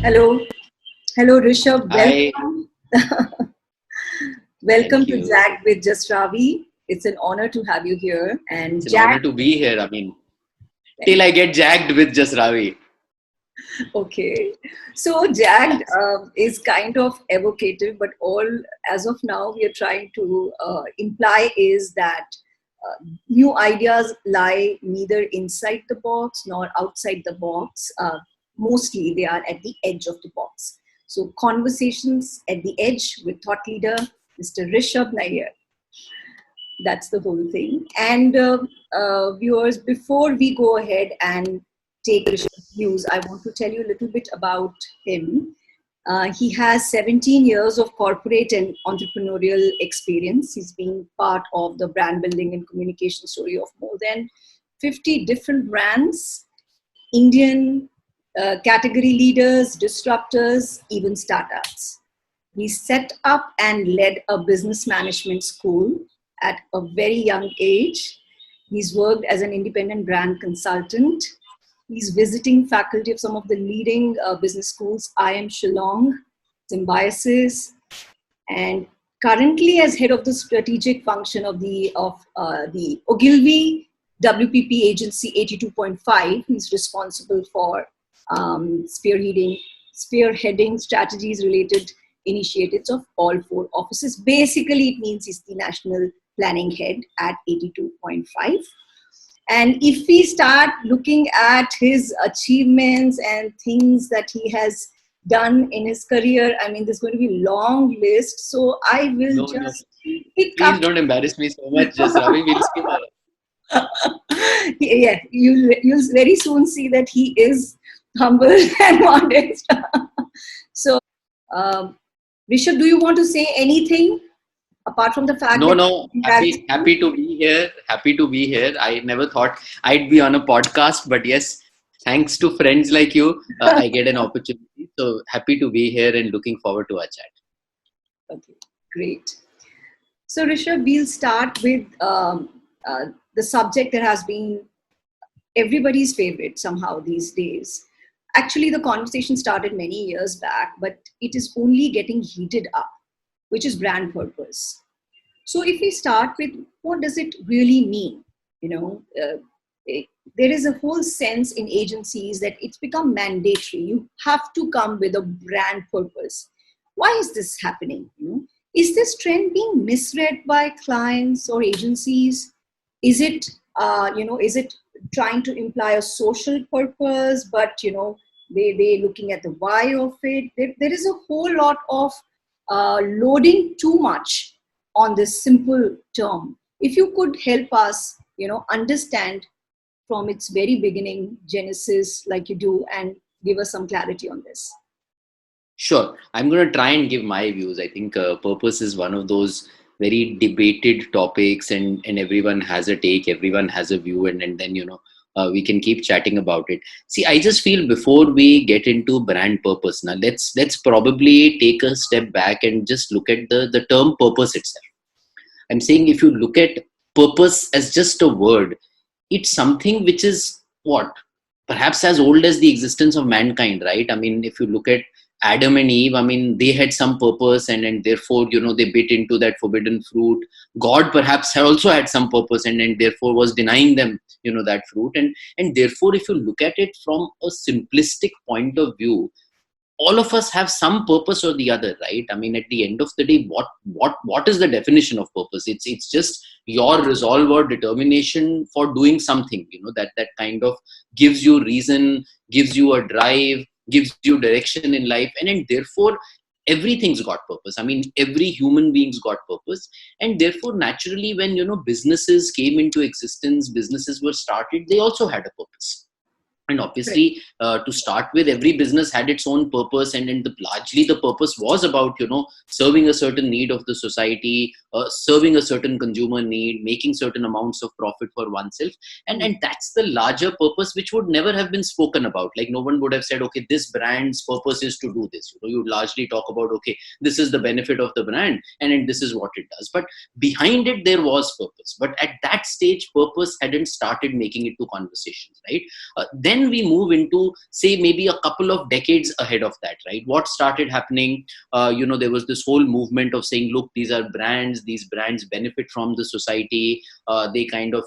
Hello. Hello, Rishabh. Hi, Welcome. thank Welcome to you. Jagged with Jasravee. It's an honor to have you here. And It's an honor Jagged, to be here. Till thank I get jagged with Jasravee. you. Okay. So, Jagged Yes. is kind of evocative, but all as of now, we are trying to imply is that new ideas lie neither inside the box nor outside the box. Mostly, they are at the edge of the box. So, conversations at the edge with thought leader Mr. Rishabha Nayyar. That's the whole thing. And viewers, before we go ahead and take Rishabh's views, I want to tell you a little bit about him. He has 17 years of corporate and entrepreneurial experience. He's been part of the brand building and communication story of more than 50 different brands, Indian category leaders, disruptors, even startups. He set up and led a business management school at a very young age. He's worked as an independent brand consultant. He's visiting faculty of some of the leading business schools, IIM Shillong, Symbiosis, and currently as head of the strategic function of the Ogilvy WPP agency 82.5. He's responsible for spearheading strategies related initiatives of all four offices. Basically, it means he's the national planning head at 82.5. And if we start looking at his achievements and things that he has done in his career, I mean, there's going to be a long list. So I will No, no. just pick Please up. don't embarrass me so much, Jasravee. We'll skip all. Yeah, you'll very soon see that he is humble and modest. So, um, Rishabh, do you want to say anything apart from the fact No, that no. you have Happy to be here. Happy to be here. I never thought I'd be on a podcast, but yes, thanks to friends like you, I get an opportunity. So happy to be here and looking forward to our chat. Okay, great. So, Rishabh, we'll start with the subject that has been everybody's favorite somehow these days. Actually, the conversation started many years back, but it is only getting heated up, which is brand purpose. So, if we start with what does it really mean? You know, there is a whole sense in agencies that it's become mandatory. You have to come with a brand purpose. Why is this happening? Is this trend being misread by clients or agencies? Is it, is it trying to imply a social purpose, but they looking at the why of it? There is a whole lot of loading too much on this simple term. If you could help us, understand from its very beginning, genesis, like you do, and give us some clarity on this. Sure. I'm going to try and give my views. I think purpose is one of those very debated topics, and everyone has a take, everyone has a view, and then, we can keep chatting about it. See, I just feel before we get into brand purpose, now let's probably take a step back and just look at the term purpose itself. I'm saying if you look at purpose as just a word, it's something which is what? Perhaps as old as the existence of mankind, right? I mean, if you look at Adam and Eve, I mean, they had some purpose, and therefore, they bit into that forbidden fruit. God perhaps also had some purpose, and therefore was denying them, that fruit. And therefore, if you look at it from a simplistic point of view, all of us have some purpose or the other, right? I mean, at the end of the day, what is the definition of purpose? It's just your resolve or determination for doing something, that kind of gives you reason, gives you a drive, gives you direction in life, and therefore everything's got purpose. I mean, every human being's got purpose. And therefore, naturally, when businesses came into existence, businesses were started, they also had a purpose. And Right. obviously, to start with, every business had its own purpose, and largely the purpose was about serving a certain need of the society, serving a certain consumer need, making certain amounts of profit for oneself. And that's the larger purpose, which would never have been spoken about. Like, no one would have said, okay, this brand's purpose is to do this. You would largely talk about, okay, this is the benefit of the brand, and this is what it does. But behind it, there was purpose. But at that stage, purpose hadn't started making it to conversations, right? Then then we move into, say, maybe a couple of decades ahead of that, right? What started happening, there was this whole movement of saying, look, these brands benefit from the society. They kind of,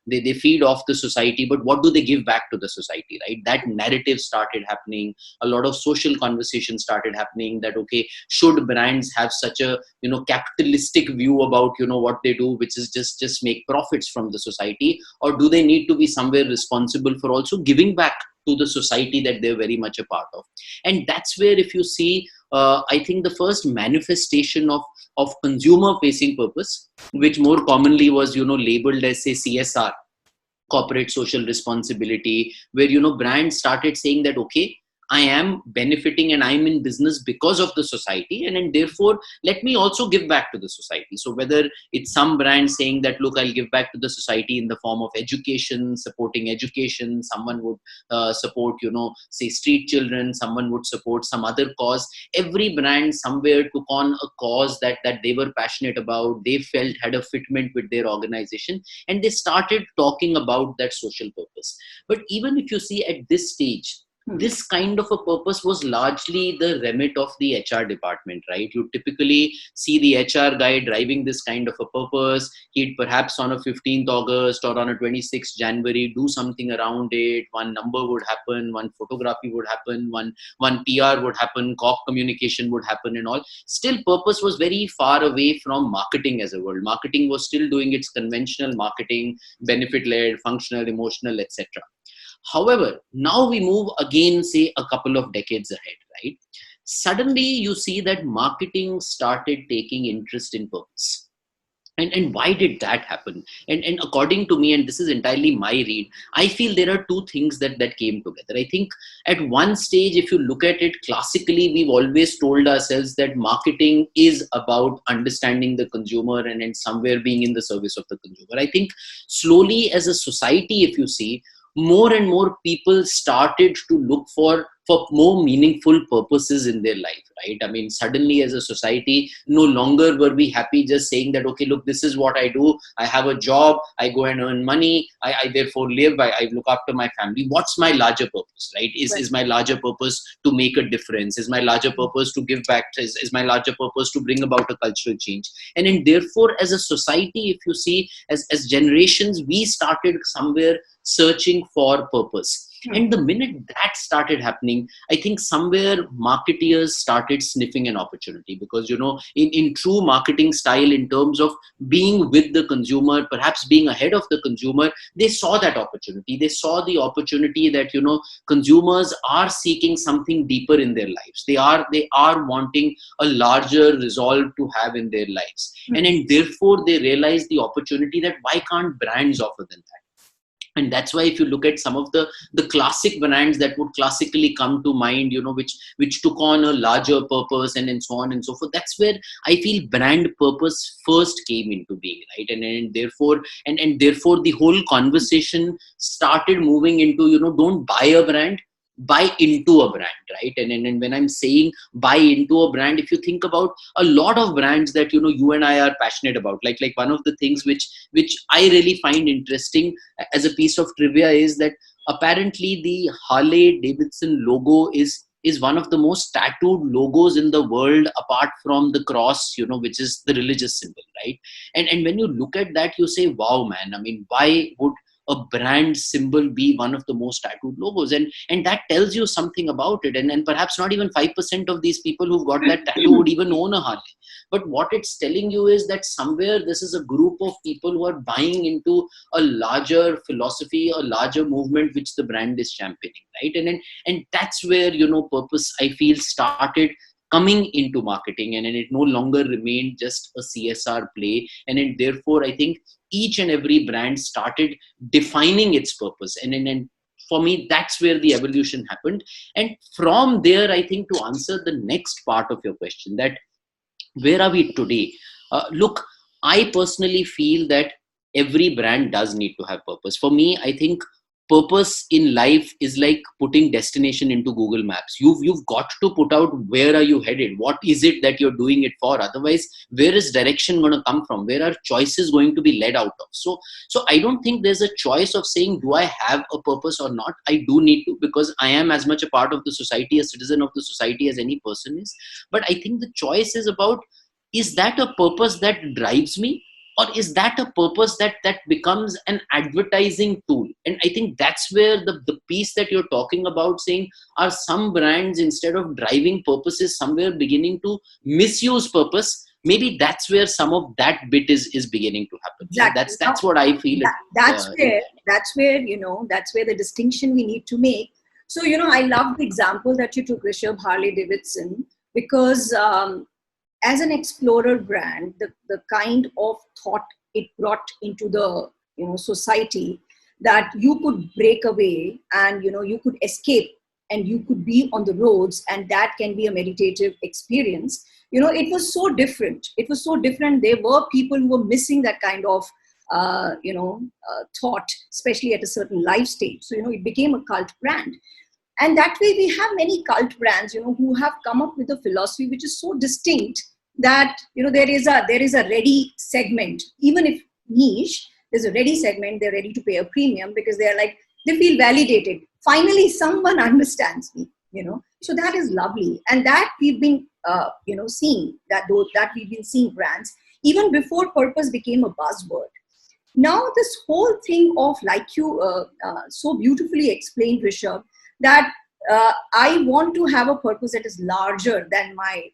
they feed off the society, but what do they give back to the society, right? That narrative started happening. A lot of social conversation started happening that, okay, should brands have such a, capitalistic view about, what they do, which is just make profits from the society, or do they need to be somewhere responsible for also giving back to the society that they're very much a part of? And that's where, if you see, I think the first manifestation of consumer facing purpose, which more commonly was, labeled as, say, CSR, corporate social responsibility, where, brands started saying that, okay, I am benefiting and I'm in business because of the society, and therefore let me also give back to the society. So whether it's some brand saying that, look, I'll give back to the society in the form of education, supporting education, someone would support, say, street children, someone would support some other cause. Every brand somewhere took on a cause that they were passionate about, they felt had a fitment with their organization, and they started talking about that social purpose. But even if you see at this stage, this kind of a purpose was largely the remit of the HR department, right? You typically see the HR guy driving this kind of a purpose. He'd perhaps on a 15th August or on a 26th January do something around it. One number would happen, one photography would happen, one PR would happen, corp communication would happen and all. Still, purpose was very far away from marketing as a whole. Marketing was still doing its conventional marketing, benefit-led, functional, emotional, etc. However, now we move again, say, a couple of decades ahead, right? Suddenly you see that marketing started taking interest in purpose. And why did that happen? And according to me, and this is entirely my read, I feel there are two things that came together. I think at one stage, if you look at it classically, we've always told ourselves that marketing is about understanding the consumer and somewhere being in the service of the consumer. I think slowly as a society, if you see, more and more people started to look for more meaningful purposes in their life, right? I mean, suddenly as a society, no longer were we happy just saying that, okay, look, this is what I do. I have a job. I go and earn money. I therefore live. I look after my family. What's my larger purpose, right? Is my larger purpose to make a difference? Is my larger purpose to give back? Is my larger purpose to bring about a cultural change? And therefore, as a society, if you see, as generations, we started somewhere searching for purpose. And the minute that started happening, I think somewhere marketeers started sniffing an opportunity, because, in true marketing style, in terms of being with the consumer, perhaps being ahead of the consumer, they saw that opportunity. They saw the opportunity that, consumers are seeking something deeper in their lives. They are wanting a larger resolve to have in their lives. And therefore they realize the opportunity that why can't brands offer them that? And that's why if you look at some of the classic brands that would classically come to mind, which took on a larger purpose and so on and so forth, that's where I feel brand purpose first came into being, right? And therefore the whole conversation started moving into, don't buy a brand, buy into a brand, right? And when I'm saying buy into a brand, if you think about a lot of brands that you and I are passionate about, like one of the things which I really find interesting as a piece of trivia is that apparently the Harley Davidson logo is one of the most tattooed logos in the world, apart from the cross, which is the religious symbol, right? And when you look at that, you say, wow, man, I mean, why would a brand symbol be one of the most tattooed logos? And that tells you something about it. And perhaps not even 5% of these people who've got that tattoo would even own a Harley. But what it's telling you is that somewhere this is a group of people who are buying into a larger philosophy, a larger movement which the brand is championing, right? And that's where, purpose, I feel, started coming into marketing, and it no longer remained just a CSR play. And therefore, I think each and every brand started defining its purpose. And for me, that's where the evolution happened. And from there, I think, to answer the next part of your question, that where are we today? Look, I personally feel that every brand does need to have purpose. For me, I think purpose in life is like putting destination into Google Maps. You've got to put out where are you headed, what is it that you're doing it for. Otherwise, where is direction going to come from, where are choices going to be led out of? So I don't think there's a choice of saying, do I have a purpose or not? I do need to, because I am as much a part of the society, a citizen of the society, as any person is. But I think the choice is about, is that a purpose that drives me, or is that a purpose that becomes an advertising tool? And I think that's where the piece that you're talking about, saying, are some brands, instead of driving purposes, somewhere beginning to misuse purpose? Maybe that's where some of that bit is beginning to happen. Exactly. That's what I feel. That's where that's where the distinction we need to make. So I love the example that you took, Rishabh, Harley Davidson, because as an explorer brand, the kind of thought it brought into the society, that you could break away and you could escape and you could be on the roads, and that can be a meditative experience. It was so different. It was so different. There were people who were missing that kind of thought, especially at a certain life stage. So it became a cult brand. And that way we have many cult brands, who have come up with a philosophy which is so distinct that, there is a ready segment. Even if niche, there's a ready segment, they're ready to pay a premium because they feel validated. Finally, someone understands me, So that is lovely. And that we've been, seeing that we've been seeing brands even before purpose became a buzzword. Now, this whole thing of, like you so beautifully explained, Rishabh, that I want to have a purpose that is larger than my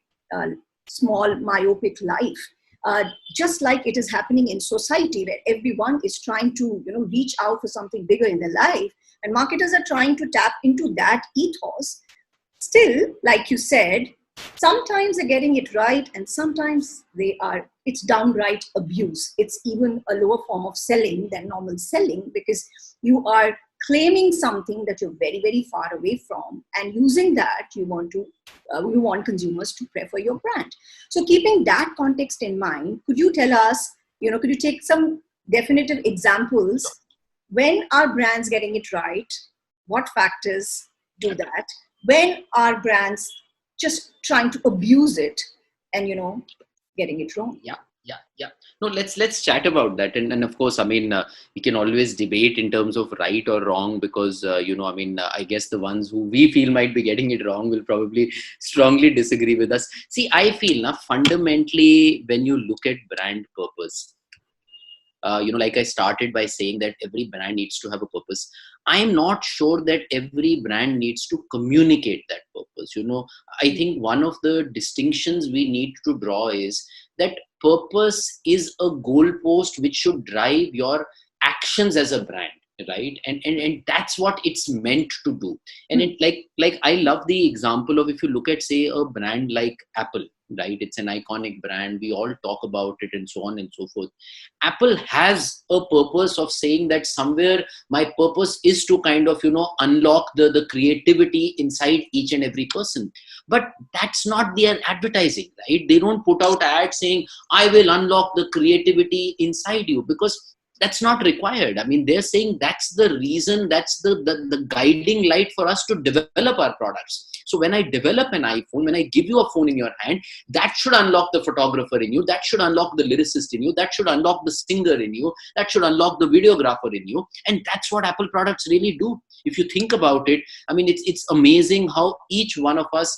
small myopic life. Just like it is happening in society, where everyone is trying to reach out for something bigger in their life, and marketers are trying to tap into that ethos. Still, like you said, sometimes they're getting it right, and sometimes it's downright abuse. It's even a lower form of selling than normal selling, because you are claiming something that you're very, very far away from, and using that, you want consumers to prefer your brand. So keeping that context in mind, could you tell us, could you take some definitive examples? When are brands getting it right? What factors do that? When are brands just trying to abuse it and, getting it wrong? Yeah. No, let's chat about that. And of course, we can always debate in terms of right or wrong, because, I guess the ones who we feel might be getting it wrong will probably strongly disagree with us. See, I feel now, fundamentally, when you look at brand purpose, like I started by saying that every brand needs to have a purpose. I am not sure that every brand needs to communicate that purpose. I think one of the distinctions we need to draw is that purpose is a goalpost which should drive your actions as a brand, right? And that's what it's meant to do. And it like I love the example of, if you look at, say, a brand like Apple, right? It's an iconic brand. We all talk about it and so on and so forth. Apple has a purpose of saying that somewhere my purpose is to kind of, unlock the creativity inside each and every person. But that's not their advertising, right? They don't put out ads saying, I will unlock the creativity inside you, because that's not required. They're saying that's the reason, that's the guiding light for us to develop our products. So when I develop an iPhone, when I give you a phone in your hand, that should unlock the photographer in you, that should unlock the lyricist in you, that should unlock the singer in you, that should unlock the videographer in you. And that's what Apple products really do. If you think about it, it's amazing how each one of us,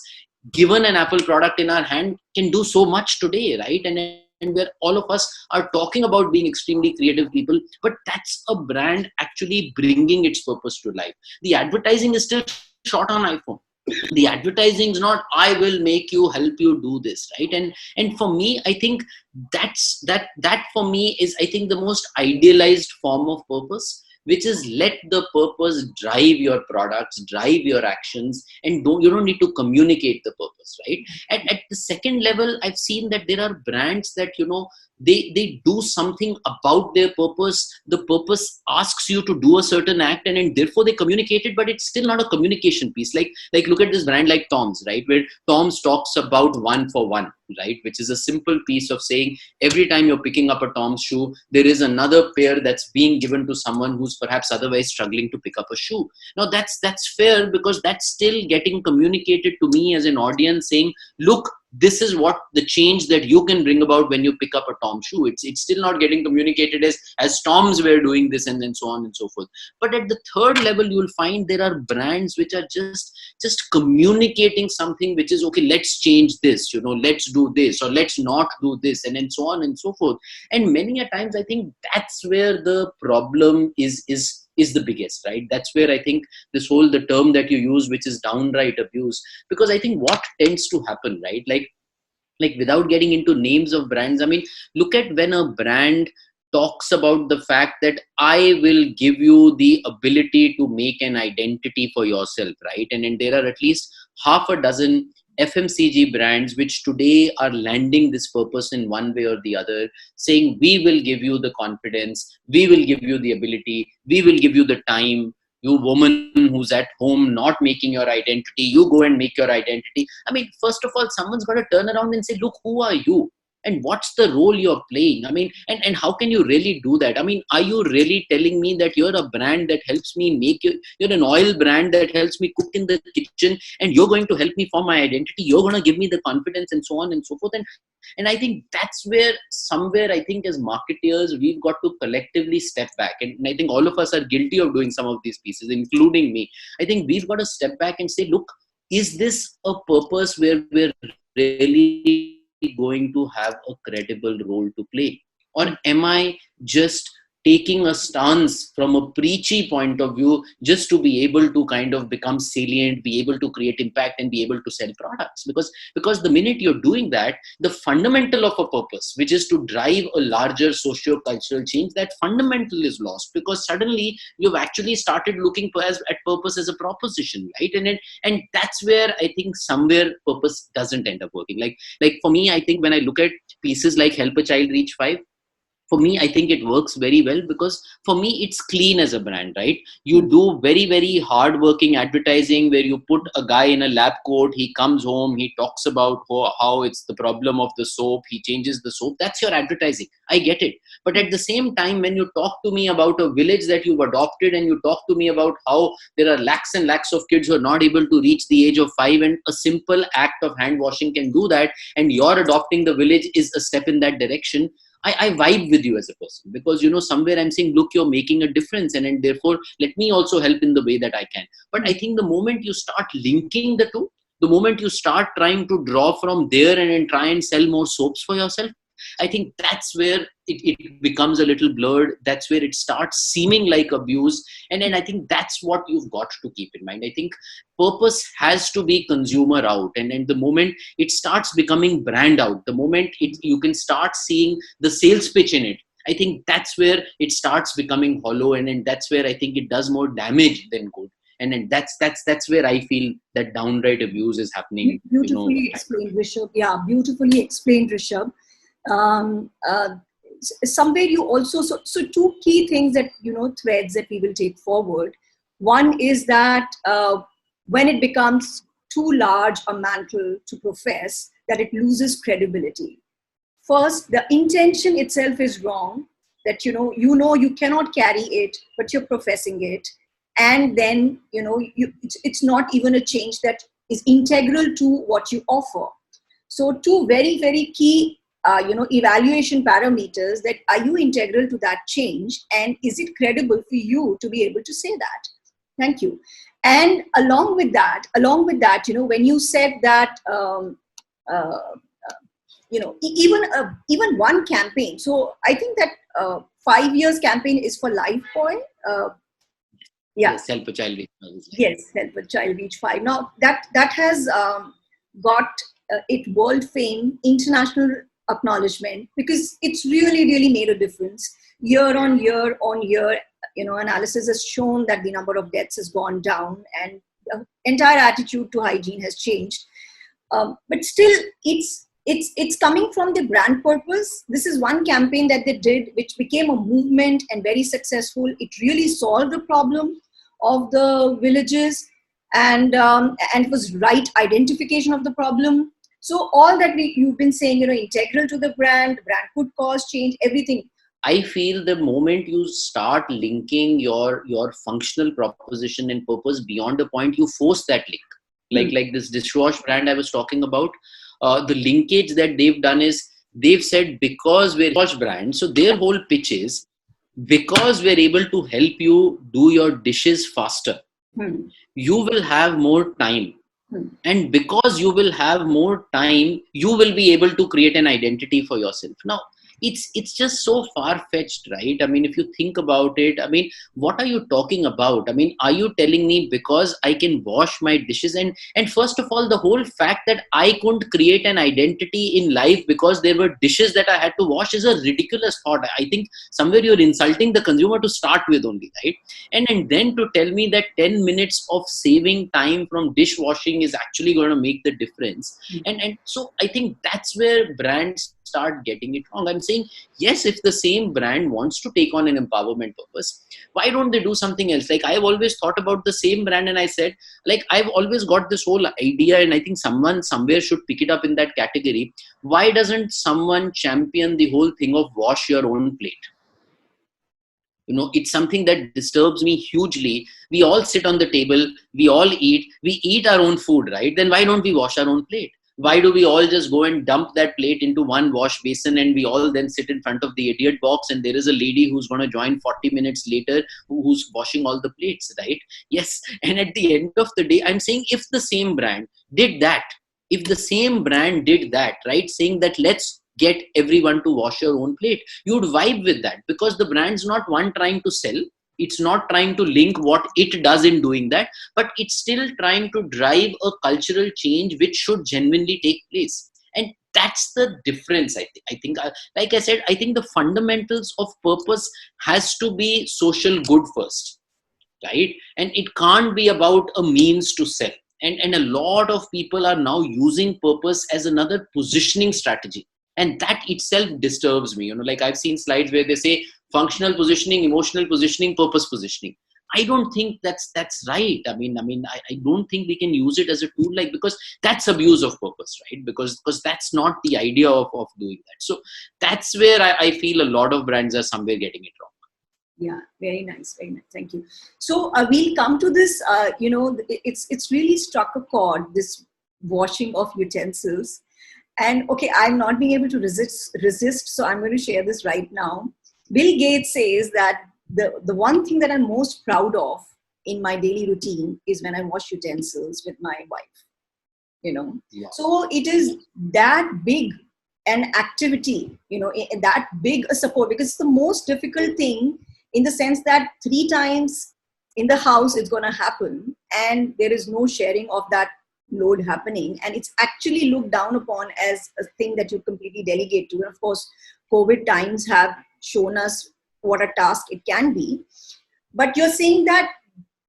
given an Apple product in our hand, can do so much today, right? And where all of us are talking about being extremely creative people, but that's a brand actually bringing its purpose to life. The advertising is still shot on iPhone. The advertising is not, I will make you, help you do this, right? And for me, I think that for me is, I think, the most idealized form of purpose, which is let the purpose drive your products, drive your actions, and you don't need to communicate the purpose, right? At the second level, I've seen that there are brands that, they do something about their purpose. The purpose asks you to do a certain act, and therefore they communicate it, but it's still not a communication piece. Like look at this brand like Tom's, right, where Tom's talks about one for one, right, which is a simple piece of saying every time you're picking up a Tom's shoe, there is another pair that's being given to someone who's perhaps otherwise struggling to pick up a shoe. Now that's fair, because that's still getting communicated to me as an audience, saying, look, this is what the change that you can bring about when you pick up a Tom shoe. It's still not getting communicated as Toms were doing this, and then so on and so forth. But at the third level, you'll find there are brands which are just communicating something which is, okay, let's change this, let's do this, or let's not do this, and then so on and so forth. And many a times I think that's where the problem is the biggest, right? That's where I think the term that you use, which is downright abuse, because I think what tends to happen, right? Like without getting into names of brands, I mean, look at when a brand talks about the fact that I will give you the ability to make an identity for yourself, right? And there are at least half a dozen FMCG brands which today are landing this purpose in one way or the other, saying we will give you the confidence, we will give you the ability, we will give you the time. You woman who's at home not making your identity, you go and make your identity. I mean, first of all, someone's got to turn around and say, look, who are you? And what's the role you're playing? I mean, and how can you really do that? I mean, are you really telling me that you're a brand that helps me you're an oil brand that helps me cook in the kitchen, and you're going to help me form my identity? You're going to give me the confidence, and so on and so forth. And I think that's where somewhere, I think as marketeers, we've got to collectively step back. And I think all of us are guilty of doing some of these pieces, including me. I think we've got to step back and say, look, is this a purpose where we're really going to have a credible role to play? Or am I just taking a stance from a preachy point of view just to be able to kind of become salient, be able to create impact, and be able to sell products? Because the minute you're doing that, the fundamental of a purpose, which is to drive a larger socio-cultural change, that fundamental is lost, because suddenly you've actually started looking at purpose as a proposition, right? And that's where I think somewhere purpose doesn't end up working. Like for me, I think when I look at pieces like Help a Child Reach 5, for me, I think it works very well, because for me, it's clean as a brand, right? You do very, very hard-working advertising where you put a guy in a lab coat, he comes home, he talks about how it's the problem of the soap, he changes the soap. That's your advertising. I get it. But at the same time, when you talk to me about a village that you've adopted, and you talk to me about how there are lakhs and lakhs of kids who are not able to reach the age of 5, and a simple act of hand washing can do that, and you're adopting the village is a step in that direction, I vibe with you as a person, because somewhere I'm saying, look, you're making a difference, and therefore let me also help in the way that I can. But I think the moment you start linking the two, the moment you start trying to draw from there and try and sell more soaps for yourself, I think that's where it becomes a little blurred. That's where it starts seeming like abuse. And I think that's what you've got to keep in mind. I think purpose has to be consumer out. And the moment it starts becoming brand out, the moment you can start seeing the sales pitch in it, I think that's where it starts becoming hollow. And that's where I think it does more damage than good. And then that's where I feel that downright abuse is happening. Beautifully explained, Rishabh. Yeah, beautifully explained, Rishabh. Somewhere you also, so two key things that, threads that we will take forward. One is that when it becomes too large a mantle to profess, that it loses credibility. First, the intention itself is wrong, that you cannot carry it, but you're professing it. And then it's not even a change that is integral to what you offer. So two very, very key evaluation parameters: that are you integral to that change, and is it credible for you to be able to say that? Thank you. And along with that, when you said that, even one campaign. So I think that 5 years campaign is for Lifebuoy. Yeah. Yes, Help a Child Reach 5. Yes, Help a Child Reach 5. Now that has got it world fame, international acknowledgement, because it's really, really made a difference. Year on year, analysis has shown that the number of deaths has gone down, and the entire attitude to hygiene has changed. But still, it's coming from the brand purpose. This is one campaign that they did, which became a movement and very successful. It really solved the problem of the villages, and it was right identification of the problem. So all that you've been saying, integral to the brand could cause change, everything. I feel the moment you start linking your functional proposition and purpose beyond a point, you force that link. Like this dishwash brand I was talking about, the linkage that they've done is they've said, because we're a wash brand, so their whole pitch is, because we're able to help you do your dishes faster, you will have more time. And because you will have more time, you will be able to create an identity for yourself. Now, it's just so far-fetched, right? I mean, if you think about it, I mean, what are you talking about? I mean, are you telling me because I can wash my dishes, and first of all, the whole fact that I couldn't create an identity in life because there were dishes that I had to wash is a ridiculous thought. I think somewhere you're insulting the consumer to start with only, right? And then to tell me that 10 minutes of saving time from dishwashing is actually going to make the difference. And so I think that's where brands start getting it wrong. I'm saying, yes, if the same brand wants to take on an empowerment purpose, why don't they do something else? Like, I've always thought about the same brand, and I said, like, I've always got this whole idea, and I think someone somewhere should pick it up in that category. Why doesn't someone champion the whole thing of wash your own plate? It's something that disturbs me hugely. We all sit on the table, we eat our own food, right? Then why don't we wash our own plate? Why do we all just go and dump that plate into one wash basin, and we all then sit in front of the idiot box, and there is a lady who's going to join 40 minutes later who's washing all the plates, right? Yes. And at the end of the day, I'm saying, if the same brand did that, right, saying that let's get everyone to wash your own plate, you'd vibe with that, because the brand's not one trying to sell. It's not trying to link what it does in doing that, but it's still trying to drive a cultural change which should genuinely take place. And that's the difference. Like I said, I think the fundamentals of purpose has to be social good first, right? And it can't be about a means to sell. And a lot of people are now using purpose as another positioning strategy. And that itself disturbs me. Like, I've seen slides where they say functional positioning, emotional positioning, purpose positioning. I don't think that's right. I don't think we can use it as a tool, because that's abuse of purpose, right? Because that's not the idea of doing that. So that's where I feel a lot of brands are somewhere getting it wrong. Yeah, very nice, very nice. Thank you. So we'll come to this. It's really struck a chord, this washing of utensils. And okay, I'm not being able to resist, so I'm going to share this right now. Bill Gates says that the one thing that I'm most proud of in my daily routine is when I wash utensils with my wife. Yeah. So it is that big an activity, that big a support, because it's the most difficult thing, in the sense that 3 times in the house it's going to happen, and there is no sharing of that load happening, and it's actually looked down upon as a thing that you completely delegate to. And of course, COVID times have shown us what a task it can be. But you're saying that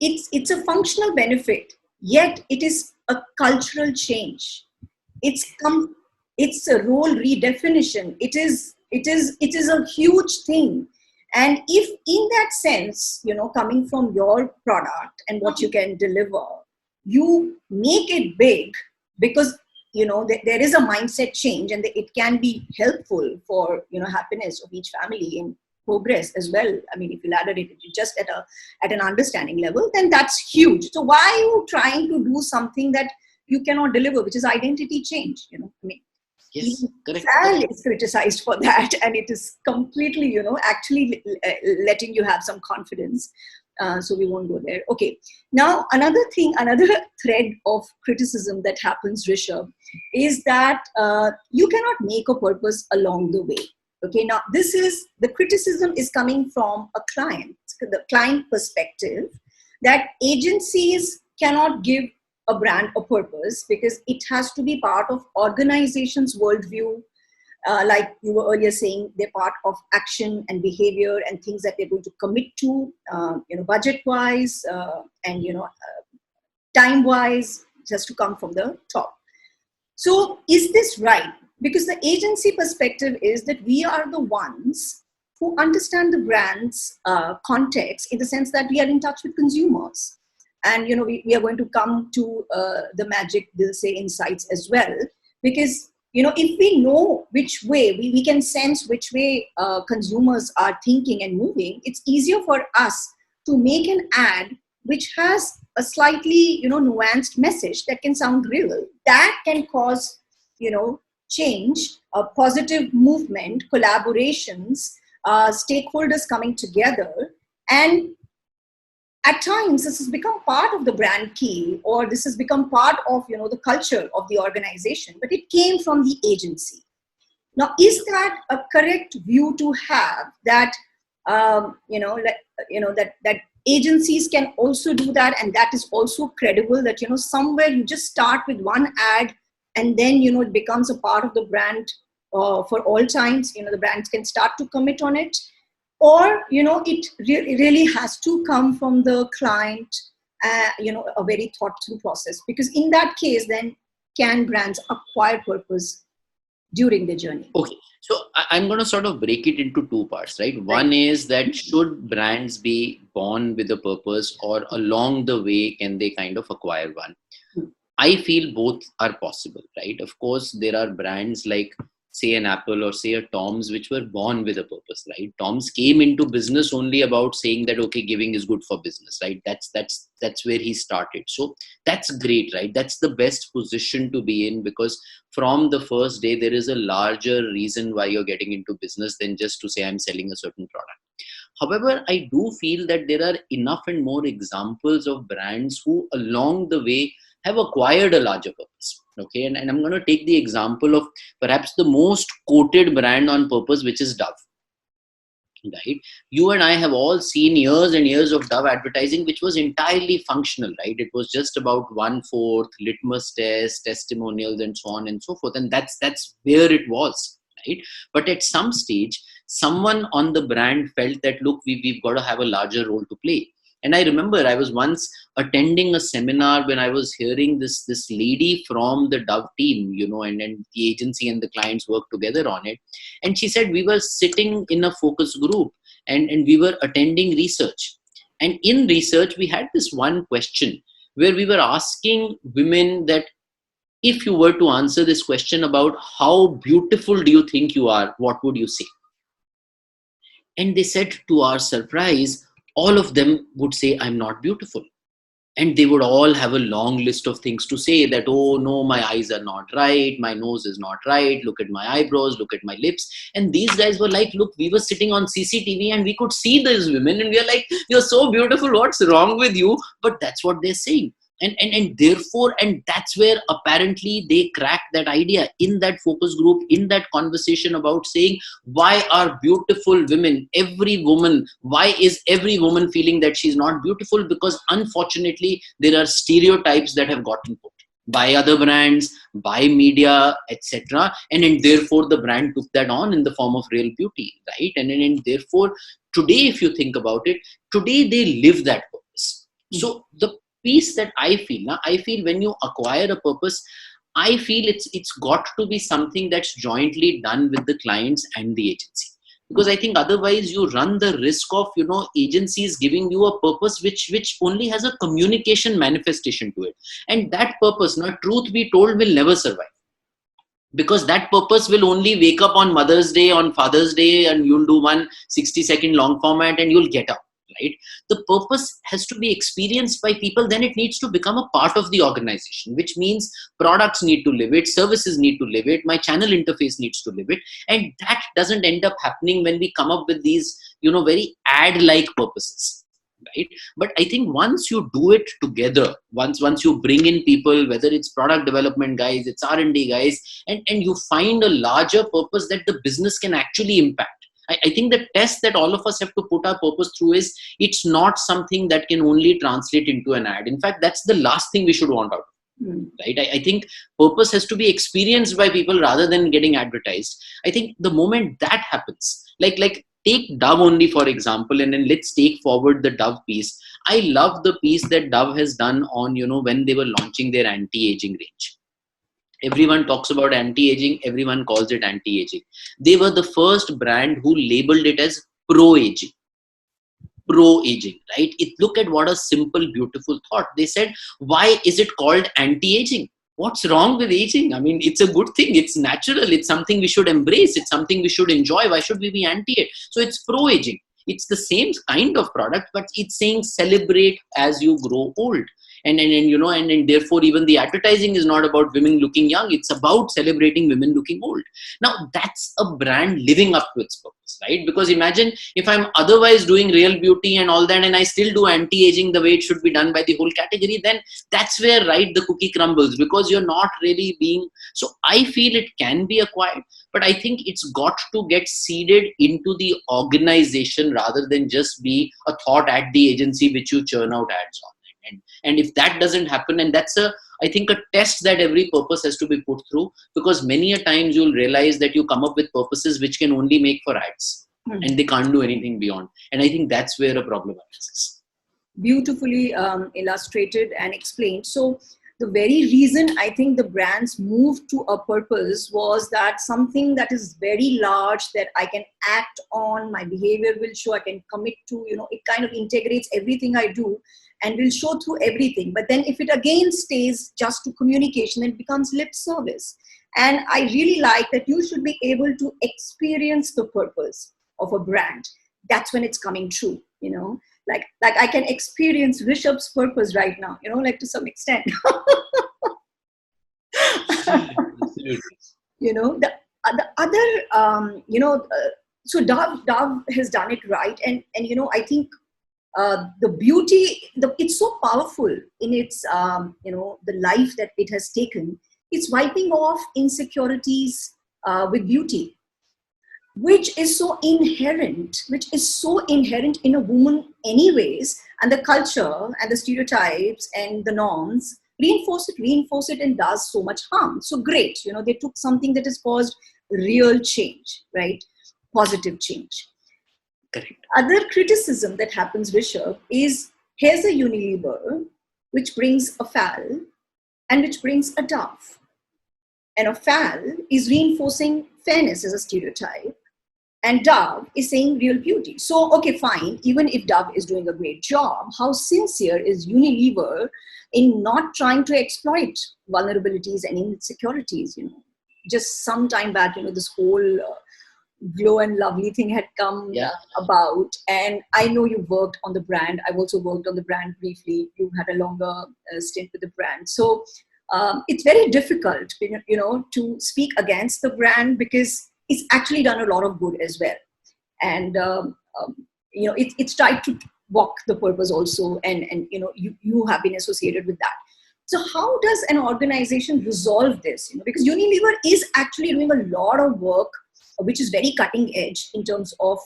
it's a functional benefit, yet it is a cultural change. It's a role redefinition. It is a huge thing. And if in that sense, coming from your product and what you can deliver, you make it big, because there is a mindset change, and it can be helpful for happiness of each family and progress as well. I mean, if you ladder it just at an understanding level, then that's huge. So why are you trying to do something that you cannot deliver, which is identity change? Yes, correct. Sal is criticized for that, and it is completely actually letting you have some confidence. So we won't go there. Okay. Now, another thread of criticism that happens, Rishabh, is that you cannot make a purpose along the way. Okay. Now, the criticism is coming from the client perspective, that agencies cannot give a brand a purpose because it has to be part of organization's worldview. Like you were earlier saying, they're part of action and behavior and things that they're going to commit to, budget-wise and time-wise, just to come from the top. So, is this right? Because the agency perspective is that we are the ones who understand the brand's context, in the sense that we are in touch with consumers. And, we are going to come to the magic, they'll say, insights as well. Because, if we know which way, we can sense which way consumers are thinking and moving, it's easier for us to make an ad which has a slightly, nuanced message that can sound real, that can cause, change, a positive movement, collaborations, stakeholders coming together. And at times this has become part of the brand key, or this has become part of, the culture of the organization, but it came from the agency. Now, is that a correct view to have, that that agencies can also do that, and that is also credible, that somewhere you just start with one ad and then it becomes a part of the brand for all times? The brands can start to commit on it, or it really has to come from the client, a very thought through process, because in that case then can brands acquire purpose during the journey? Okay, so I'm going to sort of break it into two parts, right? One is that should brands be born with a purpose, or along the way can they kind of acquire one? I feel both are possible, right? Of course, there are brands like, say, an Apple or say a Tom's, which were born with a purpose, right? Tom's came into business only about saying that, okay, giving is good for business, right? That's where he started. So that's great, right? That's the best position to be in, because from the first day, there is a larger reason why you're getting into business than just to say, I'm selling a certain product. However, I do feel that there are enough and more examples of brands who along the way have acquired a larger purpose. Okay, and I'm going to take the example of perhaps the most quoted brand on purpose, which is Dove. Right? You and I have all seen years and years of Dove advertising, which was entirely functional, right? It was just about 1/4 litmus test, testimonials, and so on and so forth. And that's where it was, right? But at some stage, someone on the brand felt that, look, we've got to have a larger role to play. And I remember I was once attending a seminar when I was hearing this lady from the Dove team, and the agency and the clients worked together on it. And she said, we were sitting in a focus group and we were attending research. And in research, we had this one question where we were asking women that, if you were to answer this question about how beautiful do you think you are, what would you say? And they said, to our surprise, all of them would say, I'm not beautiful. And they would all have a long list of things to say, that, oh no, my eyes are not right, my nose is not right, look at my eyebrows, look at my lips. And these guys were like, look, we were sitting on CCTV and we could see these women and we are like, you're so beautiful, what's wrong with you? But that's what they're saying. And therefore, and that's where apparently they cracked that idea in that focus group, in that conversation about saying, why are beautiful women, every woman, why is every woman feeling that she's not beautiful? Because unfortunately, there are stereotypes that have gotten put by other brands, by media, etc. And therefore, the brand took that on in the form of real beauty, right? And therefore, today, if you think about it, today they live that purpose. So the piece that I feel when you acquire a purpose, I feel it's got to be something that's jointly done with the clients and the agency. Because I think otherwise you run the risk of, agencies giving you a purpose which only has a communication manifestation to it. And that purpose, truth be told, will never survive. Because that purpose will only wake up on Mother's Day, on Father's Day, and you'll do one 60-second long format and you'll get up. Right? The purpose has to be experienced by people, then it needs to become a part of the organization, which means products need to live it, services need to live it, my channel interface needs to live it. And that doesn't end up happening when we come up with these, very ad-like purposes. Right? But I think once you do it together, once you bring in people, whether it's product development guys, it's R&D guys, and you find a larger purpose that the business can actually impact. I think the test that all of us have to put our purpose through is, it's not something that can only translate into an ad. In fact, that's the last thing we should want out of. Right? I think purpose has to be experienced by people rather than getting advertised. I think the moment that happens, like take Dove only for example, and then let's take forward the Dove piece. I love the piece that Dove has done on, when they were launching their anti-aging range. Everyone talks about anti-aging. Everyone calls it anti-aging. They were the first brand who labeled it as pro-aging. Pro-aging, right? Look at what a simple, beautiful thought. They said, why is it called anti-aging? What's wrong with aging? I mean, it's a good thing. It's natural. It's something we should embrace. It's something we should enjoy. Why should we be anti it? So it's pro-aging. It's the same kind of product, but it's saying celebrate as you grow old. And therefore even the advertising is not about women looking young. It's about celebrating women looking old. Now that's a brand living up to its purpose, right? Because imagine if I'm otherwise doing real beauty and all that, and I still do anti-aging the way it should be done by the whole category, then that's where, right, the cookie crumbles, because you're not really being. So I feel it can be acquired, but I think it's got to get seeded into the organization rather than just be a thought at the agency which you churn out ads on. And if that doesn't happen, and that's I think a test that every purpose has to be put through, because many a times you'll realize that you come up with purposes which can only make for ads, and they can't do anything beyond. And I think that's where a problem arises. Beautifully illustrated and explained. So the very reason I think the brands moved to a purpose was that something that is very large that I can act on, my behavior will show, I can commit to, it kind of integrates everything I do and will show through everything. But then if it again stays just to communication, it becomes lip service. And I really like that you should be able to experience the purpose of a brand. That's when it's coming true, Like I can experience Rishabh's purpose right now, like to some extent. The other, so Dove has done it right. And I think the beauty, it's so powerful in its, the life that it has taken. It's wiping off insecurities with beauty, which is so inherent in a woman anyways, and the culture and the stereotypes and the norms reinforce it and does so much harm. So great, they took something that has caused real change, right? Positive change. Correct. Other criticism that happens, Rishabh, is here's a Unilever which brings a Fal and which brings a Dove. And a Fal is reinforcing fairness as a stereotype, and Dove is saying real beauty. So, okay, fine. Even if Dove is doing a great job, how sincere is Unilever in not trying to exploit vulnerabilities and insecurities? Just some time back, this whole Glow and Lovely thing had come about. And I know you worked on the brand. I've also worked on the brand briefly. You had a longer stint with the brand. So it's very difficult, to speak against the brand because it's actually done a lot of good as well. And, it's tried to walk the purpose also. And you have been associated with that. So how does an organization resolve this? Because Unilever is actually doing a lot of work, which is very cutting edge in terms of,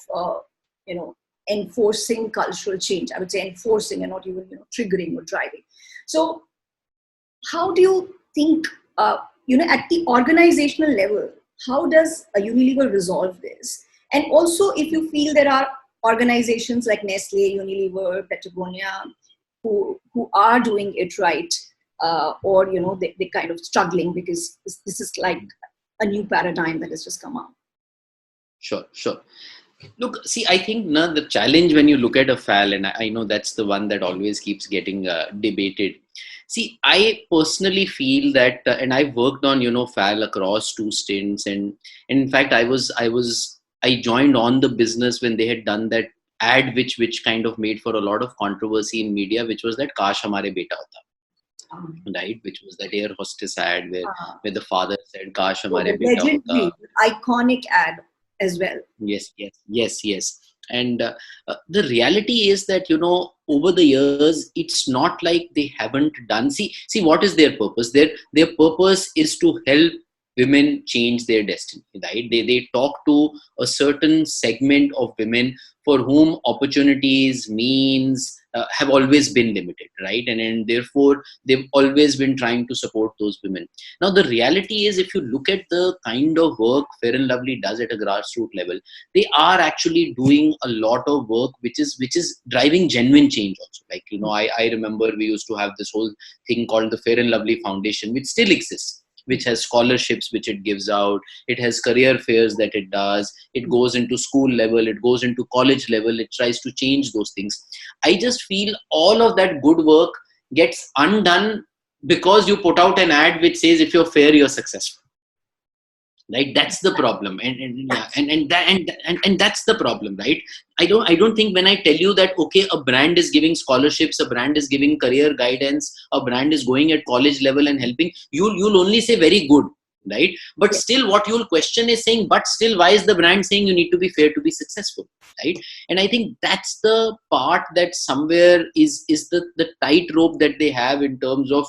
enforcing cultural change. I would say enforcing and not even, triggering or driving. So how do you think, at the organizational level, how does a Unilever resolve this? And also, if you feel there are organizations like Nestle, Unilever, Patagonia, who are doing it right, or, they're kind of struggling because this is like a new paradigm that has just come out. Sure. Look, see, I think the challenge when you look at a Fal, and I know that's the one that always keeps getting debated. See, I personally feel that, and I've worked on, Fal across 2 stints, and in fact, I joined on the business when they had done that ad, which kind of made for a lot of controversy in media, which was that "Kaash hamare beta hota," right? Which was that air hostess ad where the father said "Kaash hamare beta hota." Iconic ad as well. Yes. And the reality is that, over the years, it's not like they haven't done. See, what is their purpose? Their purpose is to help women change their destiny, right? They talk to a certain segment of women for whom opportunities, means have always been limited, right? And therefore, they've always been trying to support those women. Now, the reality is, if you look at the kind of work Fair and Lovely does at a grassroots level, they are actually doing a lot of work which is driving genuine change also. Like, I remember we used to have this whole thing called the Fair and Lovely Foundation, which still exists. which has scholarships which it gives out. It has career fairs that it does. It goes into school level, it goes into college level, it tries to change those things. I just feel all of that good work gets undone because you put out an ad which says if you're fair, you're successful. Right, that's the problem. And that's the problem, right? I don't think when I tell you that, okay, a brand is giving scholarships, a brand is giving career guidance, a brand is going at college level and helping, you'll only say very good, right? But still what you'll question is saying, but still, why is the brand saying you need to be fair to be successful, right? And I think that's the part that somewhere is the tightrope that they have in terms of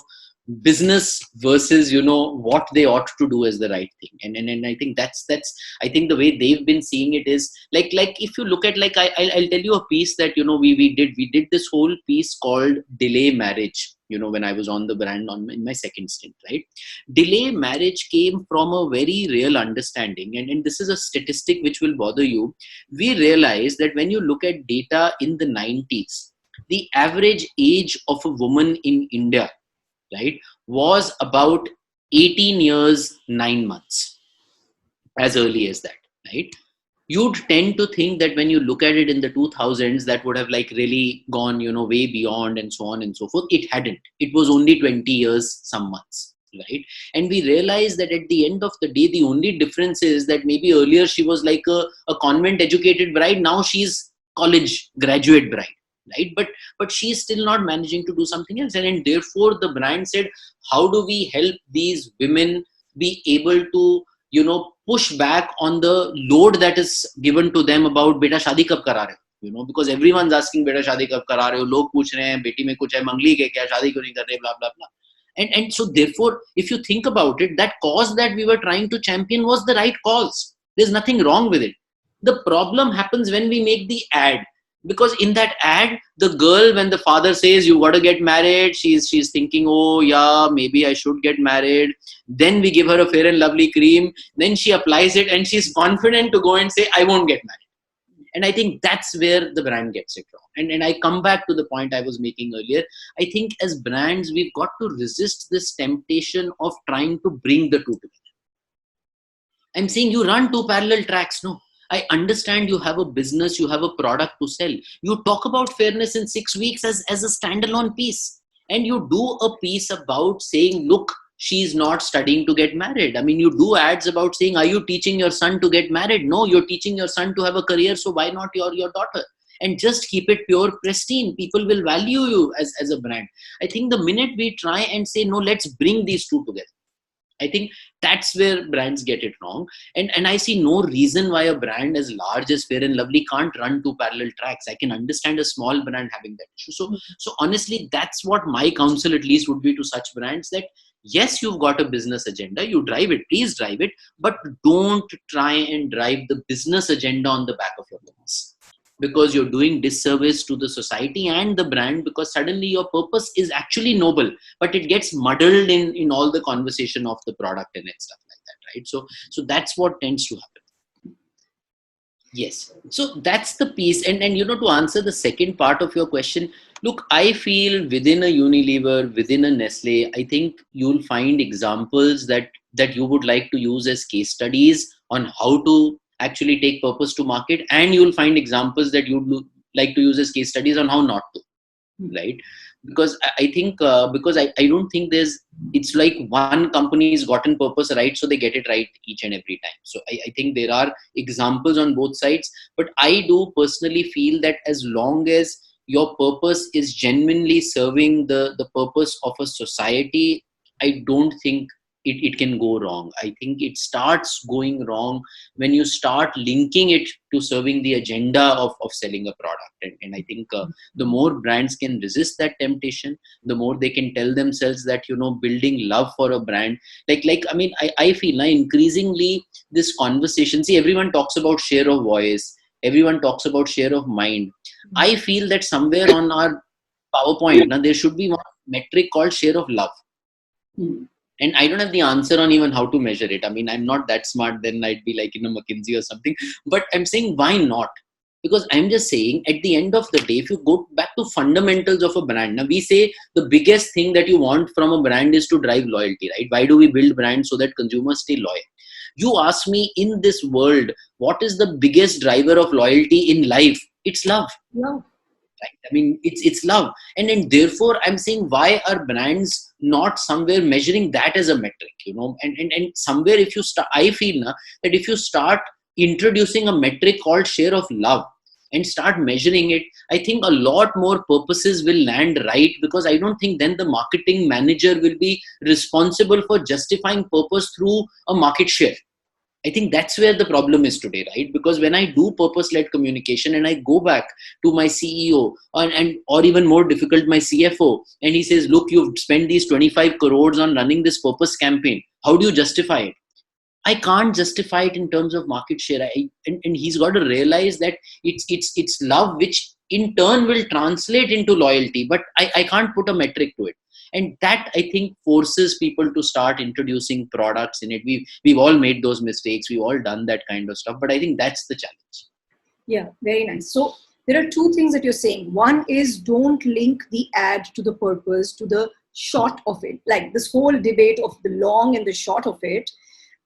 business versus what they ought to do as the right thing. And I think that's I think the way they've been seeing it is like if you look at, like, I'll tell you a piece that we did this whole piece called Delay Marriage, when I was on the brand in my second stint, right? Delay marriage came from a very real understanding, and this is a statistic which will bother you. We realized that when you look at data in the 90s, the average age of a woman in India, right, was about 18 years, 9 months, as early as that, right? You'd tend to think that when you look at it in the 2000s, that would have like really gone, way beyond and so on and so forth. It hadn't. It was only 20 years, some months, right? And we realized that at the end of the day, the only difference is that maybe earlier she was like a convent educated bride. Now she's college graduate bride, right? But she's still not managing to do something else. And therefore the brand said, how do we help these women be able to push back on the load that is given to them about beta shadi kab kara rahe ho? Because everyone's asking beta shadi kab kara rahe ho, log pooch rahe hain beti mein kuch hai, mangli ke kya, shadi kyun nahi kar rahe, blah blah blah. And so therefore, if you think about it, that cause that we were trying to champion was the right cause. There's nothing wrong with it. The problem happens when we make the ad. Because in that ad, the girl, when the father says you got to get married, she's thinking, oh yeah, maybe I should get married. Then we give her a Fair and Lovely cream. Then she applies it and she's confident to go and say, I won't get married. And I think that's where the brand gets it wrong. And I come back to the point I was making earlier. I think as brands, we've got to resist this temptation of trying to bring the two together. I'm saying you run two parallel tracks, no? I understand you have a business, you have a product to sell. You talk about fairness in 6 weeks as a standalone piece. And you do a piece about saying, look, she's not studying to get married. I mean, you do ads about saying, are you teaching your son to get married? No, you're teaching your son to have a career. So why not your daughter? And just keep it pure, pristine. People will value you as a brand. I think the minute we try and say, no, let's bring these two together, I think that's where brands get it wrong. And I see no reason why a brand as large as Fair and Lovely can't run two parallel tracks. I can understand a small brand having that issue. So honestly, that's what my counsel at least would be to such brands, that yes, you've got a business agenda, you drive it, please drive it, but don't try and drive the business agenda on the back of your business. Because you're doing disservice to the society and the brand, because suddenly your purpose is actually noble, but it gets muddled in all the conversation of the product and stuff like that, right? So that's what tends to happen. Yes. So that's the piece. And to answer the second part of your question, look, I feel within a Unilever, within a Nestle, I think you'll find examples that you would like to use as case studies on how to actually take purpose to market, and you'll find examples that you'd like to use as case studies on how not to, right? Because I think because I don't think it's like one company's gotten purpose right, so they get it right each and every time. So I think there are examples on both sides, but I do personally feel that as long as your purpose is genuinely serving the purpose of a society, I don't think it can go wrong. I think it starts going wrong when you start linking it to serving the agenda of selling a product. And I think the more brands can resist that temptation, the more they can tell themselves that, building love for a brand, I mean, I feel now increasingly this conversation, see, everyone talks about share of voice, everyone talks about share of mind. I feel that somewhere on our PowerPoint, now there should be one metric called share of love. And I don't have the answer on even how to measure it. I mean, I'm not that smart, then I'd be like in a McKinsey or something. But I'm saying, why not? Because I'm just saying, at the end of the day, if you go back to fundamentals of a brand, now we say the biggest thing that you want from a brand is to drive loyalty, right? Why do we build brands? So that consumers stay loyal. You ask me, in this world, what is the biggest driver of loyalty in life? It's love. Yeah. Right? I mean, it's love. And therefore, I'm saying, why are brands not somewhere measuring that as a metric? And somewhere, if you start, I feel now that if you start introducing a metric called share of love and start measuring it, I think a lot more purposes will land right, because I don't think then the marketing manager will be responsible for justifying purpose through a market share. I think that's where the problem is today, right? Because when I do purpose-led communication and I go back to my CEO or even more difficult, my CFO, and he says, look, you've spent these 25 crores on running this purpose campaign. How do you justify it? I can't justify it in terms of market share. And he's got to realize that it's love, which in turn will translate into loyalty, but I can't put a metric to it. And that, I think, forces people to start introducing products in it. We've all made those mistakes. We've all done that kind of stuff. But I think that's the challenge. Yeah, very nice. So there are two things that you're saying. One is, don't link the ad to the purpose, to the short of it. Like this whole debate of the long and the short of it.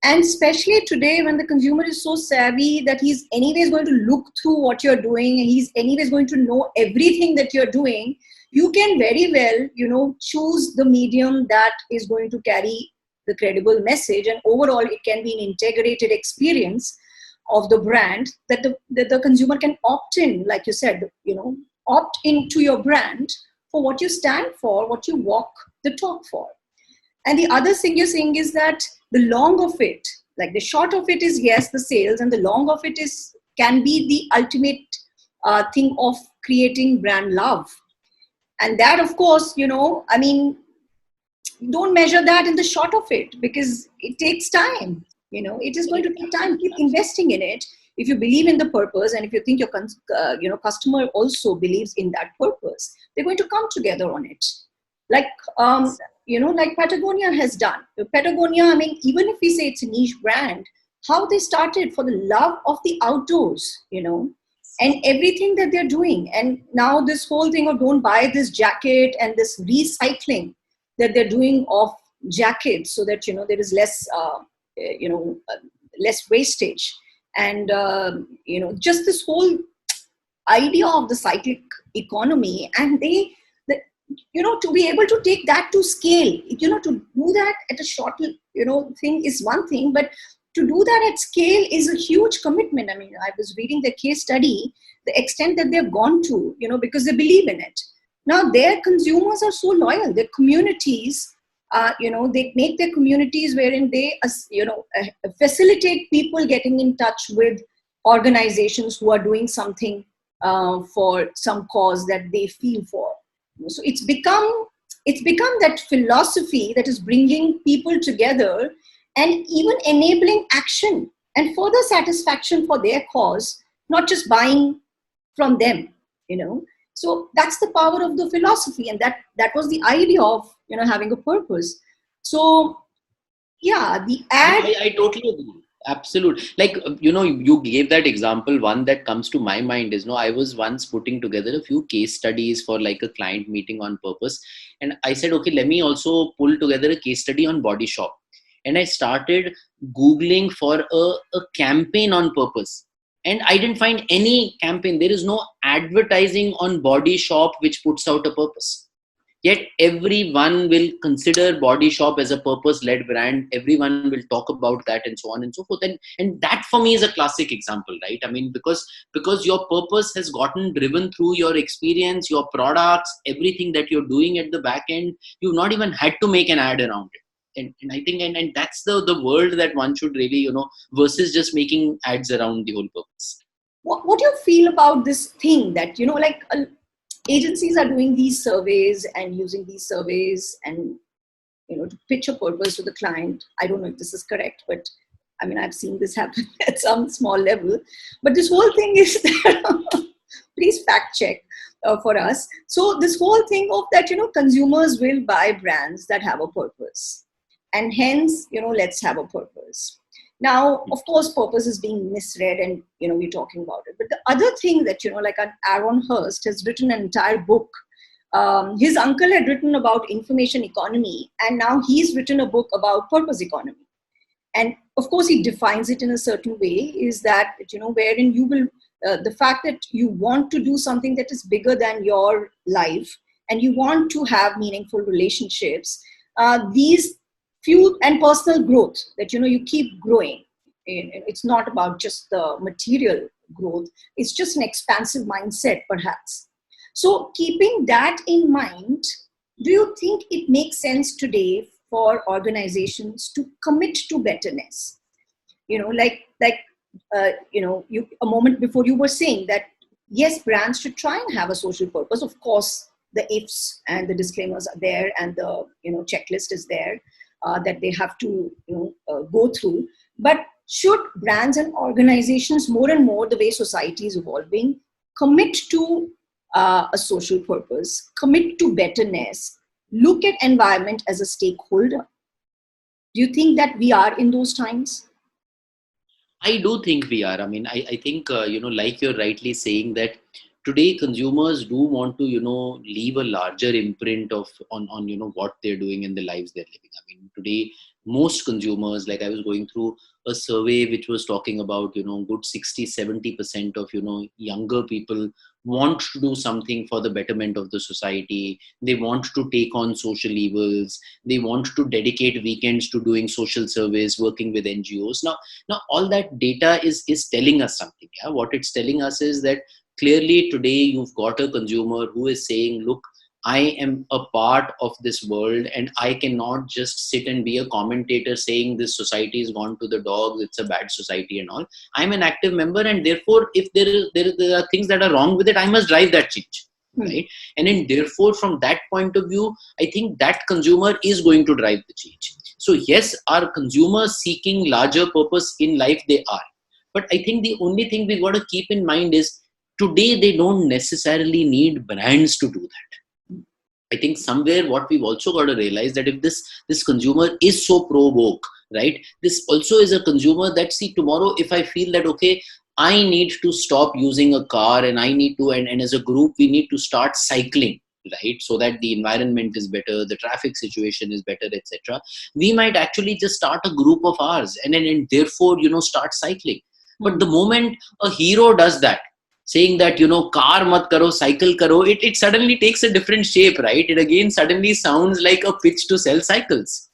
And especially today, when the consumer is so savvy that he's anyways going to look through what you're doing, and he's anyways going to know everything that you're doing, you can very well, choose the medium that is going to carry the credible message. And overall, it can be an integrated experience of the brand that the consumer can opt in, like you said, opt into your brand for what you stand for, what you walk the talk for. And the other thing you're saying is that the long of it, like the short of it is, yes, the sales, and the long of it can be the ultimate thing of creating brand love. And that, of course, don't measure that in the short of it, because it takes time. It is going to take time. Keep investing in it. If you believe in the purpose, and if you think your customer also believes in that purpose, they're going to come together on it. Like like Patagonia has done. Patagonia, even if we say it's a niche brand, how they started for the love of the outdoors, and everything that they're doing. And now this whole thing of don't buy this jacket, and this recycling that they're doing of jackets, so that, there is less, less wastage. And, just this whole idea of the cyclic economy. And to be able to take that to scale, to do that at a short, thing is one thing, but to do that at scale is a huge commitment. I was reading the case study, the extent that they've gone to, because they believe in it. Now their consumers are so loyal, their communities, they make their communities wherein they, facilitate people getting in touch with organizations who are doing something for some cause that they feel for. So it's become that philosophy that is bringing people together, and even enabling action and further satisfaction for their cause, not just buying from them, So that's the power of the philosophy, and that was the idea of, having a purpose. So yeah, the ad. I totally agree. Absolutely. Like, you gave that example. One that comes to my mind is, I was once putting together a few case studies for like a client meeting on purpose. And I said, okay, let me also pull together a case study on Body Shop. And I started Googling for a campaign on purpose. And I didn't find any campaign. There is no advertising on Body Shop which puts out a purpose. Yet everyone will consider Body Shop as a purpose-led brand. Everyone will talk about that, and so on and so forth. And that for me is a classic example, right? Because your purpose has gotten driven through your experience, your products, everything that you're doing at the back end. You've not even had to make an ad around it. And I think, and that's the world that one should really, versus just making ads around the whole purpose. What do you feel about this thing that, agencies are doing these surveys and using these surveys and, to pitch a purpose to the client? I don't know if this is correct, but I've seen this happen at some small level. But this whole thing is, please fact check for us. So this whole thing of that, consumers will buy brands that have a purpose. And hence, let's have a purpose. Now, of course, purpose is being misread, and we're talking about it. But the other thing that like Aaron Hurst has written an entire book. His uncle had written about information economy, and now he's written a book about purpose economy. And of course, he defines it in a certain way. Is that wherein you will the fact that you want to do something that is bigger than your life, and you want to have meaningful relationships. These few and personal growth, that you keep growing. It's not about just the material growth. It's just an expansive mindset, perhaps. So keeping that in mind, do you think it makes sense today for organizations to commit to betterness? A moment before you were saying that yes, brands should try and have a social purpose. Of course, the ifs and the disclaimers are there, and the checklist is there that they have to go through. But should brands and organizations, more and more the way society is evolving, commit to a social purpose, commit to betterness, look at environment as a stakeholder? Do you think that we are in those times? I do think we are. I mean, I think, like you're rightly saying, that today consumers do want to, leave a larger imprint on what they're doing in the lives they're living. I mean, today, most consumers, like I was going through a survey which was talking about, good 60-70% of, younger people want to do something for the betterment of the society. They want to take on social evils. They want to dedicate weekends to doing social service, working with NGOs. Now all that data is telling us something. Yeah? What it's telling us is that clearly today you've got a consumer who is saying, look, I am a part of this world, and I cannot just sit and be a commentator saying this society has gone to the dogs, it's a bad society and all. I'm an active member, and therefore if there are things that are wrong with it, I must drive that change. Right? And then therefore from that point of view, I think that consumer is going to drive the change. So yes, are consumers seeking larger purpose in life? They are. But I think the only thing we've got to keep in mind is today they don't necessarily need brands to do that. I think somewhere what we've also got to realize that if this consumer is so pro-woke, right? This also is a consumer that, see, tomorrow if I feel that, okay, I need to stop using a car, and I need to, and as a group, we need to start cycling, right? So that the environment is better, the traffic situation is better, etc. We might actually just start a group of ours and therefore, start cycling. But the moment a hero does that, saying that, car mat karo, cycle karo, it suddenly takes a different shape, right? It again suddenly sounds like a pitch to sell cycles,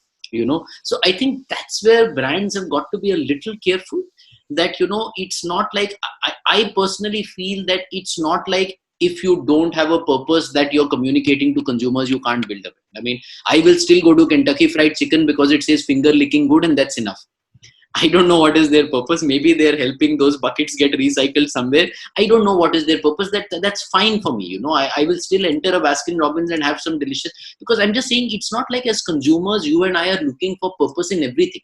So I think that's where brands have got to be a little careful that, it's not like, I personally feel that it's not like if you don't have a purpose that you're communicating to consumers, you can't build a brand. I mean, I will still go to Kentucky Fried Chicken because it says finger licking good, and that's enough. I don't know what is their purpose. Maybe they're helping those buckets get recycled somewhere. I don't know what is their purpose. That's fine for me. I will still enter a Baskin Robbins and have some delicious, because I'm just saying it's not like as consumers, you and I are looking for purpose in everything.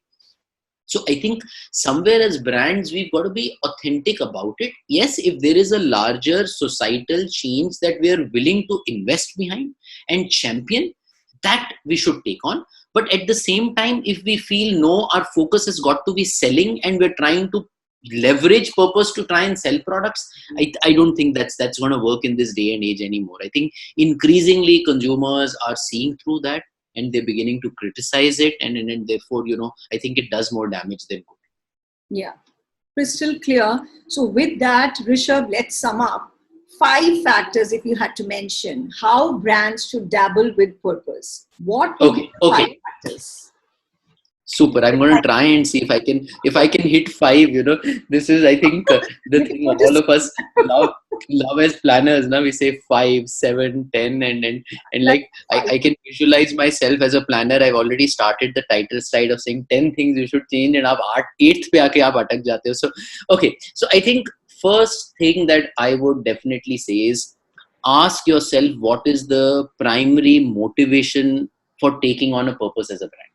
So I think somewhere as brands, we've got to be authentic about it. Yes, if there is a larger societal change that we are willing to invest behind and champion, that we should take on. But at the same time, if we feel no, our focus has got to be selling and we're trying to leverage purpose to try and sell products, I don't think that's going to work in this day and age anymore. I think increasingly consumers are seeing through that, and they're beginning to criticize it, and therefore, I think it does more damage than good. Yeah, crystal clear. So with that, Rishabh, let's sum up 5 factors, if you had to mention, how brands should dabble with purpose. What would be the 5 factors? Super. I'm going to try and see if I can hit 5. This is, I think, the thing all of us love as planners. Now we say 5, 7, 10, and like I can visualize myself as a planner. I've already started the title slide of saying 10 things you should change, and आप 8th पे आके आप अटक जाते हो. So okay. So I think first thing that I would definitely say is ask yourself what is the primary motivation for taking on a purpose as a brand.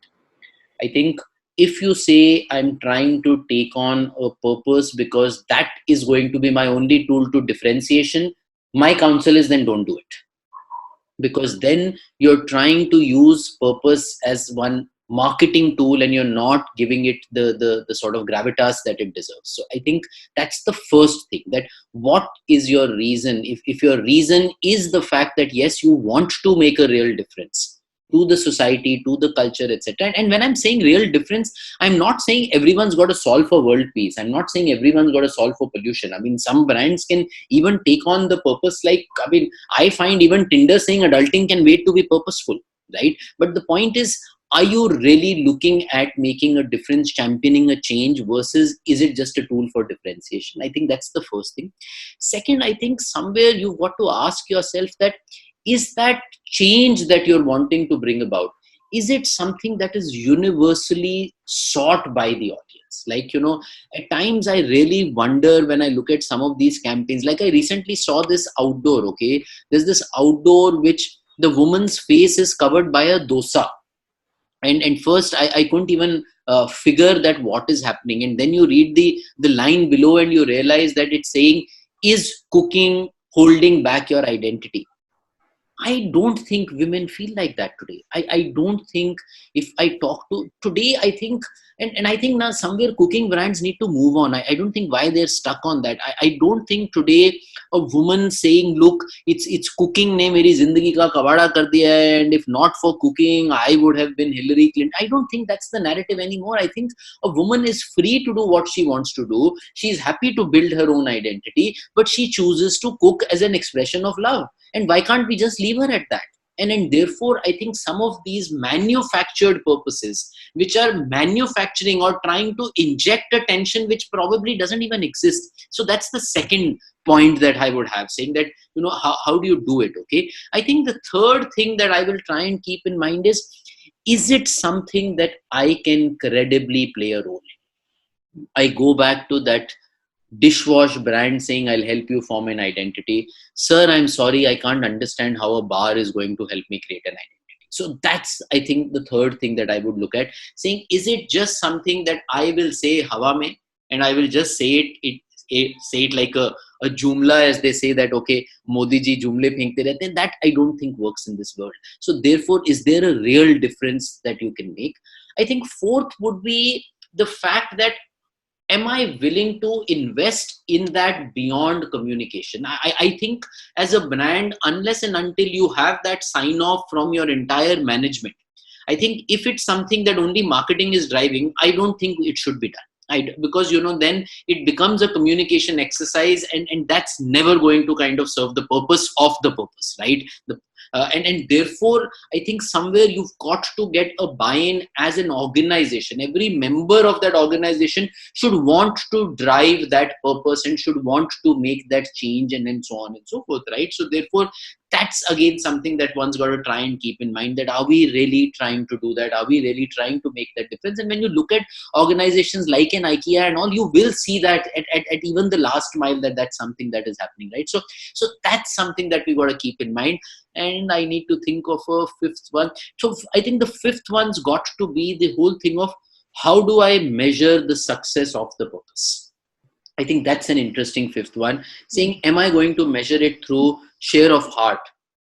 I think if you say I'm trying to take on a purpose because that is going to be my only tool to differentiation, my counsel is then don't do it. Because then you're trying to use purpose as one marketing tool and you're not giving it the sort of gravitas that it deserves. So I think that's the first thing, that what is your reason? If your reason is the fact that yes, you want to make a real difference to the society, to the culture, etc. And when I'm saying real difference, I'm not saying everyone's got to solve for world peace. I'm not saying everyone's got to solve for pollution. I mean, some brands can even take on the purpose, like, I mean, I find even Tinder saying adulting can wait to be purposeful, right? But the point is, are you really looking at making a difference, championing a change, versus is it just a tool for differentiation? I think that's the first thing. Second, I think somewhere you've got to ask yourself that, is that change that you're wanting to bring about, is it something that is universally sought by the audience? Like, at times I really wonder when I look at some of these campaigns. Like, I recently saw this outdoor, okay, there's this outdoor which the woman's face is covered by a dosa, and first I couldn't even figure that what is happening, and then you read the line below and you realize that it's saying, is cooking holding back your identity? I don't think women feel like that today. I don't think, if I talk to today, I think, and I think now somewhere cooking brands need to move on. I don't think why they're stuck on that. I don't think today a woman saying, look, it's cooking ne meri zindagi ka kavada kar diya hai, and if not for cooking, I would have been Hillary Clinton. I don't think that's the narrative anymore. I think a woman is free to do what she wants to do. She's happy to build her own identity, but she chooses to cook as an expression of love. And why can't we just leave her at that? And therefore, I think some of these manufactured purposes, which are manufacturing or trying to inject a tension which probably doesn't even exist. So that's the second point that I would have, saying that, how do you do it? Okay. I think the third thing that I will try and keep in mind is it something that I can credibly play a role in? I go back to that dishwash brand saying, I'll help you form an identity. Sir, I'm sorry, I can't understand how a bar is going to help me create an identity. So that's, I think, the third thing that I would look at, saying, is it just something that I will say hawa mein, and I will just say it like a jumla, as they say that, okay, Modi ji jumle phekte rehte hain. That I don't think works in this world. So therefore, is there a real difference that you can make? I think fourth would be the fact that, am I willing to invest in that beyond communication? I think as a brand, unless and until you have that sign off from your entire management, I think if it's something that only marketing is driving, I don't think it should be done. Because, then it becomes a communication exercise, and that's never going to kind of serve the purpose of the purpose, right? And therefore, I think somewhere you've got to get a buy-in as an organization. Every member of that organization should want to drive that purpose and should want to make that change, and so on and so forth, right? So therefore, that's again something that one's got to try and keep in mind, that are we really trying to do that? Are we really trying to make that difference? And when you look at organizations like an IKEA and all, you will see that at even the last mile, that's something that is happening, right? So that's something that we got to keep in mind. And I need to think of a fifth one. So I think the fifth one's got to be the whole thing of, how do I measure the success of the purpose? I think that's an interesting fifth one, saying, am I going to measure it through share of heart,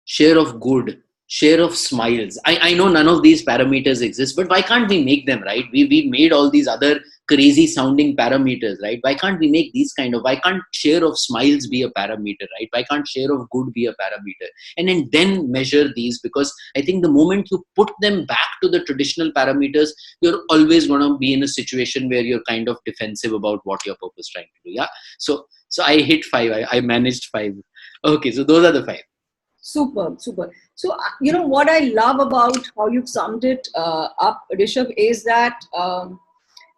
share of good, share of smiles? I know none of these parameters exist, but why can't we make them, right? We made all these other crazy sounding parameters, right? Why can't we make these why can't share of smiles be a parameter, right? Why can't share of good be a parameter? And then measure these, because I think the moment you put them back to the traditional parameters, you're always going to be in a situation where you're kind of defensive about what your purpose is trying to do. Yeah. So I hit 5. I managed 5. Okay. So those are the 5. Super. So, what I love about how you've summed it up, Rishabh, is that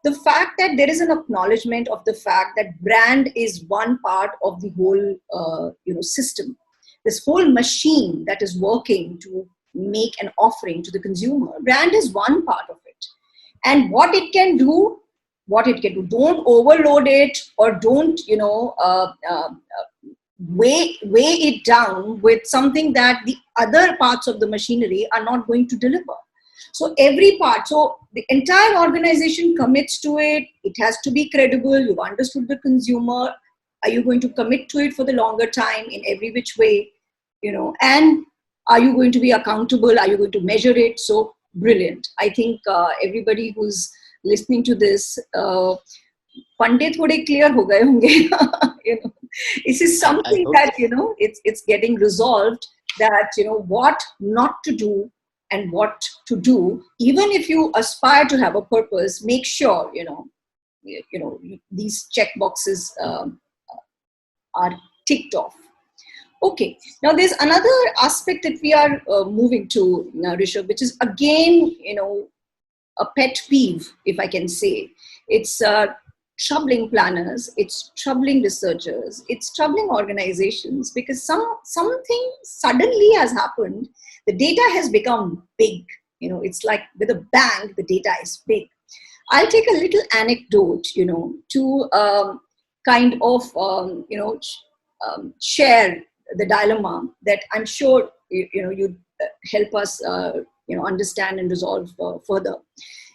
the fact that there is an acknowledgement of the fact that brand is one part of the whole, system. This whole machine that is working to make an offering to the consumer, brand is one part of it. And what it can do, don't overload it, or don't, weigh it down with something that the other parts of the machinery are not going to deliver. So every part, so the entire organization commits to it. It has to be credible. You've understood the consumer. Are you going to commit to it for the longer time in every which way? And are you going to be accountable? Are you going to measure it? So brilliant. I think everybody who's listening to this, पंडे थोड़े clear हो गए होंगे. You know, this is I something hope that, you know, it's getting resolved, that, you know, what not to do and what to do. Even if you aspire to have a purpose, make sure, you know, these check boxes are ticked off. Okay, now there's another aspect that we are moving to now, Rishabh, which is again, you know, a pet peeve, if I can say. It's troubling planners, it's troubling researchers, it's troubling organizations, because something suddenly has happened. The data has become big. You know, it's like with a bang, the data is big. I'll take a little anecdote, you know, to kind of, share the dilemma that I'm sure, you know, you help us, understand and resolve further.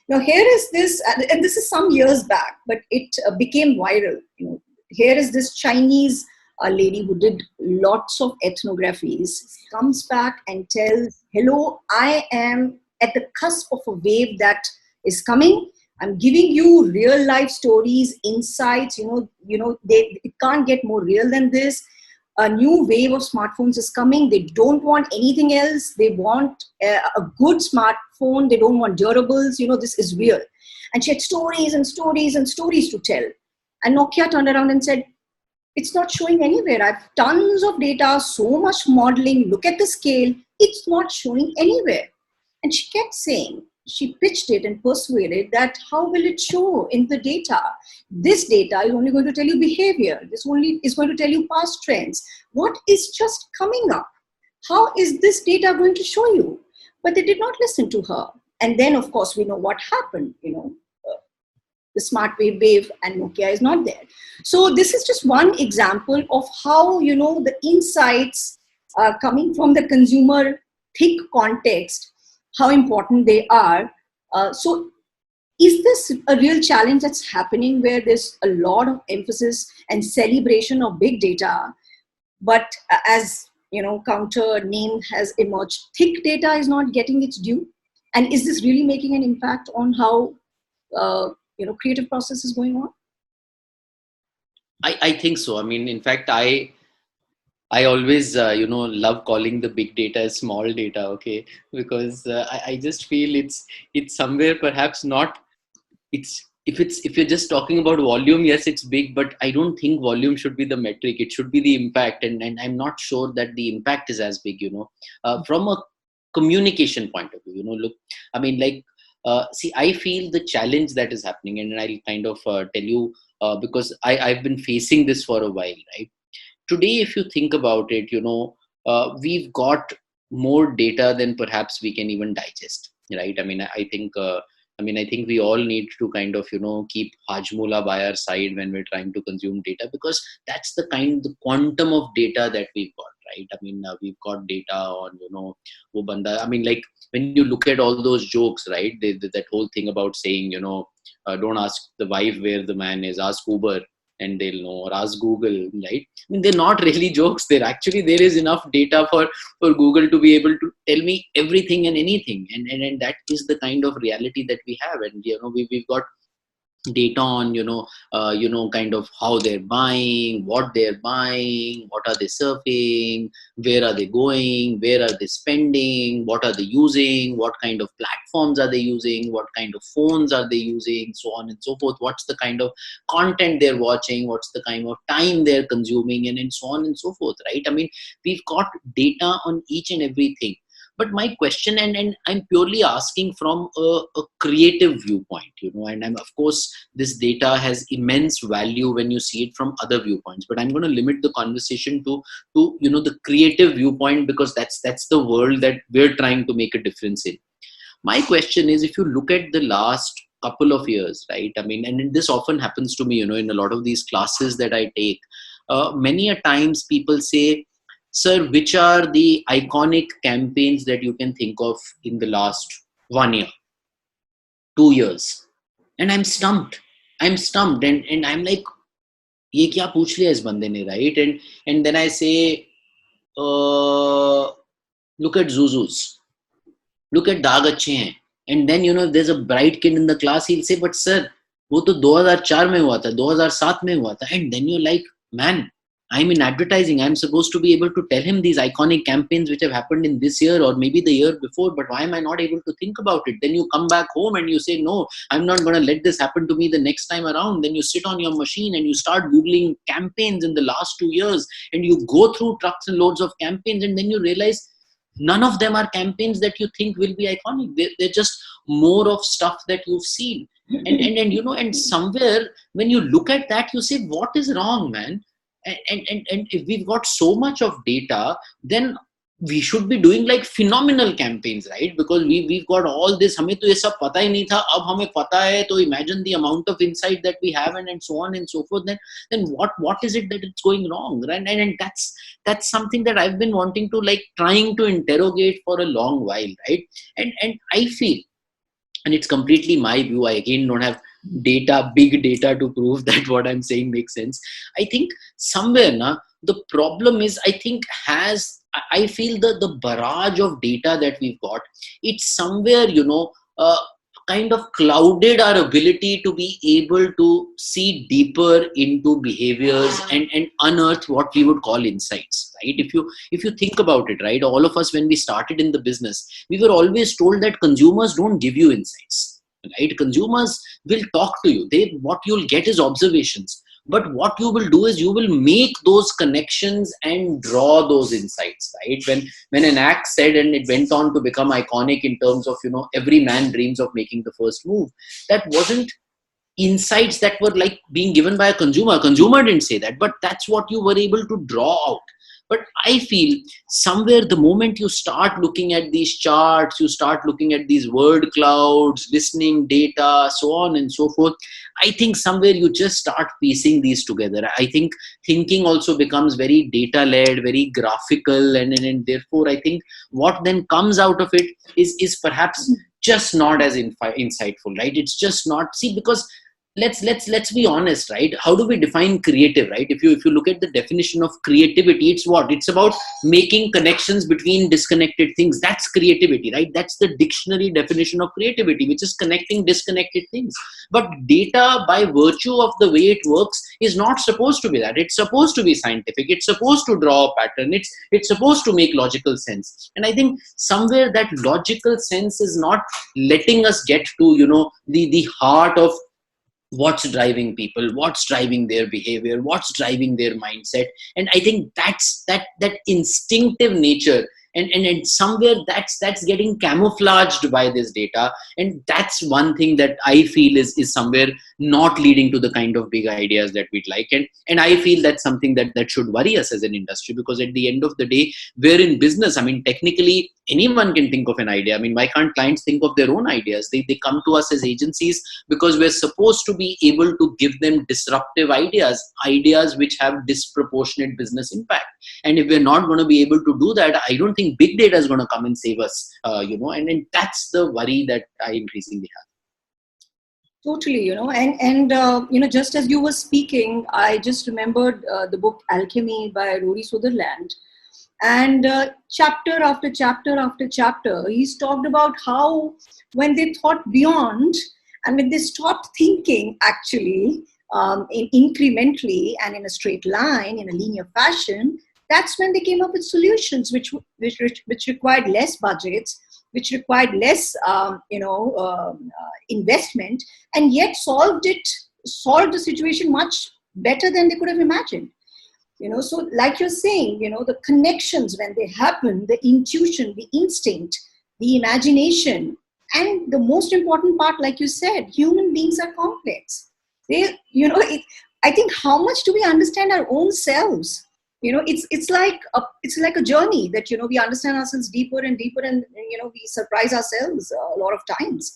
Now, here is this, and this is some years back, but it became viral. You know, here is this Chinese lady who did lots of ethnographies, comes back and tells, "Hello, I am at the cusp of a wave that is coming. I'm giving you real life stories, insights. It can't get more real than this. A new wave of smartphones is coming. They don't want anything else. They want a good smartphone. They don't want durables. You know, this is real." And she had stories and stories and stories to tell. And Nokia turned around and said, "It's not showing anywhere. I've tons of data, so much modeling. Look at the scale. It's not showing anywhere." And she kept saying, she pitched it and persuaded that how will it show in the data? This data is only going to tell you behavior. This only is going to tell you past trends. What is just coming up? How is this data going to show you? But they did not listen to her. And then, of course, we know what happened. The smart wave and Nokia is not there. So this is just one example of how, the insights coming from the consumer thick context, how important they are. So is this a real challenge that's happening, where there's a lot of emphasis and celebration of big data, but as counter name has emerged, thick data is not getting its due? And is this really making an impact on how creative process is going on? I think so. I mean, in fact, I always love calling the big data as small data. Okay, because I just feel it's somewhere perhaps not. If you're just talking about volume, yes, it's big, but I don't think volume should be the metric. It should be the impact, and I'm not sure that the impact is as big. From a communication point of view, look, I mean, like, see, I feel the challenge that is happening, and I'll kind of tell you because I've been facing this for a while, right? Today, if you think about it, we've got more data than perhaps we can even digest, right? I mean, I think we all need to kind of, keep Hajmula by our side when we're trying to consume data, because that's the quantum of data that we've got, right? I mean, we've got data on, wo banda. I mean, like, when you look at all those jokes, right? That whole thing about saying, don't ask the wife where the man is, ask Uber and they'll know, or ask Google, right? I mean, they're not really jokes. There is enough data for Google to be able to tell me everything and anything, and that is the kind of reality that we have. And we've got data on kind of how they're buying, what they're buying, what are they surfing, where are they going, where are they spending, what are they using, what kind of platforms are they using, what kind of phones are they using, so on and so forth, what's the kind of content they're watching, what's the kind of time they're consuming, and so on and so forth, right? I mean, we've got data on each and everything. But my question, and I'm purely asking from a creative viewpoint, and of course, this data has immense value when you see it from other viewpoints. But I'm going to limit the conversation to the creative viewpoint, because that's the world that we're trying to make a difference in. My question is, if you look at the last couple of years, right? I mean, and this often happens to me, in a lot of these classes that I take. Many a times people say, "Sir, which are the iconic campaigns that you can think of in the last 1 year, 2 years?" And I'm stumped. And I'm like, "Ye kya pooch liya is bande ne," right? And then I say, "Look at Zuzus. Look at Daag Achhe Hain. And then, if there's a bright kid in the class, he'll say, but sir, वो तो 2004 में हुआ था, 2007 में हुआ था. And then you're like, man, I'm in advertising. I'm supposed to be able to tell him these iconic campaigns which have happened in this year or maybe the year before, but why am I not able to think about it? Then you come back home and you say, no, I'm not going to let this happen to me the next time around. Then you sit on your machine and you start Googling campaigns in the last 2 years and you go through trucks and loads of campaigns, and then you realize none of them are campaigns that you think will be iconic. They're just more of stuff that you've seen. And somewhere when you look at that, you say, what is wrong, man? And if we've got so much of data, then we should be doing like phenomenal campaigns, right? Because we've got all this. हमें तो ये सब पता ही नहीं था, अब हमें पता है. तो imagine the amount of insight that we have, and so on and so forth. Then what is it that it's going wrong, right? And that's something that I've been wanting to, like, trying to interrogate for a long while, right? And I feel, and it's completely my view, I again don't have big data to prove that what I'm saying makes sense. I think somewhere the problem is, I feel the barrage of data that we've got, it's somewhere, kind of clouded our ability to be able to see deeper into behaviors and unearth what we would call insights, right? If you think about it, right, all of us, when we started in the business, we were always told that consumers don't give you insights, right? Consumers will talk to you. What you'll get is observations. But what you will do is you will make those connections and draw those insights, right? When an act said, and it went on to become iconic in terms of, every man dreams of making the first move, that wasn't insights that were like being given by a consumer. A consumer didn't say that, but that's what you were able to draw out. But I feel somewhere the moment you start looking at these charts, you start looking at these word clouds, listening data, so on and so forth, I think somewhere you just start piecing these together. I think thinking also becomes very data-led, very graphical, and therefore I think what then comes out of it is perhaps just not as insightful, right? It's just not, see, because let's be honest, right? How do we define creative, right? If you look at the definition of creativity, it's what? It's about making connections between disconnected things. That's creativity, right? That's the dictionary definition of creativity, which is connecting disconnected things. But data, by virtue of the way it works, is not supposed to be that. It's supposed to be scientific. It's supposed to draw a pattern. It's supposed to make logical sense. And I think somewhere that logical sense is not letting us get to, the heart of what's driving people, what's driving their behavior, what's driving their mindset. And I think that's that instinctive nature, and somewhere that's getting camouflaged by this data. And that's one thing that I feel is somewhere not leading to the kind of big ideas that we'd like. And I feel that's something that should worry us as an industry, because at the end of the day, we're in business. I mean, technically anyone can think of an idea. I mean, why can't clients think of their own ideas? They come to us as agencies because we're supposed to be able to give them disruptive ideas which have disproportionate business impact. And if we're not going to be able to do that, I don't think big data is going to come and save us, and that's the worry that I increasingly have. Totally, just as you were speaking, I just remembered the book Alchemy by Rory Sutherland. And chapter after chapter after chapter, he's talked about how when they thought beyond and when they stopped thinking actually incrementally and in a straight line, in a linear fashion, that's when they came up with solutions which required less budgets, which required less, investment, and yet solved the situation much better than they could have imagined. So like you're saying, the connections when they happen, the intuition, the instinct, the imagination, and the most important part, like you said, human beings are complex. I think how much do we understand our own selves? It's like a journey that, we understand ourselves deeper and deeper, and we surprise ourselves a lot of times.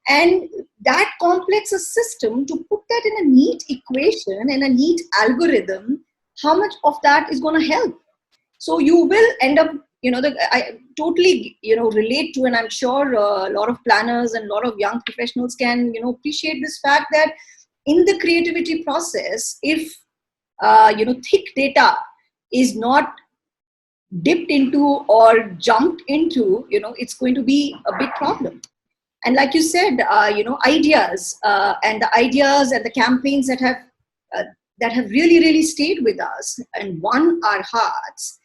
And that complex a system, to put that in a neat equation, in a neat algorithm, how much of that is going to help? So you will end up, I totally, relate to, and I'm sure a lot of planners and a lot of young professionals can, appreciate this fact that in the creativity process, if, thick data is not dipped into or jumped into, it's going to be a big problem. And like you said, ideas and the ideas and the campaigns uh, that have really, really stayed with us and won our hearts,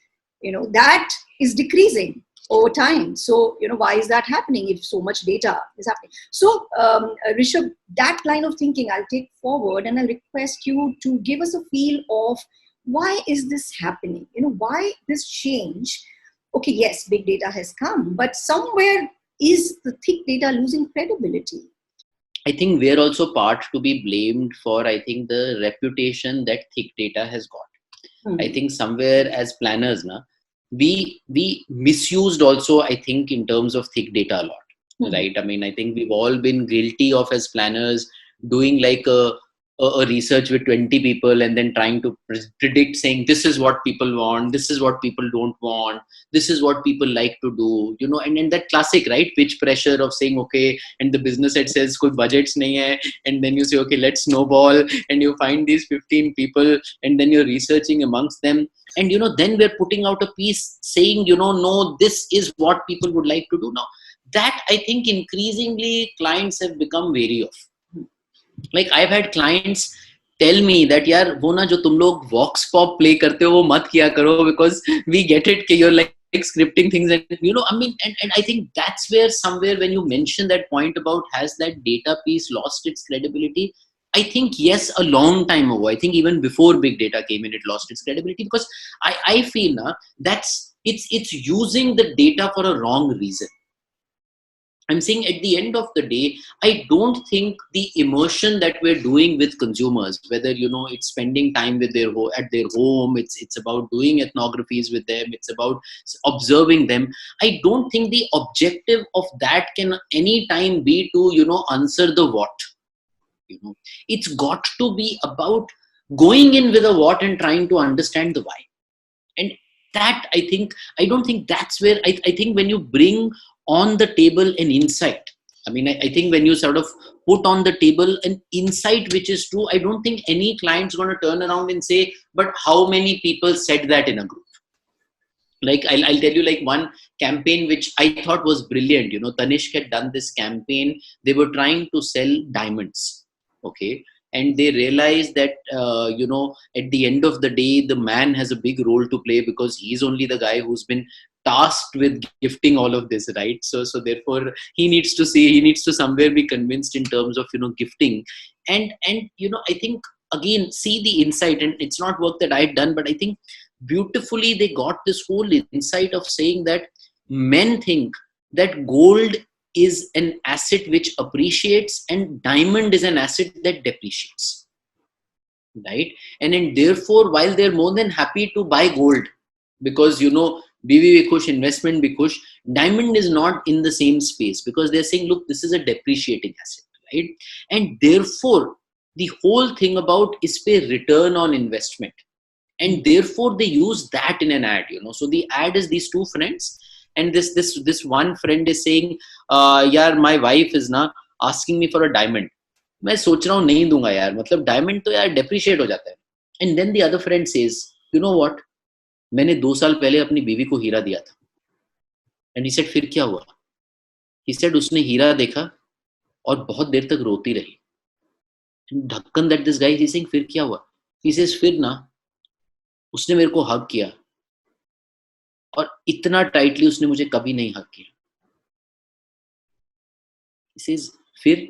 that is decreasing over time. So, why is that happening if so much data is happening? So, Rishabh, that line of thinking I'll take forward, and I'll request you to give us a feel of why is this happening? Why this change? Okay, yes, big data has come, but somewhere is the thick data losing credibility? I think we're also part to be blamed for, I think, the reputation that thick data has got. I think somewhere as planners, we misused also, I think, in terms of thick data a lot, right? I mean, I think we've all been guilty of, as planners, doing like a research with 20 people and then trying to predict, saying this is what people want, this is what people don't want, this is what people like to do, and that classic, right, pitch pressure of saying, okay, and the business head says koi budgets nahi hai, and then you say, okay, let's snowball, and you find these 15 people, and then you're researching amongst them, and then we're putting out a piece saying, no, this is what people would like to do now. That, I think, increasingly clients have become wary of. Like, I've had clients tell me that, yaar, wo na jo tum log vox pop play karte ho, wo mat kiya karo, because we get it कि you're like scripting things, and I mean, and I think that's where somewhere when you mention that point about has that data piece lost its credibility, I think yes, a long time ago. I think even before big data came in, it lost its credibility, because I feel that's it's using the data for a wrong reason. I'm saying at the end of the day, I don't think the immersion that we're doing with consumers, whether it's spending time with at their home, it's about doing ethnographies with them, it's about observing them. I don't think the objective of that can any time be to answer the what. It's got to be about going in with a what and trying to understand the why. And that, I don't think that's where I think when you bring on the table an insight, I mean, I think when you sort of put on the table an insight which is true, I don't think any client's going to turn around and say, but how many people said that in a group? Like, I'll tell you like one campaign which I thought was brilliant. Tanishq had done this campaign. They were trying to sell diamonds. Okay. And they realized that, at the end of the day, the man has a big role to play, because he's only the guy who's been tasked with gifting all of this, right? So therefore he needs to somewhere be convinced in terms of, gifting. And I think, again, see the insight, and it's not work that I've done, but I think beautifully they got this whole insight of saying that men think that gold is an asset which appreciates and diamond is an asset that depreciates, right? And then therefore, while they're more than happy to buy gold, because BB Kush investment Bikush, diamond is not in the same space, because they're saying, look, this is a depreciating asset, right? And therefore the whole thing about is pay return on investment, and therefore they use that in an ad. So the ad is these two friends, and this one friend is saying, yaar, my wife is na asking me for a diamond, मैं सोच रहा हूँ नहीं दूंगा यार, मतलब diamond तो यार depreciate हो जाता है. And then the other friend says, you know what, मैंने 2 साल पहले अपनी बीवी को हीरा दिया था. And he said, फिर क्या हुआ? He said, उसने हीरा देखा और बहुत देर तक रोती रही. ढक्कन that this guy is saying, फिर क्या हुआ? He says, फिर ना उसने मेरे को हग किया, और इतना टाइटली उसने मुझे कभी नहीं हग किया. He says, फिर,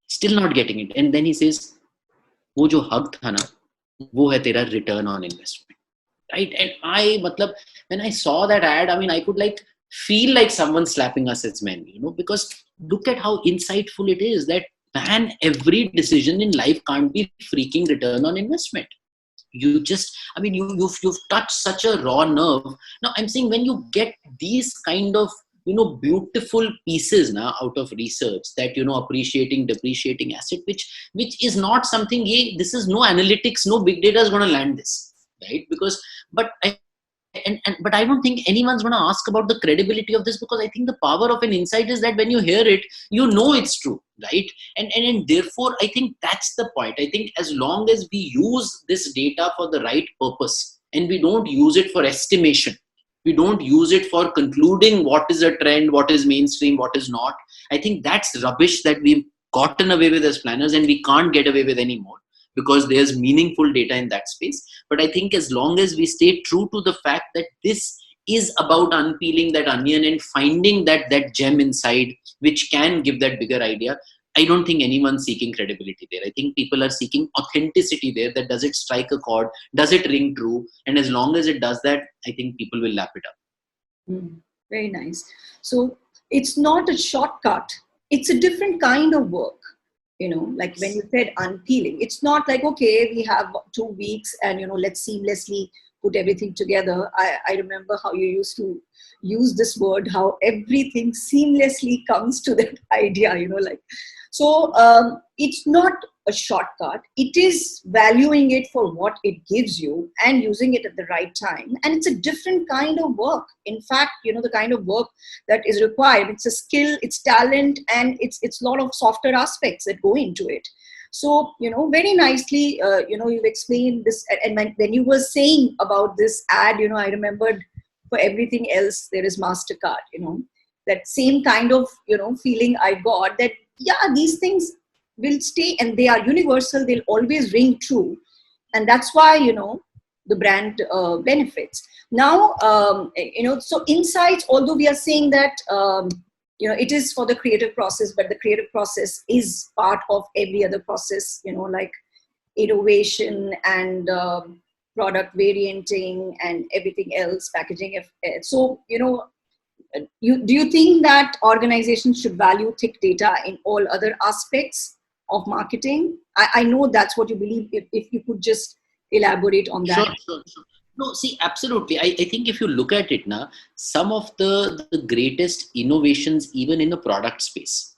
still not getting it. And then he says, वो जो हग था ना, वो है तेरा return on investment, right? And matlab, when I saw that ad, I mean, I could like feel like someone slapping us as men, because look at how insightful it is that, man, every decision in life can't be freaking return on investment. You just, I mean, you've touched such a raw nerve. Now I'm saying, when you get these kind of beautiful pieces now out of research, that appreciating, depreciating asset, which is not something, this is no analytics, no big data is going to land this, right? Because but I don't think anyone's going to ask about the credibility of this, because I think the power of an insight is that when you hear it, it's true, right? And therefore I think that's the point. I think as long as we use this data for the right purpose, and we don't use it for estimation, we don't use it for concluding what is a trend, what is mainstream, what is not, I think that's rubbish that we've gotten away with as planners and we can't get away with anymore, because there's meaningful data in that space. But I think as long as we stay true to the fact that this is about unpeeling that onion and finding that gem inside, which can give that bigger idea, I don't think anyone's seeking credibility there. I think people are seeking authenticity there. That does it strike a chord? Does it ring true? And as long as it does that, I think people will lap it up. Very nice. So it's not a shortcut. It's a different kind of work. Like when you said unpeeling, it's not like, okay, we have 2 weeks and, let's seamlessly put everything together. I remember how you used to use this word, how everything seamlessly comes to that idea, so it's not a shortcut. It is valuing it for what it gives you and using it at the right time. And it's a different kind of work. In fact, the kind of work that is required, it's a skill, it's talent, and it's a lot of softer aspects that go into it. So, very nicely, you've explained this. And when you were saying about this ad, I remembered for everything else, there is MasterCard, that same kind of, feeling I got that, yeah, these things will stay and they are universal. They'll always ring true. And that's why, the brand benefits. Now, so insights, although we are saying that, it is for the creative process, but the creative process is part of every other process, like innovation and product varianting and everything else, packaging. So, do you think that organizations should value thick data in all other aspects of marketing? I know that's what you believe. If you could just elaborate on that. Sure. No, see, absolutely. I think if you look at it now, some of the greatest innovations, even in the product space,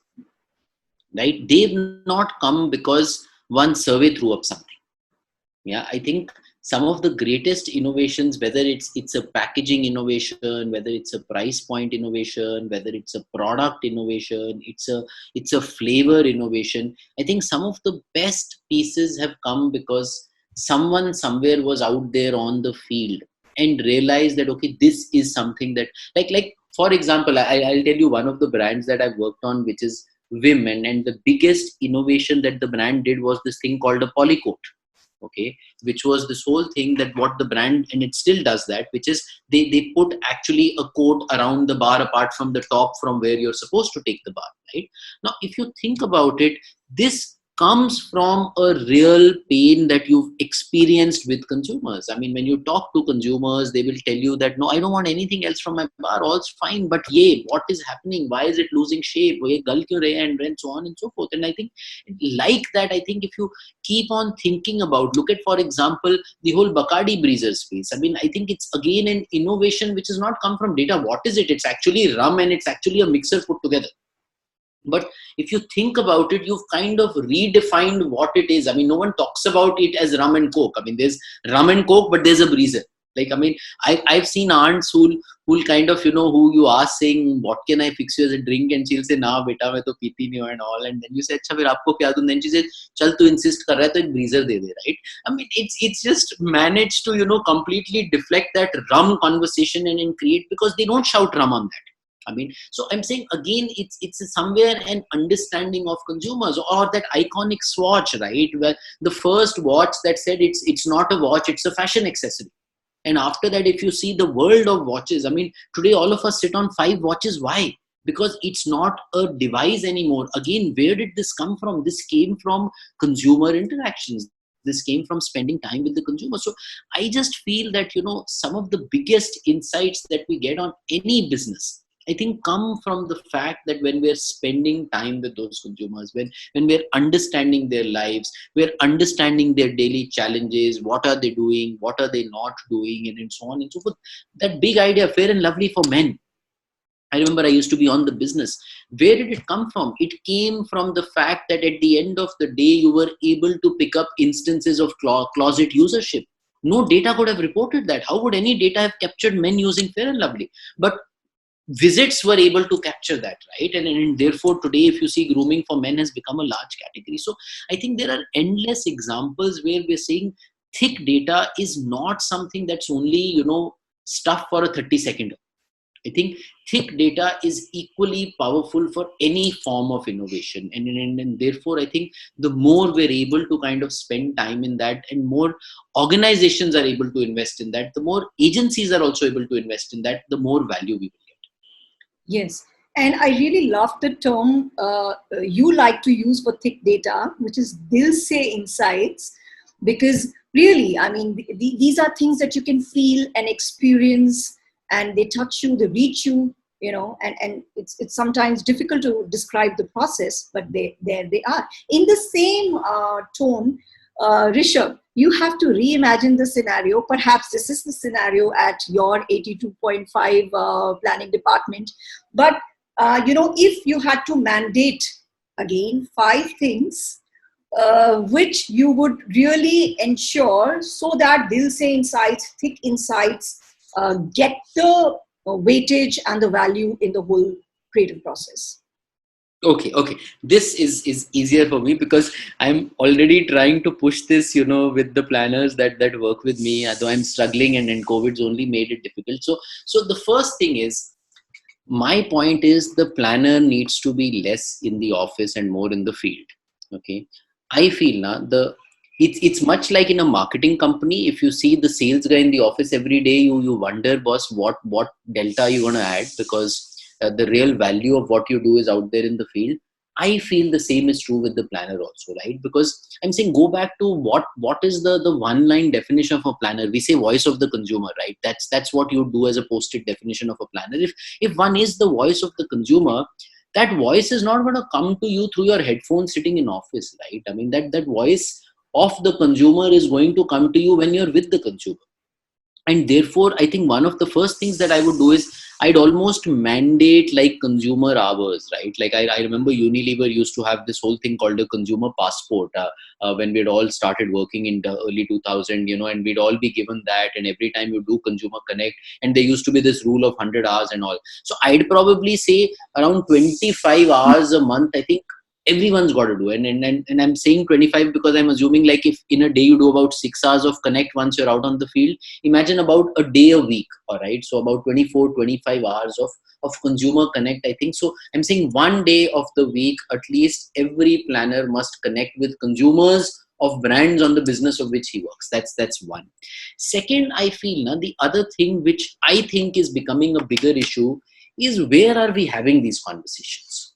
right, they've not come because one survey threw up something. Yeah, I think some of the greatest innovations, whether it's a packaging innovation, whether it's a price point innovation, whether it's a product innovation, it's a flavor innovation. I think some of the best pieces have come because someone somewhere was out there on the field and realized that, okay, this is something that, like for example, I'll tell you one of the brands that I've worked on, which is Vim, and the biggest innovation that the brand did was this thing called a polycoat. Okay, which was this whole thing that what the brand, and it still does that, which is they put actually a coat around the bar apart from the top from where you're supposed to take the bar, right? Now, if you think about it, this comes from a real pain that you've experienced with consumers. I mean, when you talk to consumers, they will tell you that, no, I don't want anything else from my bar, all's fine, but yeah, what is happening? Why is it losing shape? And so on and so forth. And I think like that, I think if you keep on thinking about, look at, for example, the whole Bacardi breezer space. I mean, I think it's again an innovation which has not come from data. What is it? It's actually rum and it's actually a mixer put together. But if you think about it, you've kind of redefined what it is. I mean, no one talks about it as rum and coke. I mean, there's rum and coke, but there's a breezer. Like, I mean, I've seen aunts who'll kind of, who you ask saying, what can I fix you as a drink? And she'll say, nah, beta, main to peeti nahi hu and all. And then you say, acha, fir aapko kya do? And then she says, chal, tu insist kar raha hai, to ek breezer de de, right? I mean, it's just managed to, completely deflect that rum conversation and create, because they don't shout rum on that. I mean, so I'm saying again, it's somewhere an understanding of consumers, or that iconic swatch, right? Where the first watch that said it's not a watch, it's a fashion accessory. And after that, if you see the world of watches, I mean, today all of us sit on 5 watches. Why? Because it's not a device anymore. Again, where did this come from? This came from consumer interactions. This came from spending time with the consumer. So I just feel that, some of the biggest insights that we get on any business, I think, come from the fact that when we're spending time with those consumers, when we're understanding their lives, we're understanding their daily challenges, what are they doing, what are they not doing, and so on and so forth. That big idea, Fair and Lovely for Men. I remember I used to be on the business. Where did it come from? It came from the fact that at the end of the day, you were able to pick up instances of closet usership. No data could have reported that. How would any data have captured men using Fair and Lovely? But visits were able to capture that, right? And therefore today, if you see, grooming for men has become a large category. So I think there are endless examples where we're saying thick data is not something that's only, stuff for a 30-second. I think thick data is equally powerful for any form of innovation. And therefore, I think the more we're able to kind of spend time in that, and more organizations are able to invest in that, the more agencies are also able to invest in that, the more value we will get. Yes. And I really love the term you like to use for thick data, which is Dil Se Insights, because really, I mean, these are things that you can feel and experience, and they touch you, they reach you, and it's sometimes difficult to describe the process, but there they are. In the same tone, Rishabh, you have to reimagine the scenario. Perhaps this is the scenario at your 82.5 planning department, but if you had to mandate again 5 things which you would really ensure so that Dil Se Insights, thick insights, get the weightage and the value in the whole creative process. Okay. This is easier for me because I'm already trying to push this, with the planners that work with me, although I'm struggling, and COVID's only made it difficult. So the first thing is, my point is, the planner needs to be less in the office and more in the field. Okay. I feel now it's much like in a marketing company. If you see the sales guy in the office every day, you wonder, boss, what delta are you going to add, because the real value of what you do is out there in the field. I feel the same is true with the planner also, right? Because I'm saying, go back to what is the one line definition of a planner. We say voice of the consumer, right? That's what you do as a post-it definition of a planner. If one is the voice of the consumer, that voice is not going to come to you through your headphones sitting in office, right? I mean, that voice of the consumer is going to come to you when you're with the consumer. And therefore, I think one of the first things that I would do is, I'd almost mandate like consumer hours, right? Like I remember Unilever used to have this whole thing called a consumer passport when we'd all started working in the early 2000, and we'd all be given that. And every time you do consumer connect, and there used to be this rule of 100 hours and all. So I'd probably say around 25 hours a month, I think everyone's got to do. And I'm saying 25 because I'm assuming, like, if in a day you do about 6 hours of connect once you're out on the field, imagine about a day a week. All right, so about 24-25 hours of consumer connect, I think. So I'm saying one day of the week, at least every planner must connect with consumers of brands on the business of which he works. That's one. Second, I feel now the other thing which I think is becoming a bigger issue is, where are we having these conversations?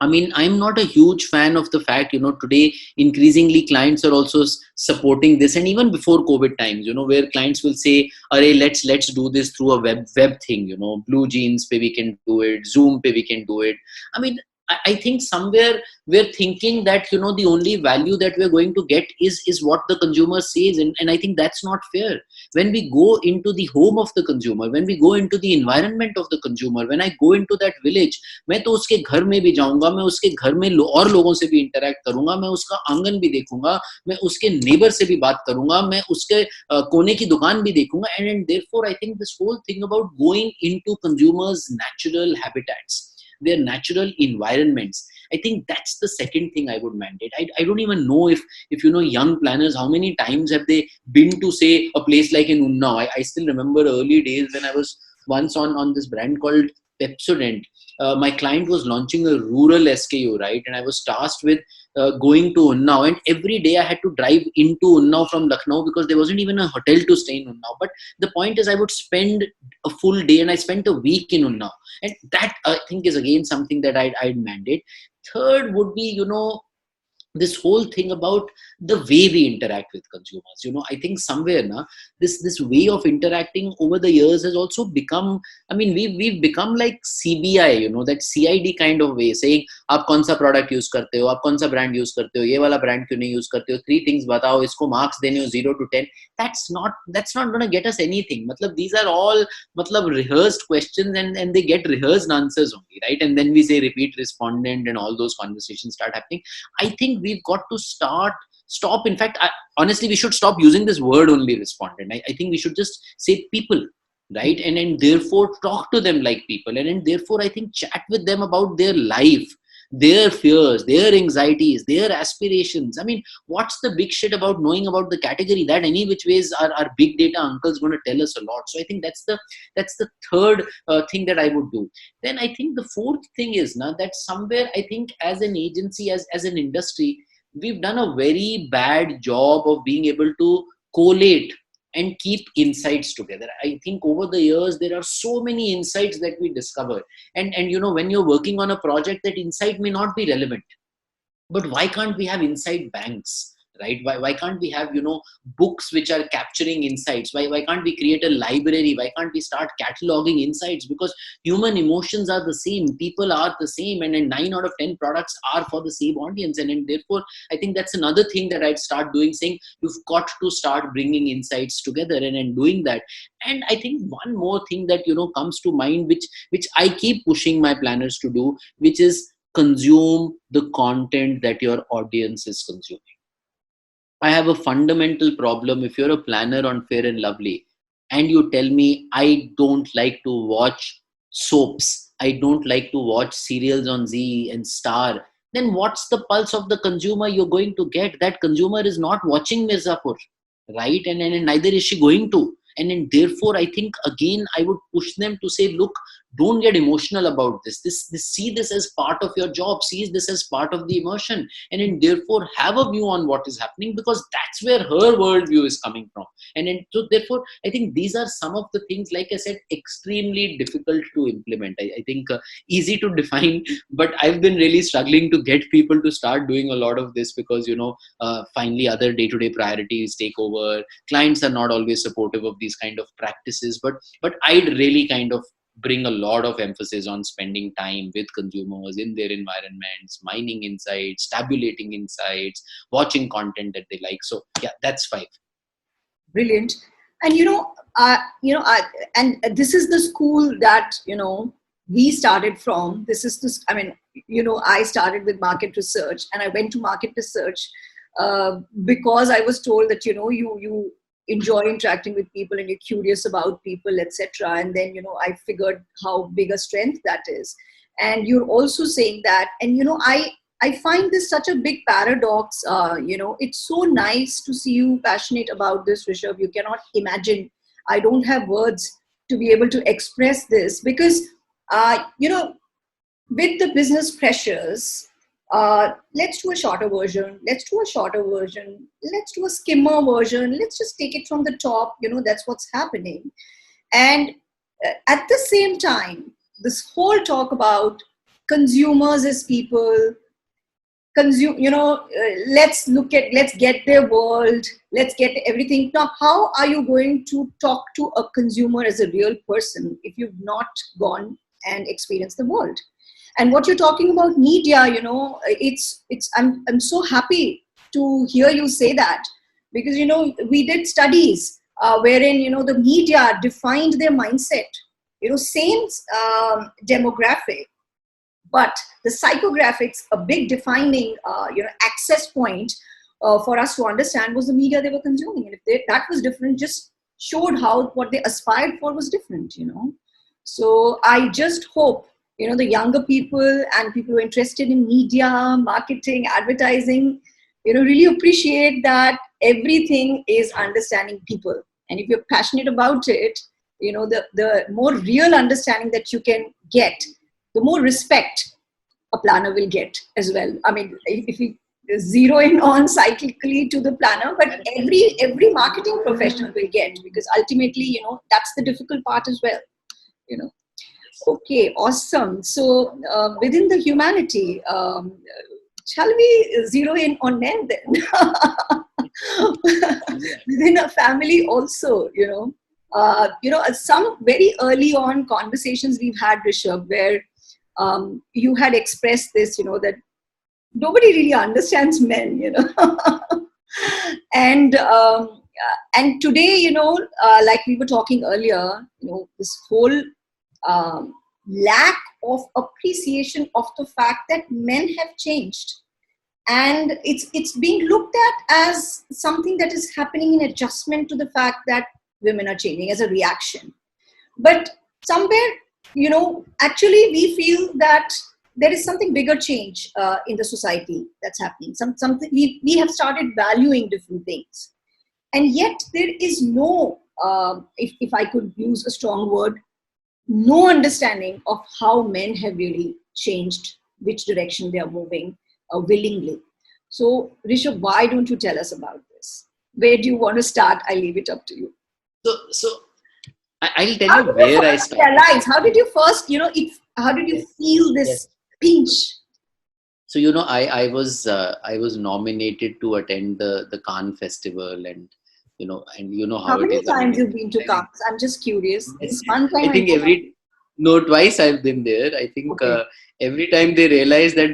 I mean, I'm not a huge fan of the fact, today increasingly clients are also supporting this. And even before COVID times, where clients will say, "Arey, let's do this through a web thing, Blue Jeans pe we can do it, Zoom pe we can do it." I mean, I think somewhere we're thinking that, the only value that we're going to get is what the consumer says. And I think that's not fair. When we go into the home of the consumer, when we go into the environment of the consumer, when I go into that village, मैं तो उसके घर में भी जाऊंगा, मैं उसके घर में और लोगों से भी इंटरेक्ट करूंगा, मैं उसका आंगन भी देखूंगा, मैं उसके नेबर से भी बात करूंगा, मैं उसके कोने की दुकान भी देखूंगा. And therefore, I think this whole thing about going into consumers' natural habitats, their natural environments, I think that's the second thing I would mandate. I don't even know if young planners, how many times have they been to, say, a place like in Unnao. I still remember early days when I was once on this brand called Pepsodent. My client was launching a rural SKU, right? And I was tasked with going to Unnao, and every day I had to drive into Unnao from Lucknow because there wasn't even a hotel to stay in Unnao. But the point is, I would spend a full day, and I spent a week in Unnao, and that I think is again something that I'd mandate. Third would be, this whole thing about the way we interact with consumers. I think somewhere now this way of interacting over the years has also become, I mean, we've become like CBI, that CID kind of way, saying आप कौन सा product use करते हो, आप कौन सा brand use करते हो, ये वाला brand क्यों नहीं use करते हो, 3 things बताओ, इसको marks देने हो 0 to 10. That's not going to get us anything. These are all rehearsed questions, and they get rehearsed answers only, right? And then we say repeat respondent, and all those conversations start happening. I think we've got to stop. In fact, honestly, we should stop using this word only, respondent. I think we should just say people, right? And therefore talk to them like people. And therefore, I think chat with them about their life. their fears, their anxieties, their aspirations. I mean, what's the big shit about knowing about the category? That any which ways our big data uncle's going to tell us a lot. So I think that's the third thing that I would do. Then I think the fourth thing is now that somewhere I think as an agency, as an industry, we've done a very bad job of being able to collate and keep insights together. I think over the years there are so many insights that we discover, and when you're working on a project, that insight may not be relevant, but why can't we have insight banks, right? Why can't we have books which are capturing insights? Why can't we create a library? Why can't we start cataloging insights? Because human emotions are the same, people are the same, and 9 out of 10 products are for the same audience. And therefore I think that's another thing that I'd start doing, saying you've got to start bringing insights together and doing that. And I think one more thing that comes to mind, which I keep pushing my planners to do, which is consume the content that your audience is consuming. I have a fundamental problem. If you're a planner on Fair and Lovely and you tell me I don't like to watch soaps, I don't like to watch serials on Z and Star, then what's the pulse of the consumer you're going to get? That consumer is not watching Mirzapur, right? And neither is she going to. And then therefore I think again I would push them to say, look, don't get emotional about this. See this as part of your job, see this as part of the immersion, and then therefore have a view on what is happening, because that's where her worldview is coming from. And then so therefore I think these are some of the things, like I said, extremely difficult to implement. I think easy to define, but I've been really struggling to get people to start doing a lot of this, because finally other day-to-day priorities take over. Clients are not always supportive of these kind of practices, but I'd really kind of bring a lot of emphasis on spending time with consumers in their environments, mining insights, tabulating insights, watching content that they like. So yeah, that's 5. Brilliant. And and this is the school that we started from. This is this. I mean, I started with market research, and I went to market research because I was told that you enjoy interacting with people and you're curious about people, etc. And then I figured how big a strength that is. And you're also saying that, and I find this such a big paradox. It's so nice to see you passionate about this, Rishabh. You cannot imagine. I don't have words to be able to express this, because with the business pressures, let's do a shorter version. Let's do a shorter version. Let's do a skimmer version. Let's just take it from the top. That's what's happening. And at the same time, this whole talk about consumers as people, let's get their world, let's get everything. Now, how are you going to talk to a consumer as a real person if you've not gone and experienced the world? And what you're talking about media, I'm so happy to hear you say that, because we did studies wherein the media defined their mindset, same demographic, but the psychographics, a big defining access point for us to understand was the media they were consuming. And if that was different, just showed how what they aspired for was different. So I just hope the younger people and people who are interested in media, marketing, advertising, really appreciate that everything is understanding people. And if you're passionate about it, the more real understanding that you can get, the more respect a planner will get as well. I mean, if we zero in on cyclically to the planner, but every marketing professional will get, because ultimately, that's the difficult part as well. Okay, awesome. So within the humanity, shall we zero in on men then? Within a family also, some very early on conversations we've had, Rishabh, where you had expressed this, that nobody really understands men, and today, like we were talking earlier, this whole lack of appreciation of the fact that men have changed, and it's being looked at as something that is happening in adjustment to the fact that women are changing as a reaction. But somewhere, actually we feel that there is something bigger change in the society that's happening. Something we have started valuing different things, and yet there is no, if I could use a strong word, no understanding of how men have really changed, which direction they are moving willingly. So, Rishabh, why don't you tell us about this? Where do you want to start? I leave it up to you. So I'll tell How you did you where I first started. realize? How did you first, how did you Yes, feel yes. this pinch? So I was nominated to attend the Cannes festival, and you know How how it many is. I mean, times you've been to Cannes? I'm just curious. yes, This one I time I think know. twice I've been there. I think Okay. every time they realize that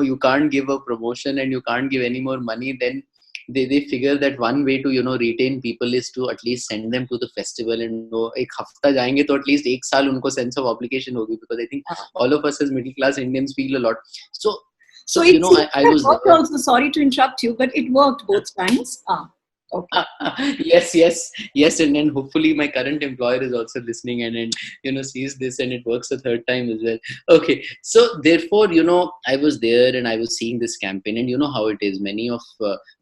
you can't give a promotion and you can't give any more money, then they figure that one way to retain people is to at least send them to the festival, and एक हफ्ता जाएंगे तो at least एक साल उनको sense of obligation होगी, because I think all of us as middle class Indians feel a lot. So So it seems I to have was worked there. also. Sorry to interrupt you, but it worked both times. Okay. Yes, and then hopefully my current employer is also listening, and sees this, and it works a third time as well. Okay, so therefore I was there and I was seeing this campaign, and you know how it is. Many of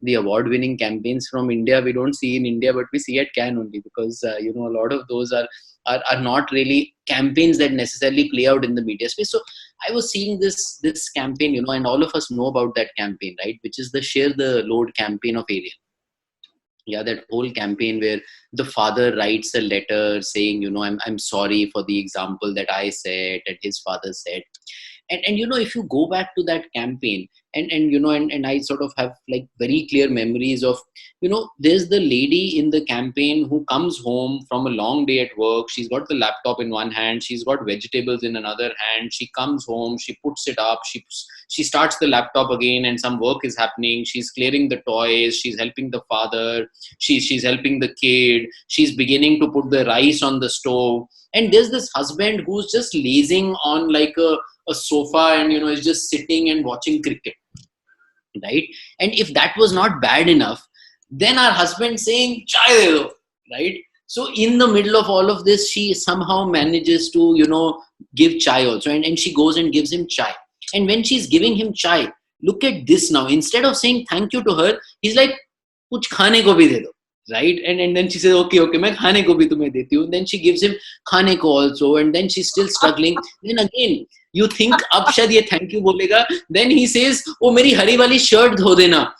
the award-winning campaigns from India we don't see in India, but we see at Cannes only, because a lot of those are not really campaigns that necessarily play out in the media space. So I was seeing this campaign, and all of us know about that campaign, right? Which is the Share the Load campaign of Ariel. Yeah, that whole campaign where the father writes a letter saying, I'm sorry for the example that I set and his father said. And if you go back to that campaign, and I sort of have like very clear memories of, there's the lady in the campaign who comes home from a long day at work. She's got the laptop in one hand, she's got vegetables in another hand. She comes home, she puts it up, she starts the laptop again, and some work is happening. She's clearing the toys, she's helping the father, she's helping the kid, she's beginning to put the rice on the stove. And there's this husband who's just lazing on like a sofa, and is just sitting and watching cricket, right? And if that was not bad enough, then our husband saying chai de do, right? So in the middle of all of this, she somehow manages to give chai also, and she goes and gives him chai. And when she's giving him chai, look at this now, instead of saying thank you to her, he's like, kuch khane ko bhi de do, right? And then she says, okay, मैं खाने को भी तुम्हें देती हूँ. Then she gives him खाने को also, and then she's still struggling. Then again, you think अब शायद ये thank you बोलेगा. Then he says, ओ मेरी हरी वाली shirt धो देना.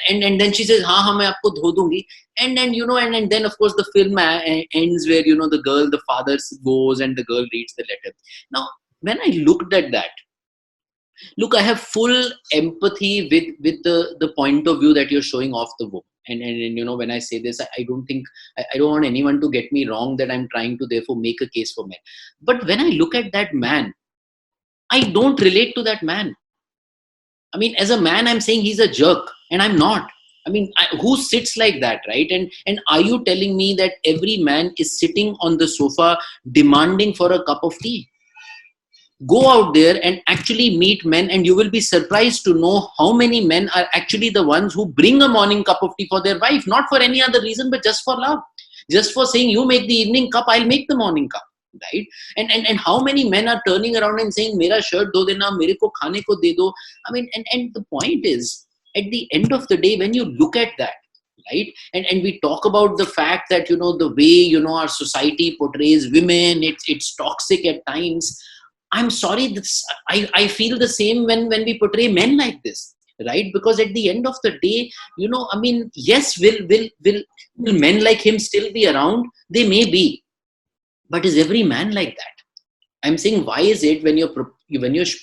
And then she says, हाँ मैं आपको धो दूंगी. And then and then of course the film ends where the father goes and the girl reads the letter. Now when I looked at that, look, I have full empathy with the point of view that you're showing off the woman. And when I say this, I don't think, I don't want anyone to get me wrong that I'm trying to therefore make a case for men. But when I look at that man, I don't relate to that man. I mean, as a man, I'm saying he's a jerk, and I'm not. I mean, who sits like that, right? And are you telling me that every man is sitting on the sofa demanding for a cup of tea? Go out there and actually meet men, and you will be surprised to know how many men are actually the ones who bring a morning cup of tea for their wife, not for any other reason, but just for love, just for saying, you make the evening cup, I'll make the morning cup, right? And how many men are turning around and saying, mera shirt do dena, mere ko khane ko de do. I mean, and the point is, at the end of the day, when you look at that, right, and we talk about the fact that the way our society portrays women, it's toxic at times. I'm sorry, I feel the same when we portray men like this, right? Because at the end of the day, I mean, yes, will men like him still be around? They may be, but is every man like that? I'm saying, why is it when you're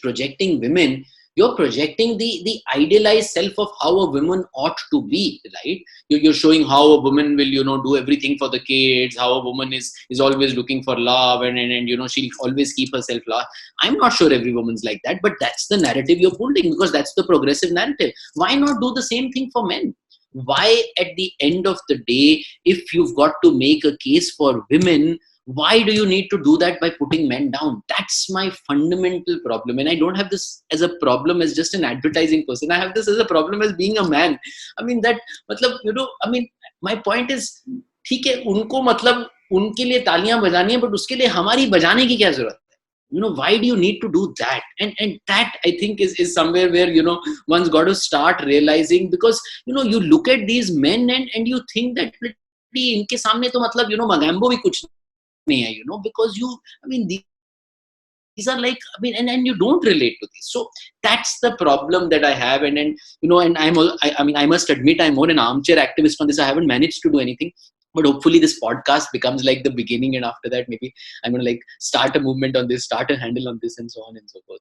projecting women, you're projecting the idealized self of how a woman ought to be, right? You're showing how a woman will do everything for the kids, how a woman is always looking for love, and she'll always keep herself love. I'm not sure every woman's like that, but that's the narrative you're pulling, because that's the progressive narrative. Why not do the same thing for men? Why, at the end of the day, if you've got to make a case for women, why do you need to do that by putting men down? That's my fundamental problem. And I don't have this as a problem as just an advertising person. I have this as a problem as being a man. I mean, that, I mean, my point is, ठीक है, उनको मतलब उनके लिए तालियां बजानी है, but उसके लिए हमारी बजाने की क्या जरूरत है? why do you need to do that? And that, I think, is somewhere where, one's got to start realizing, because, you look at these men and you think that इनके सामने तो मतलब, Magambo भी कुछ नहीं है, because these are like, and you don't relate to these. So that's the problem that I have. And I must admit, I'm more an armchair activist on this. I haven't managed to do anything. But hopefully this podcast becomes like the beginning, and after that maybe I'm going to like start a movement on this, start a handle on this, and so on and so forth.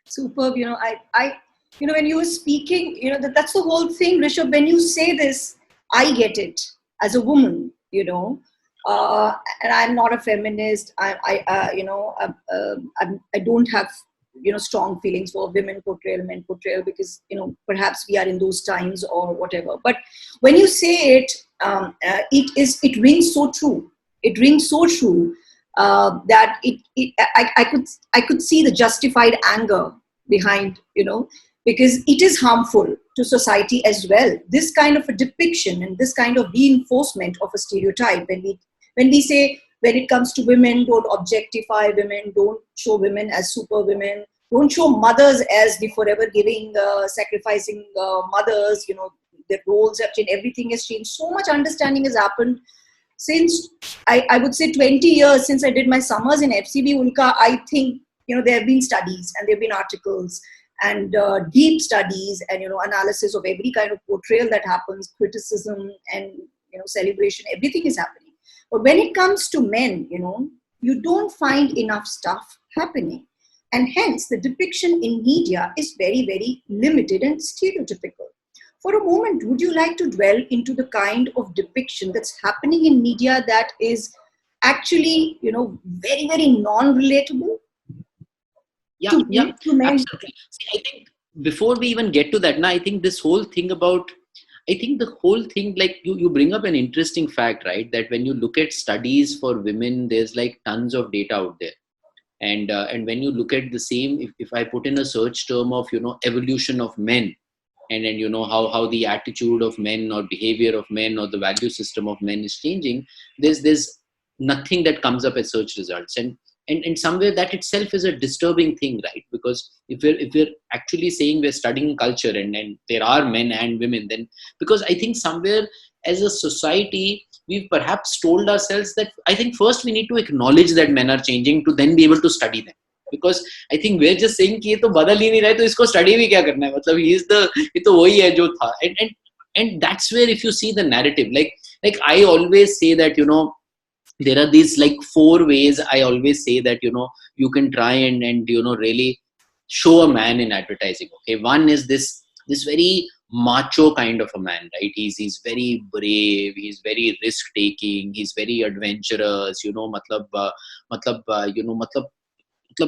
Superb. When you were speaking, that's the whole thing, Rishabh. When you say this, I get it as a woman, and I'm not a feminist. I don't have, strong feelings for women portrayal, men portrayal, because, perhaps we are in those times or whatever. But when you say it, it rings so true. It rings so true that I could see the justified anger behind, because it is harmful to society as well. This kind of a depiction and this kind of reinforcement of a stereotype, when we say, when it comes to women, don't objectify women, don't show women as super women, don't show mothers as the forever giving, sacrificing mothers, their roles have changed, everything has changed. So much understanding has happened since, I would say 20 years since I did my summers in FCB Ulka. I think, there have been studies and there have been articles and deep studies and, analysis of every kind of portrayal that happens, criticism and, celebration, everything is happening. But when it comes to men, you don't find enough stuff happening. And hence the depiction in media is very, very limited and stereotypical. For a moment, would you like to dwell into the kind of depiction that's happening in media that is actually, very, very non-relatable? Yeah, absolutely. See, I think before we even get to that, now I think this whole thing about, the whole thing, like you bring up an interesting fact, right? That when you look at studies for women, there's like tons of data out there. And when you look at the same, if I put in a search term of, evolution of men, and then, how the attitude of men or behavior of men or the value system of men is changing, there's nothing that comes up as search results. And somewhere that itself is a disturbing thing, right? Because if we're actually saying we're studying culture and there are men and women, then, because I think somewhere as a society, we've perhaps told ourselves that, I think first we need to acknowledge that men are changing to then be able to study them. Because I think we're just saying कि ये तो बदल ही नहीं रहा है, तो इसको study भी क्या करना है? मतलब ये तो वही है जो था. And that's where, if you see the narrative, like I always say that, there are these like 4 ways I always say that, you can try and really show a man in advertising. Okay, one is this very macho kind of a man, right? He's very brave, he's very risk taking, he's very adventurous, मतलब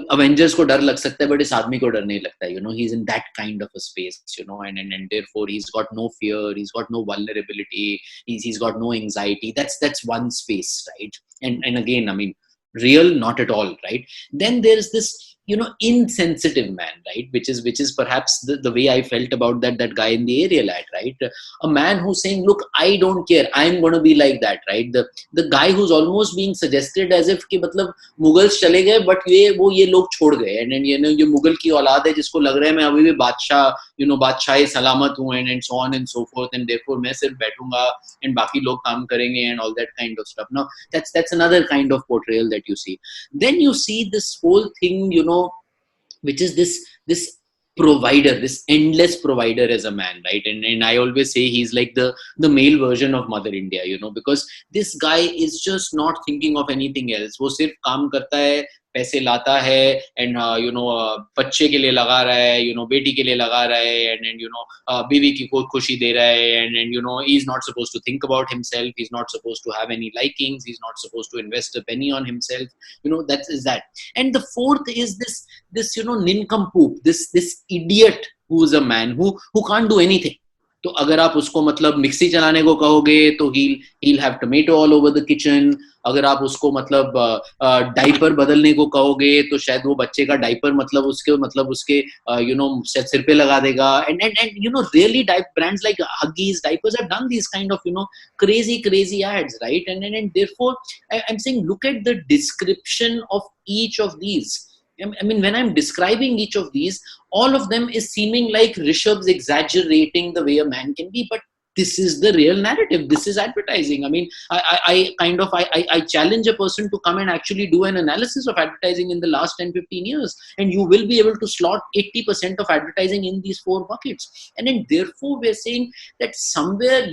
Avengers को डर लग सकता है, but इस आदमी को डर नहीं लगता है, he's in that kind of a space, and therefore he's got no fear, he's got no vulnerability, he's got no anxiety. That's one space, right? And again, I mean, real, not at all, right? Then there's this, insensitive man, right? Which is perhaps the way I felt about that guy in the aerial ad, right? A man who's saying, look, I don't care, I'm going to be like that, right? The guy who's almost being suggested as if कि मतलब Mughals चले गए, but ये लोग छोड़ गए, and ये मुगल की औलाद है जिसको लग रहा है मैं अभी भी बादशाह, बादशाह सलामत हूँ, and so on and so forth, and therefore मैं सिर्फ बैठूंगा and बाकी लोग काम करेंगे and all that kind of stuff. Now that's another kind of portrayal that you see. Then you see this whole thing, which is this provider, this endless provider as a man, right? And I always say he's like the male version of Mother India, because this guy is just not thinking of anything else. वो सिर्फ काम करता है, पैसे लाता है, and बच्चे के लिए लगा रहा है, बेटी के लिए लगा रहा है, and बीवी की को खुशी दे रहा है, and he's not supposed to think about himself, he's not supposed to have any likings, he's not supposed to invest a penny on himself, that is that. And the fourth is this nincompoop, this idiot who's a man who can't do anything. तो अगर आप उसको मतलब mixie चलाने को कहोगे तो he'll have tomato all over the kitchen. अगर आप उसको मतलब डाइपर बदलने को कहोगे तो शायद वो बच्चे का डाइपर मतलब उसके सिर पे लगा देगा. And really brands like Huggies diapers have done these kind of crazy ads, right? And therefore I'm saying, look at the description of each of these. I mean, when I'm describing each of these, all of them is seeming like Rishabh's exaggerating the way a man can be, but this is the real narrative. This is advertising. I mean, I challenge a person to come and actually do an analysis of advertising in the last 10, 15 years, and you will be able to slot 80% of advertising in these four buckets. And then therefore we're saying that somewhere,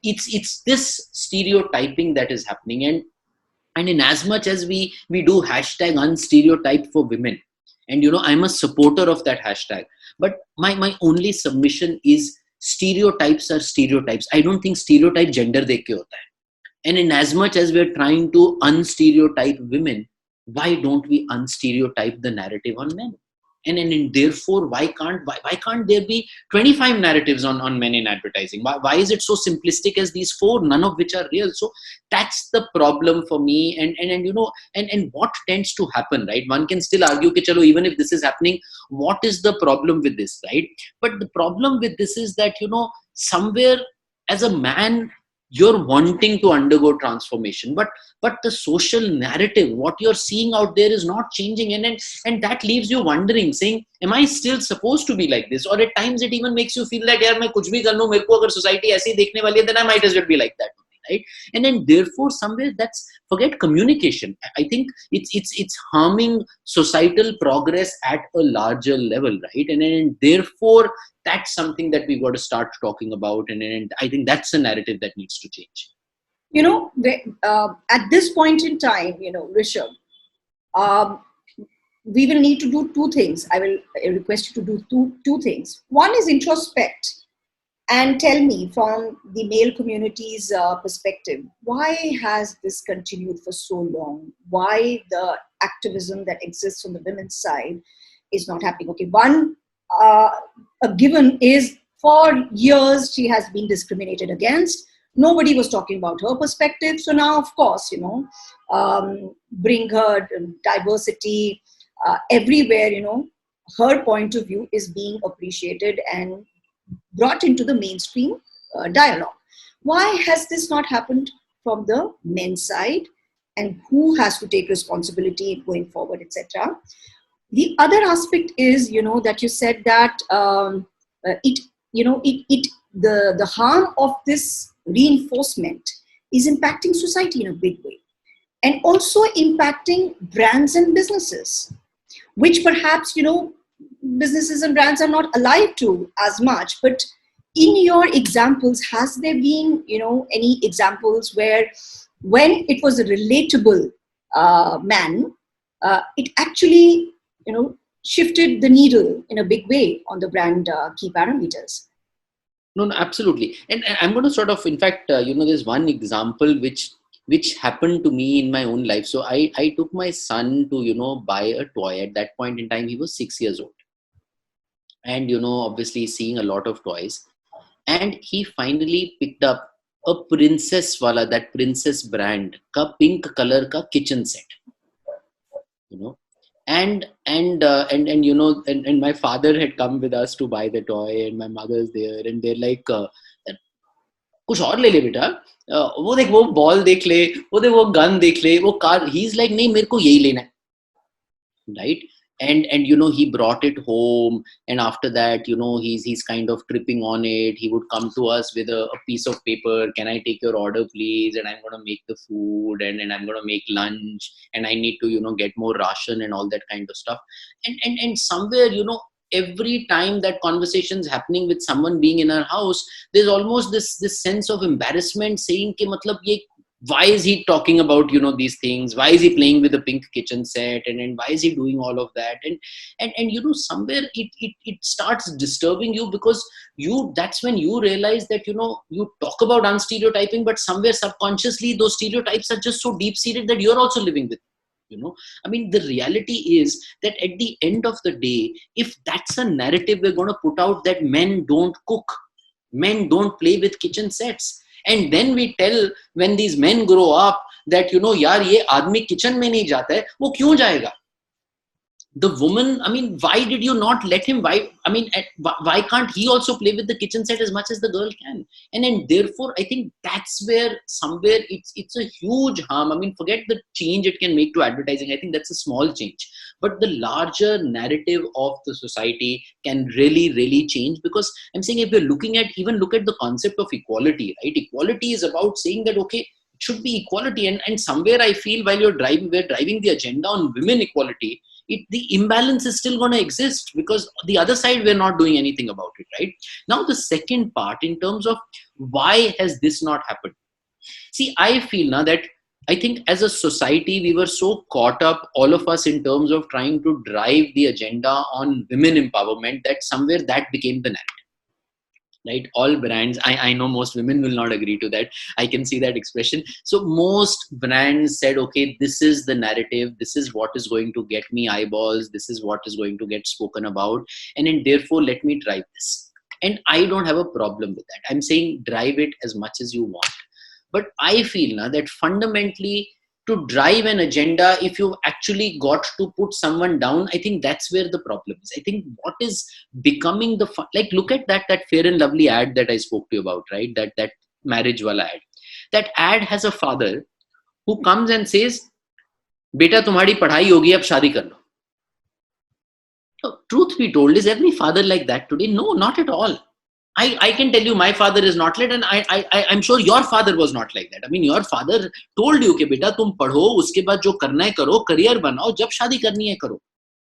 it's this stereotyping that is happening. And in as much as we do hashtag unstereotype for women, and I'm a supporter of that hashtag, but my only submission is stereotypes are stereotypes. I don't think stereotype gender dekh ke hota hai. And in as much as we're trying to unstereotype women, why don't we unstereotype the narrative on men? And therefore, why can't there be 25 narratives on men in advertising? Why is it so simplistic as these four, none of which are real? So that's the problem for me. And what tends to happen, right? One can still argue that, chalo, even if this is happening, what is the problem with this, right? But the problem with this is that, somewhere as a man, you're wanting to undergo transformation, but the social narrative, what you're seeing out there, is not changing, and that leaves you wondering, saying, am I still supposed to be like this? Or at times it even makes you feel that, yaar, main kuch bhi kar lu, mere ko agar society aise hi dekhne wali hai, then I might as well be like that, right? And then therefore somewhere, that's, forget communication, I think it's harming societal progress at a larger level, right? And then therefore that's something that we've got to start talking about, and I think that's a narrative that needs to change. At this point in time, Rishabh, um, we will need to do two things. I will request you to do two things. One is introspect and tell me, from the male community's perspective, why has this continued for so long? Why the activism that exists on the women's side is not happening? Okay, one a given is, for years she has been discriminated against. Nobody was talking about her perspective. So now, of course, bring her diversity everywhere. Her point of view is being appreciated and brought into the mainstream dialogue. Why has this not happened from the men's side? And who has to take responsibility going forward, etc.? The other aspect is, that you said that the harm of this reinforcement is impacting society in a big way, and also impacting brands and businesses, which perhaps, businesses and brands are not alive to as much. But in your examples, has there been, any examples where, when it was a relatable man, it actually, shifted the needle in a big way on the brand key parameters? No, absolutely. And I'm going to sort of, in fact, there's one example which happened to me in my own life. So I took my son to, buy a toy. At that point in time, he was 6 years old. And, obviously seeing a lot of toys. And he finally picked up a Princess wala, that Princess brand, ka pink color ka kitchen set. And my father had come with us to buy the toy, and my mother's there, and they're like, कुछ और ले ले बेटा, वो देख, वो ball देख ले, वो देख, वो गन देख ले, वो कार. He's like, नहीं, मेरे को यही लेना है, right? And he brought it home, and after that, he's kind of tripping on it. He would come to us with a piece of paper. Can I take your order, please? And I'm going to make the food, and I'm going to make lunch, and I need to, get more ration and all that kind of stuff. And somewhere, every time that conversation's happening with someone being in our house, there's almost this sense of embarrassment, saying कि मतलब ये, why is he talking about these things? Why is he playing with the pink kitchen set, and why is he doing all of that? And somewhere it starts disturbing you, because that's when you realize that you talk about unstereotyping, but somewhere subconsciously those stereotypes are just so deep seated that you're also living with. I mean, the reality is that at the end of the day, if that's a narrative we're going to put out, that men don't cook, men don't play with kitchen sets, and then we tell, when these men grow up, that yaar, ye aadmi kitchen mein nahi jata hai, wo kyun jayega? The woman, I mean, why did you not let him? Why can't he also play with the kitchen set as much as the girl can? And then therefore, I think that's where somewhere it's a huge harm. I mean, forget the change it can make to advertising. I think that's a small change. but the larger narrative of the society can really change. Because I'm saying, if you're looking at, even look at the concept of equality, right? Equality is about saying that, okay, it should be equality, and somewhere I feel while we're driving the agenda on women equality, the imbalance is still going to exist, because the other side, we're not doing anything about it, right? Now, the second part, in terms of why has this not happened? See, I feel now that, I think as a society, we were so caught up, all of us, in terms of trying to drive the agenda on women empowerment, that somewhere that became the narrative. Right? All brands, I know most women will not agree to that. I can see that expression. So most brands said, okay, this is the narrative. This is what is going to get me eyeballs. This is what is going to get spoken about. And then therefore, let me drive this. And I don't have a problem with that. I'm saying drive it as much as you want. But I feel now that fundamentally, to drive an agenda, if you've actually got to put someone down, I think that's where the problem is. I think what is becoming the like, look at that Fair and Lovely ad that I spoke to you about, right? That marriage wala ad. That ad has a father who comes and says, "Beta, tumhari padhai hogi, ab shadi kar lo." So, truth be told, is every father like that today? No, not at all. I can tell you, my father is not like, and I'm sure your father was not like that. I mean, your father told you, कि बेटा तुम पढ़ो, उसके बाद जो करना है करो, career बनाओ, जब शादी करनी है करो.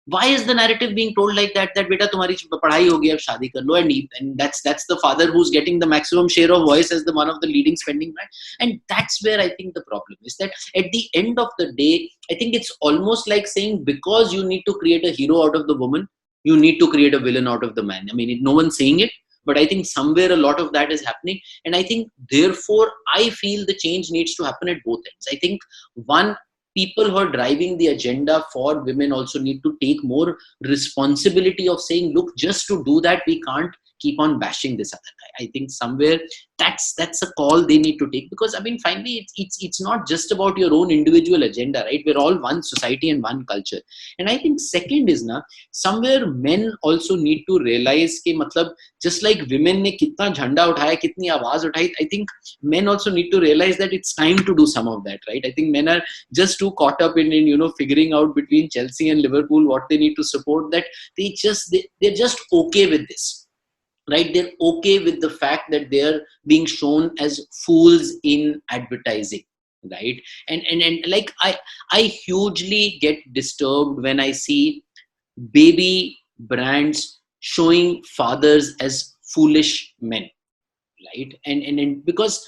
Why is the narrative being told like that? That बेटा तुम्हारी पढ़ाई होगी, अब शादी कर लो, and that's the father who's getting the maximum share of voice as the one of the leading spending brand. And that's where I think the problem is, that at the end of the day, I think it's almost like saying, because you need to create a hero out of the woman, you need to create a villain out of the man. I mean, no one's saying it, but I think somewhere a lot of that is happening. And I think, therefore, I feel the change needs to happen at both ends. I think, one, people who are driving the agenda for women also need to take more responsibility of saying, look, just to do that, we can't keep on bashing this other guy. I think somewhere that's a call they need to take, because I mean, finally, it's not just about your own individual agenda, right? We're all one society and one culture. And I think second is now, somewhere men also need to realize कि मतलब, just like women ने कितना झंडा उठाया, कितनी आवाज उठाई, I think men also need to realize that it's time to do some of that, right? I think men are just too caught up in figuring out between Chelsea and Liverpool what they need to support, that they're just okay with this. Right? They're okay with the fact that they're being shown as fools in advertising, right? And like, I hugely get disturbed when I see baby brands showing fathers as foolish men, right? And because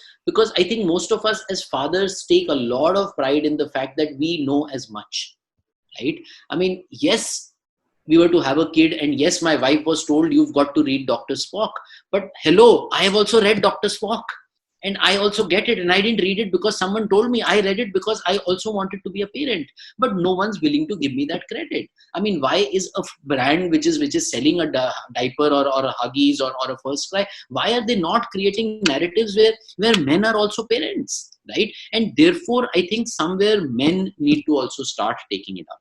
I think most of us as fathers take a lot of pride in the fact that we know as much, right? I mean, yes, we were to have a kid, and yes, my wife was told, you've got to read Dr. Spock. But hello, I have also read Dr. Spock, and I also get it. And I didn't read it because someone told me. I read it because I also wanted to be a parent. But no one's willing to give me that credit. I mean, why is a brand which is selling a diaper or a Huggies or a First Cry, why are they not creating narratives where men are also parents, right? And therefore, I think somewhere men need to also start taking it up.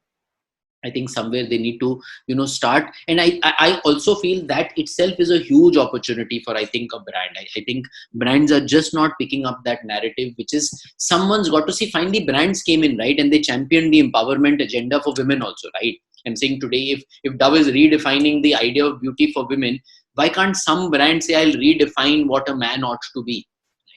I think somewhere they need to, start. And I also feel that itself is a huge opportunity for, I think, a brand. I think brands are just not picking up that narrative, which is, someone's got to see. Finally, brands came in, right? And they championed the empowerment agenda for women also, right? I'm saying today, if Dove is redefining the idea of beauty for women, why can't some brand say, I'll redefine what a man ought to be,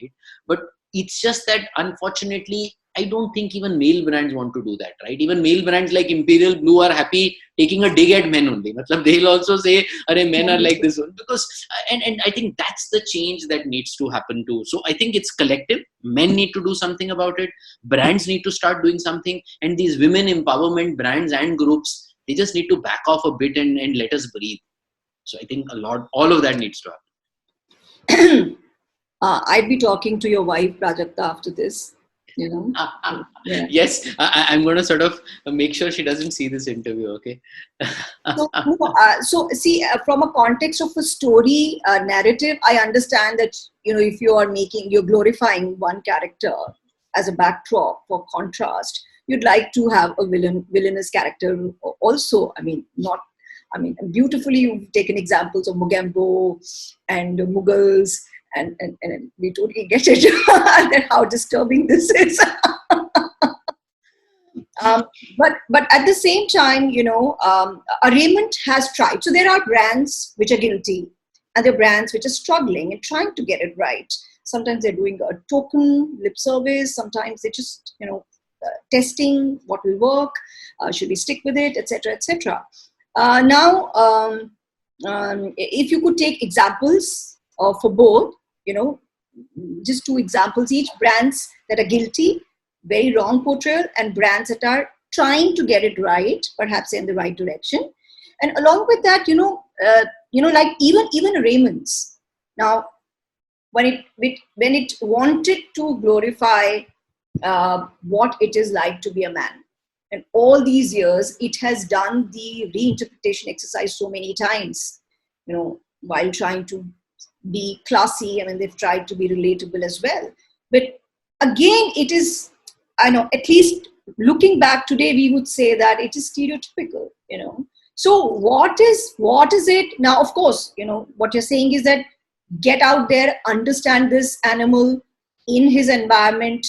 right? But it's just that, unfortunately, I don't think even male brands want to do that, right? Even male brands like Imperial Blue are happy taking a dig at men only. They'll also say, men are like this one. Because, and I think that's the change that needs to happen too. So I think it's collective. Men need to do something about it. Brands need to start doing something. And these women empowerment brands and groups, they just need to back off a bit and let us breathe. So I think all of that needs to happen. I'd be talking to your wife, Prajakta, after this. Yeah. Yes, I'm going to sort of make sure she doesn't see this interview, okay? So see, from a context of a story narrative, I understand that, if you're glorifying one character as a backdrop for contrast, you'd like to have a villainous character also. Beautifully you've taken examples of Mogambo and Mughals, and we totally get it that how disturbing this is. But at the same time, arraignment has tried. So there are brands which are guilty, and there are brands which are struggling and trying to get it right. Sometimes they're doing a token lip service. Sometimes they're just testing what will work. Should we stick with it, etc., etc. Now, if you could take examples for both, just two examples each: brands that are guilty, very wrong portrayal, and brands that are trying to get it right, perhaps in the right direction. And along with that, like even Raymond's. Now, when it wanted to glorify what it is like to be a man, and all these years, it has done the reinterpretation exercise so many times, while trying to be classy. I mean, they've tried to be relatable as well. But again, it is, I know, at least looking back today, we would say that it is stereotypical, So what is it? Now, of course, what you're saying is that get out there, understand this animal in his environment,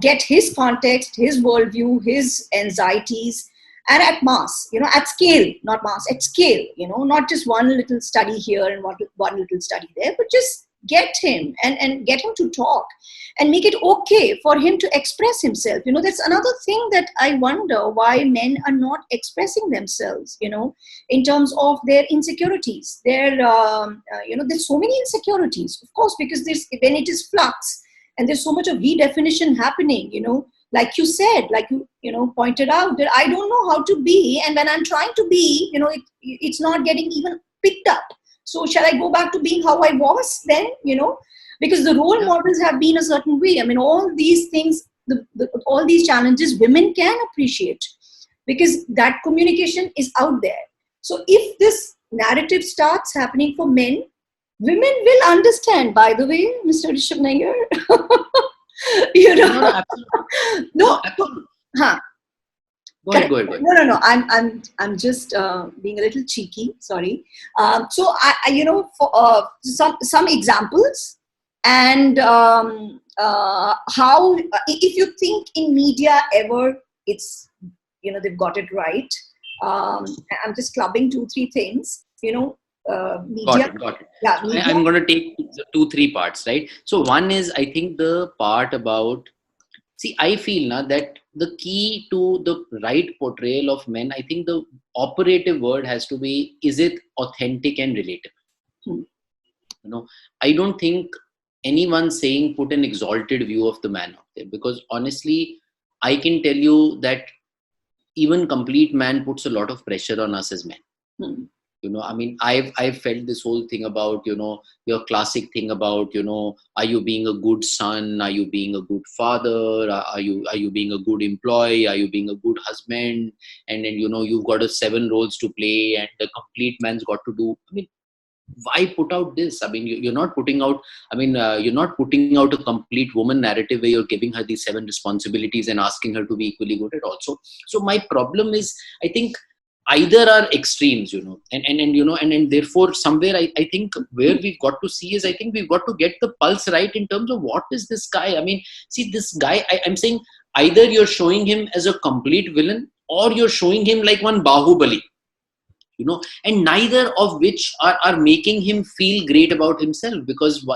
get his context, his worldview, his anxieties, and at mass, at scale, not mass, at scale, not just one little study here and one little study there, but just get him and get him to talk and make it okay for him to express himself. That's another thing that I wonder why men are not expressing themselves, in terms of their insecurities. There's so many insecurities, of course, because when it is flux and there's so much of redefinition happening, like you said, like you pointed out, that I don't know how to be, and when I'm trying to be, it's not getting even picked up. So shall I go back to being how I was then, because the role models have been a certain way. I mean, all these things, all these challenges, women can appreciate because that communication is out there. So if this narrative starts happening for men, women will understand, by the way, Mr. Rishabha Nayyar. No, absolutely. No. Huh. Go ahead. No. I'm just being a little cheeky. Sorry. So I for some examples, and how, if you think in media ever it's they've got it right. I'm just clubbing 2-3 things. Media. Got it. Yeah, so I'm going to take 2-3 parts, right? So one is, I think, the part about. See, I feel now that the key to the right portrayal of men, I think the operative word has to be, is it authentic and relatable? I don't think anyone saying put an exalted view of the man out there, because honestly, I can tell you that even complete man puts a lot of pressure on us as men. I mean, I've felt this whole thing about, your classic thing about, are you being a good son? Are you being a good father? Are you being a good employee? Are you being a good husband? And then, you've got 7 roles to play, and the complete man's got to do. I mean, why put out this? I mean, you're not putting out, you're not putting out a complete woman narrative where you're giving her these 7 responsibilities and asking her to be equally good at also. So my problem is, I think, either are extremes, and therefore somewhere I think where we've got to see is, I think we've got to get the pulse right in terms of what is this guy. I mean, see, this guy, I'm saying either you're showing him as a complete villain or you're showing him like one Bahubali, and neither of which are making him feel great about himself, because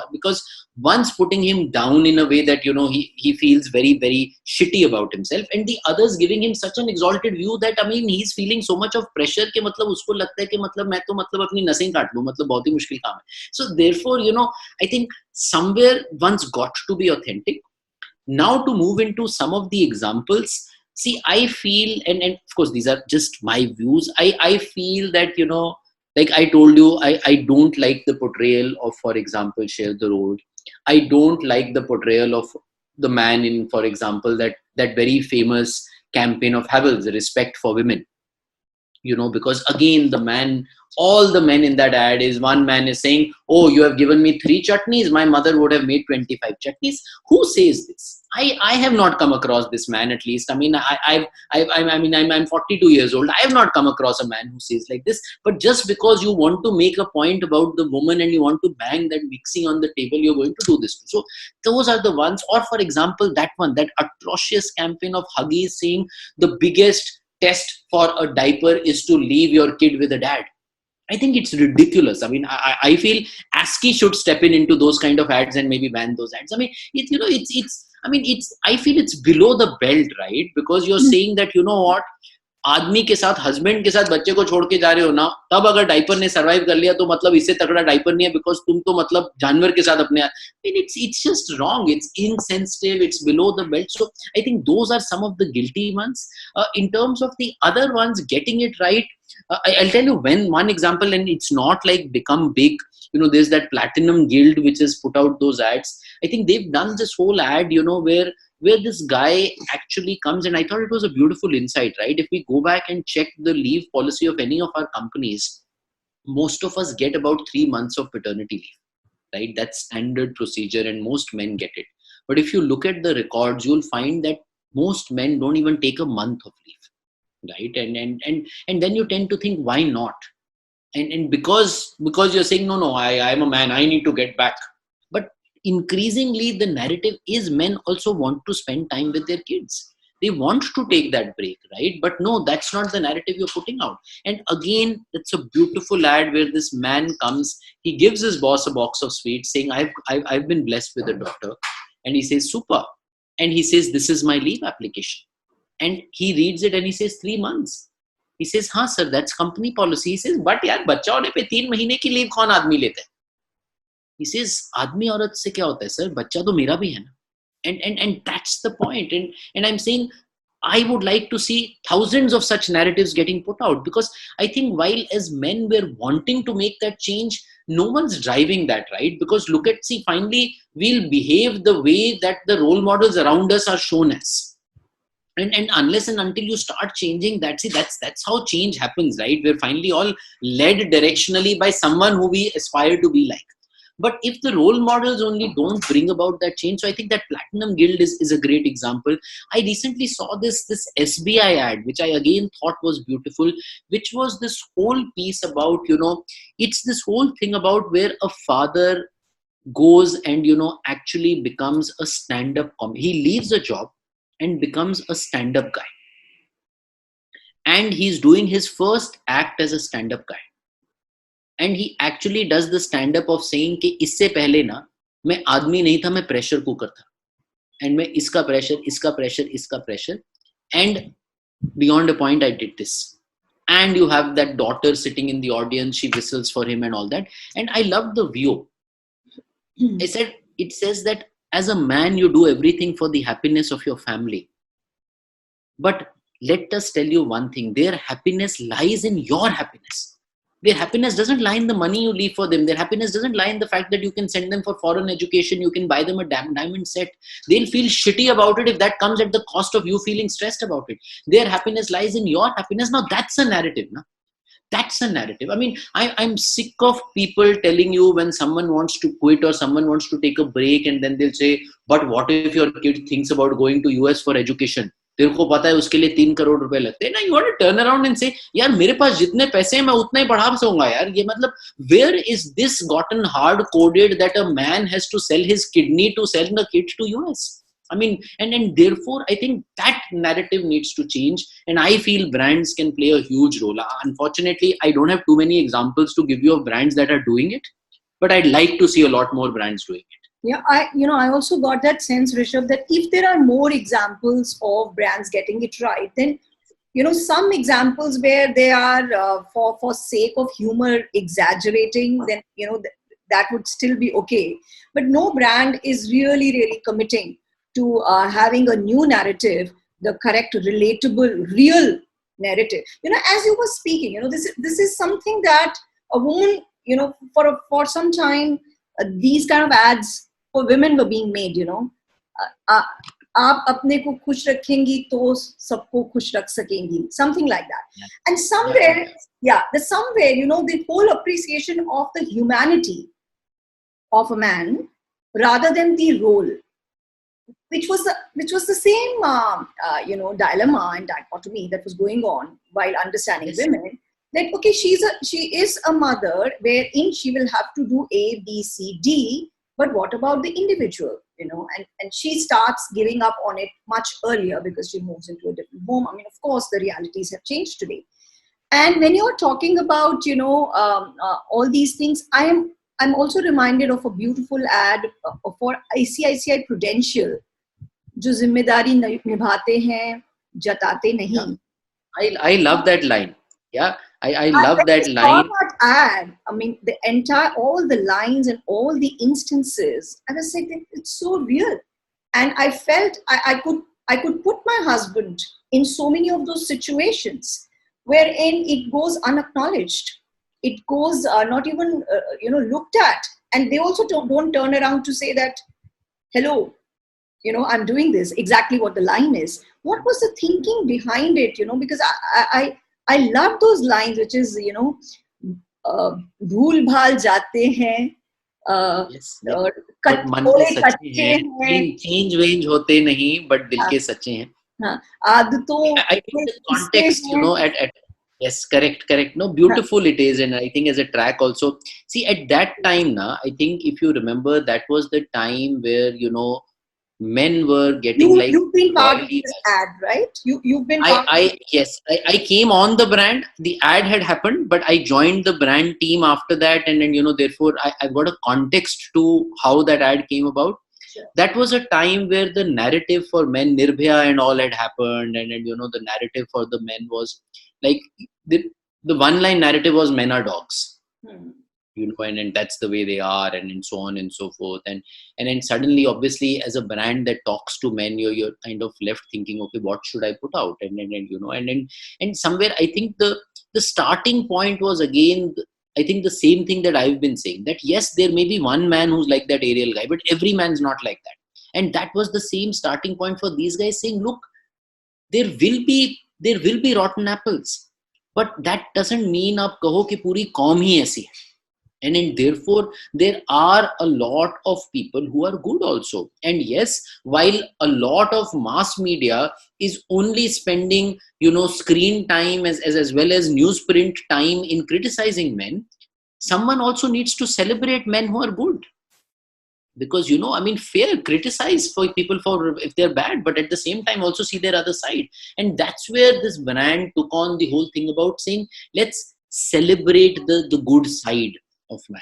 one's putting him down in a way that he feels very, very shitty about himself, and the other's giving him such an exalted view that, I mean, he's feeling so much of pressure कि मतलब उसको लगता है कि मतलब मैं तो मतलब अपनी नसें काट लूं, मतलब बहुत ही मुश्किल काम है. So therefore, I think somewhere one's got to be authentic. Now, to move into some of the examples. See, I feel, and of course, these are just my views. I feel that, like I told you, I don't like the portrayal of, for example, Share the Road. I don't like the portrayal of the man in, for example, that very famous campaign of Havells, Respect for Women. because again, all the men in that ad is, one man is saying, oh, you have given me 3 chutneys, my mother would have made 25 chutneys. Who says this? I have not come across this man, at least. I mean, I'm 42 years old. I have not come across a man who says like this. But just because you want to make a point about the woman and you want to bang that mixing on the table, you're going to do this. So those are the ones. Or for example, that atrocious campaign of Huggies saying the biggest test for a diaper is to leave your kid with a dad. I think it's ridiculous. I mean, I feel ASCII should step into those kind of ads and maybe ban those ads. I mean, I feel it's below the belt, right? Because you're saying that, what, आदमी के साथ, husband के साथ बच्चे को छोड़ के जा रहे हो ना, तब अगर डाइपर ने सर्वाइव कर लिया तो मतलब इससे तगड़ा डाइपर नहीं है, बिकॉज तुम तो मतलब जानवर के साथ अपने, it's just wrong, it's insensitive, it's below the belt. So I think those are some of the guilty ones. In terms of the other ones getting it right, I'll tell you one example, and it's not like become big. There's that Platinum Guild which has put out those ads. I think they've done this whole ad, where this guy actually comes, and I thought it was a beautiful insight, right? If we go back and check the leave policy of any of our companies, most of us get about 3 months of paternity leave, right? That's standard procedure and most men get it. But if you look at the records, you'll find that most men don't even take a month of leave, right? And then you tend to think, why not? And because you're saying, no, I'm a man, I need to get back. But increasingly the narrative is men also want to spend time with their kids. They want to take that break, right? But no, that's not the narrative you're putting out. And again, it's a beautiful ad where this man comes, he gives his boss a box of sweets saying, I've been blessed with a daughter. And he says, super. And he says, this is my leave application. And he reads it and he says, 3 months. He says, हाँ sir, that's company policy. He says, but यार बच्चा होने पे 3 महीने की leave कौन आदमी लेता है? He says, आदमी औरत से क्या होता है सर? बच्चा तो मेरा भी है ना. And that's the point. And I'm saying, I would like to see thousands of such narratives getting put out, because I think while as men we're wanting to make that change, no one's driving that, right? Because finally we'll behave the way that the role models around us are shown as. And unless and until you start changing, that's how change happens, right? We're finally all led directionally by someone who we aspire to be like. But if the role models only don't bring about that change, so I think that Platinum Guild is a great example. I recently saw this SBI ad, which I again thought was beautiful, which was this whole piece about, it's this whole thing about where a father goes and, actually becomes a stand-up comic. He leaves a job and becomes a stand-up guy. And he's doing his first act as a stand-up guy. And he actually does the stand-up of saying कि इससे पहले ना मैं आदमी नहीं था, मैं pressure cooker था, and मैं इसका pressure, and beyond a point I did this. And you have that daughter sitting in the audience, she whistles for him and all that. And I loved the view. I said, it says that as a man you do everything for the happiness of your family, but let us tell you one thing, their happiness lies in your happiness. Their happiness doesn't lie in the money you leave for them. Their happiness doesn't lie in the fact that you can send them for foreign education, you can buy them a diamond set. They'll feel shitty about it if that comes at the cost of you feeling stressed about it. Their happiness lies in your happiness. Now that's a narrative. No? That's a narrative. I mean, I'm sick of people telling you when someone wants to quit or someone wants to take a break, and then they'll say, but what if your kid thinks about going to US for education? तेरे को पता है उसके लिए 3 करोड़ रुपए लगते हैं ना. You want to turn around and say, यार मेरे पास जितने पैसे हैं मैं उतना ही पढ़ा सकूंगा यार. ये मतलब, where is this gotten hard coded that a man has to sell his kidney to send the kid to US? I mean, and therefore I think that narrative needs to change, and I feel brands can play a huge role. Unfortunately, I don't have too many examples to give you of brands that are doing it, but I'd like to see a lot more brands doing it. Yeah, I also got that sense, Rishabh, that if there are more examples of brands getting it right, then, some examples where they are for sake of humor exaggerating, then, that would still be okay. But no brand is really committing to having a new narrative, the correct, relatable, real narrative. As you were speaking, this is something that a woman, for some time, these kind of ads for women were being made, आप अपने को खुश रखेंगी तो सबको खुश रख सकेंगी, something like that. Yeah. And somewhere, there's somewhere, the whole appreciation of the humanity of a man rather than the role, which was the same dilemma and dichotomy that was going on while understanding Yes. women. That okay, she is a mother wherein she will have to do A, B, C, D, but what about the individual? And she starts giving up on it much earlier because she moves into a different home. I mean, of course, the realities have changed today. And when you're talking about all these things, I'm also reminded of a beautiful ad for ICICI Prudential, जो जिम्मेदारी निभाते हैं जताते नहीं. I love that line. Yeah, I When love I that saw line. that ad, I mean, all the lines and all the instances, I was like, it's so real. And I felt I could put my husband in so many of those situations wherein it goes unacknowledged. It goes not even, looked at. And they also don't turn around to say that, hello, I'm doing this, exactly what the line is. What was the thinking behind it? Because I love those lines, which is, भूल भाल जाते हैं, Yes, yes. But मन के थोड़े सच्चे कच्चे हैं, हैं, change वेंज होते नहीं, but दिल हाँ, के सच्चे हैं. हाँ, आदतों I think में the किसके context, हैं, at yes, correct. No, हाँ. beautiful it is, and I think as a track also. See, at that time, I think if you remember, that was the time where men were getting like You've been part of royally. this ad, right? You've been part of I yes, I came on the brand. The ad had happened, but I joined the brand team after that, and then therefore I got a context to how that ad came about. Sure. That was a time where the narrative for men, Nirbhaya and all had happened, and the narrative for the men was like the one line narrative was men are dogs. And that's the way they are, and so on and so forth, and then suddenly, obviously, as a brand that talks to men, you're kind of left thinking, okay, what should I put out? And somewhere I think the starting point was again, I think the same thing that I've been saying, that yes, there may be one man who's like that aerial guy, but every man's not like that. And that was the same starting point for these guys, saying, look, there will be rotten apples, but that doesn't mean आप कहो कि पूरी कौम ही ऐसी है. And therefore there are a lot of people who are good also. And yes, while a lot of mass media is only spending screen time as well as newsprint time in criticizing men, someone also needs to celebrate men who are good. Because fair, criticize for people for if they're bad, but at the same time also see their other side. And that's where this brand took on the whole thing about saying, let's celebrate the good side of man,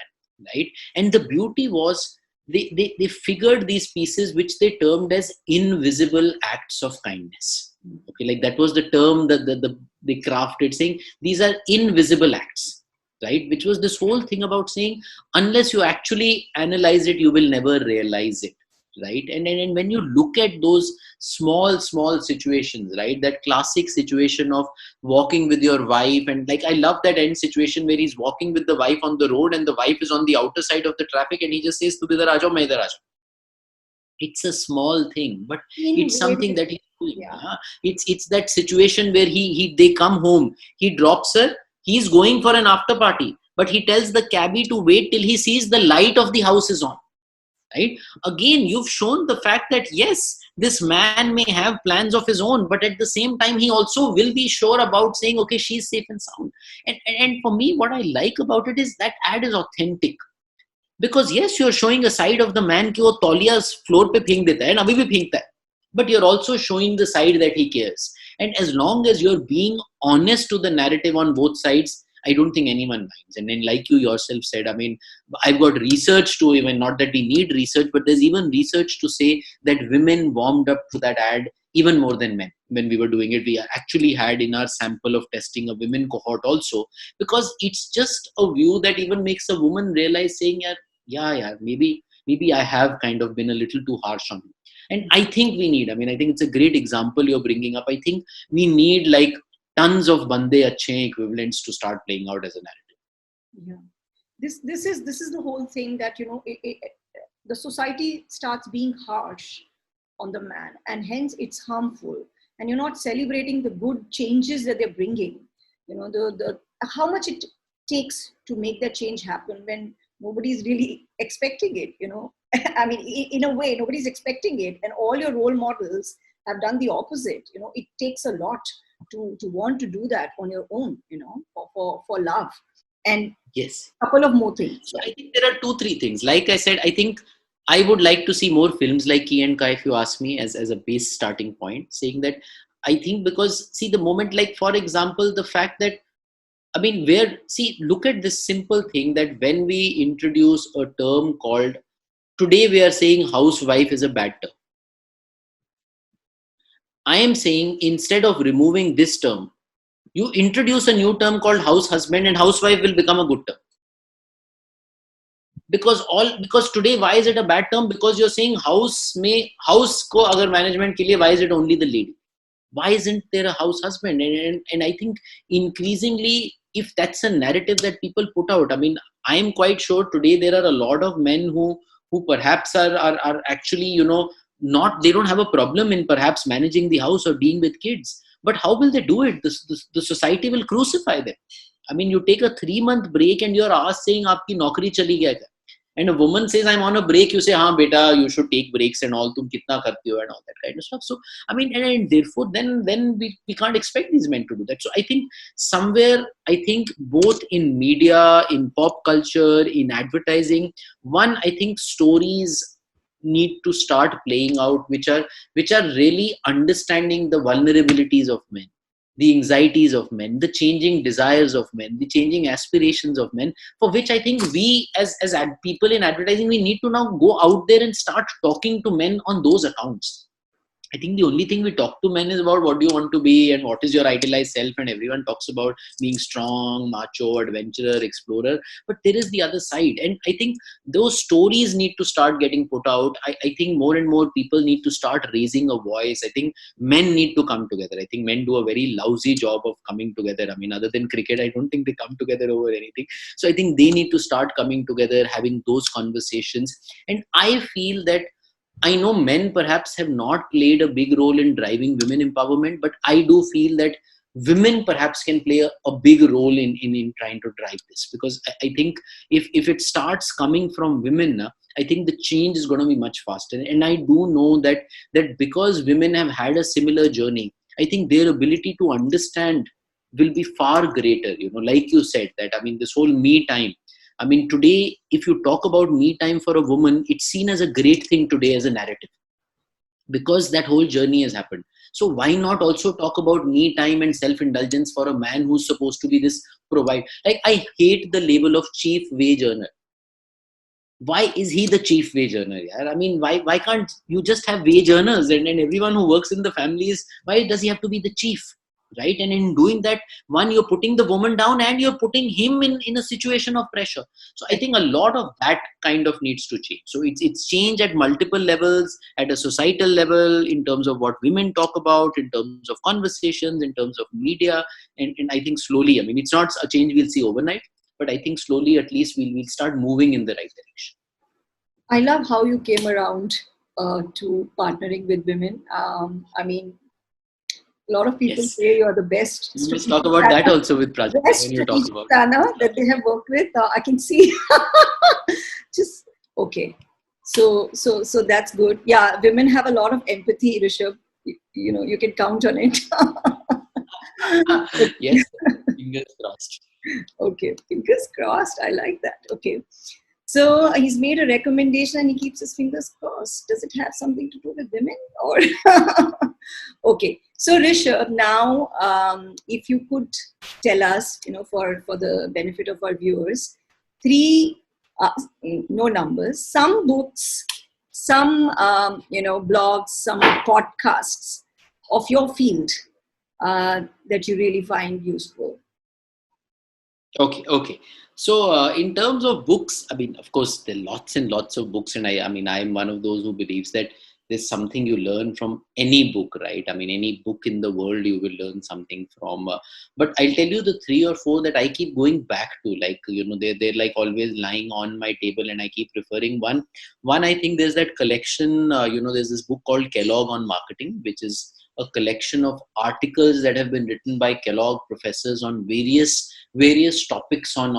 right? And the beauty was they figured these pieces which they termed as invisible acts of kindness. Okay, like that was the term that they crafted, saying these are invisible acts, right? Which was this whole thing about saying, unless you actually analyze it, you will never realize it, right? And when you look at those small situations, right, that classic situation of walking with your wife, and like I love that end situation where he's walking with the wife on the road and the wife is on the outer side of the traffic and he just says, tu idhar aa jao, main idhar aa jao. It's a small thing, but it's something that he's doing. Yeah. It's that situation where they come home, he drops her, he's going for an after party, but he tells the cabbie to wait till he sees the light of the house is on. Right? Again, you've shown the fact that yes, this man may have plans of his own, but at the same time, he also will be sure about saying, okay, she's safe and sound. And for me, what I like about it is that ad is authentic. Because yes, you're showing a side of the man कि वो तौलिया floor पे फेंक देता है, अभी भी फेंकता है. But you're also showing the side that he cares. And as long as you're being honest to the narrative on both sides, I don't think anyone minds. And then, like you yourself said, I mean, I've got research to even, not that we need research, but there's even research to say that women warmed up to that ad even more than men. When we were doing it, we actually had in our sample of testing a women cohort also, because it's just a view that even makes a woman realize, saying, yeah, maybe I have kind of been a little too harsh on him. And I think we need, I think it's a great example you're bringing up. I think we need like tons of bande achhe equivalents to start playing out as a narrative. Yeah. This is the whole thing that, the society starts being harsh on the man, and hence it's harmful. And you're not celebrating the good changes that they're bringing. The how much it takes to make that change happen when nobody's really expecting it. I mean, in a way, nobody's expecting it, and all your role models have done the opposite. It takes a lot to want to do that on your own. For love. And Yes. a couple of more things. So I think there are 2-3 things. Like I said, I think I would like to see more films like Key and Kai, if you ask me, as a base starting point, saying that I think because, see, the moment, like, for example, the fact that, I mean, look at this simple thing that when we introduce a term called, today we are saying housewife is a bad term. I am saying instead of removing this term, you introduce a new term called house husband, and housewife will become a good term. Because today, why is it a bad term? Because you're saying house ko agar management ke liye, why is it only the lady? Why isn't there a house husband? And I think increasingly, if that's a narrative that people put out, I mean, I am quite sure today there are a lot of men who perhaps are actually, not, they don't have a problem in perhaps managing the house or being with kids. But how will they do it? The society will crucify them. I mean, you take a 3-month break and you're asked saying, aapki naukri chali gaya kya? And a woman says, I'm on a break. You say, haan beta, you should take breaks and all. Tum kitna karti ho and all that kind of stuff. So, I mean, and therefore, then we can't expect these men to do that. So, I think somewhere, both in media, in pop culture, in advertising, one, I think stories need to start playing out, which are really understanding the vulnerabilities of men, the anxieties of men, the changing desires of men, the changing aspirations of men, for which I think we as people in advertising, we need to now go out there and start talking to men on those accounts. I think the only thing we talk to men is about what do you want to be and what is your idealized self, and everyone talks about being strong, macho, adventurer, explorer, but there is the other side, and I think those stories need to start getting put out. I think more and more people need to start raising a voice. I think men need to come together. I think men do a very lousy job of coming together. I mean, other than cricket, I don't think they come together over anything. So I think they need to start coming together, having those conversations, and I feel that I know men perhaps have not played a big role in driving women empowerment, but I do feel that women perhaps can play a big role in trying to drive this, because I think if it starts coming from women, I think the change is going to be much faster. And I do know that because women have had a similar journey, I think their ability to understand will be far greater. Like you said, that, I mean, this whole me time. I mean, today, if you talk about me time for a woman, it's seen as a great thing today as a narrative, because that whole journey has happened. So why not also talk about me time and self-indulgence for a man who's supposed to be this provide? Like, I hate the label of chief wage earner. Why is he the chief wage earner? Yeah? I mean, why can't you just have wage earners and everyone who works in the families? Why does he have to be the chief? Right? And in doing that, one, you're putting the woman down and you're putting him in a situation of pressure. So I think a lot of that kind of needs to change. So it's change at multiple levels, at a societal level, in terms of what women talk about, in terms of conversations, in terms of media. And I think slowly, I mean, it's not a change we'll see overnight, but I think slowly at least we'll start moving in the right direction. I love how you came around to partnering with women. I mean, a lot of people say you're the best. Let's talk about that also with Prajakta. Best strategic planner that they have worked with. I can see. Just okay. So that's good. Yeah, women have a lot of empathy, Rishabh. You can count on it. Yes, fingers crossed. Okay, fingers crossed. I like that. Okay. So he's made a recommendation and he keeps his fingers crossed. Does it have something to do with women? Or okay. So Rishabh, now if you could tell us, for the benefit of our viewers, 3, no numbers, some books, some blogs, some podcasts of your field that you really find useful. Okay. So in terms of books, I mean, of course, there are lots and lots of books, and I mean, I am one of those who believes that there's something you learn from any book, right? I mean, any book in the world you will learn something from. But I'll tell you the 3 or 4 that I keep going back to, like, they're like always lying on my table, and I keep referring. One, I think there's that collection. There's this book called Kellogg on Marketing, which is a collection of articles that have been written by Kellogg professors on various topics on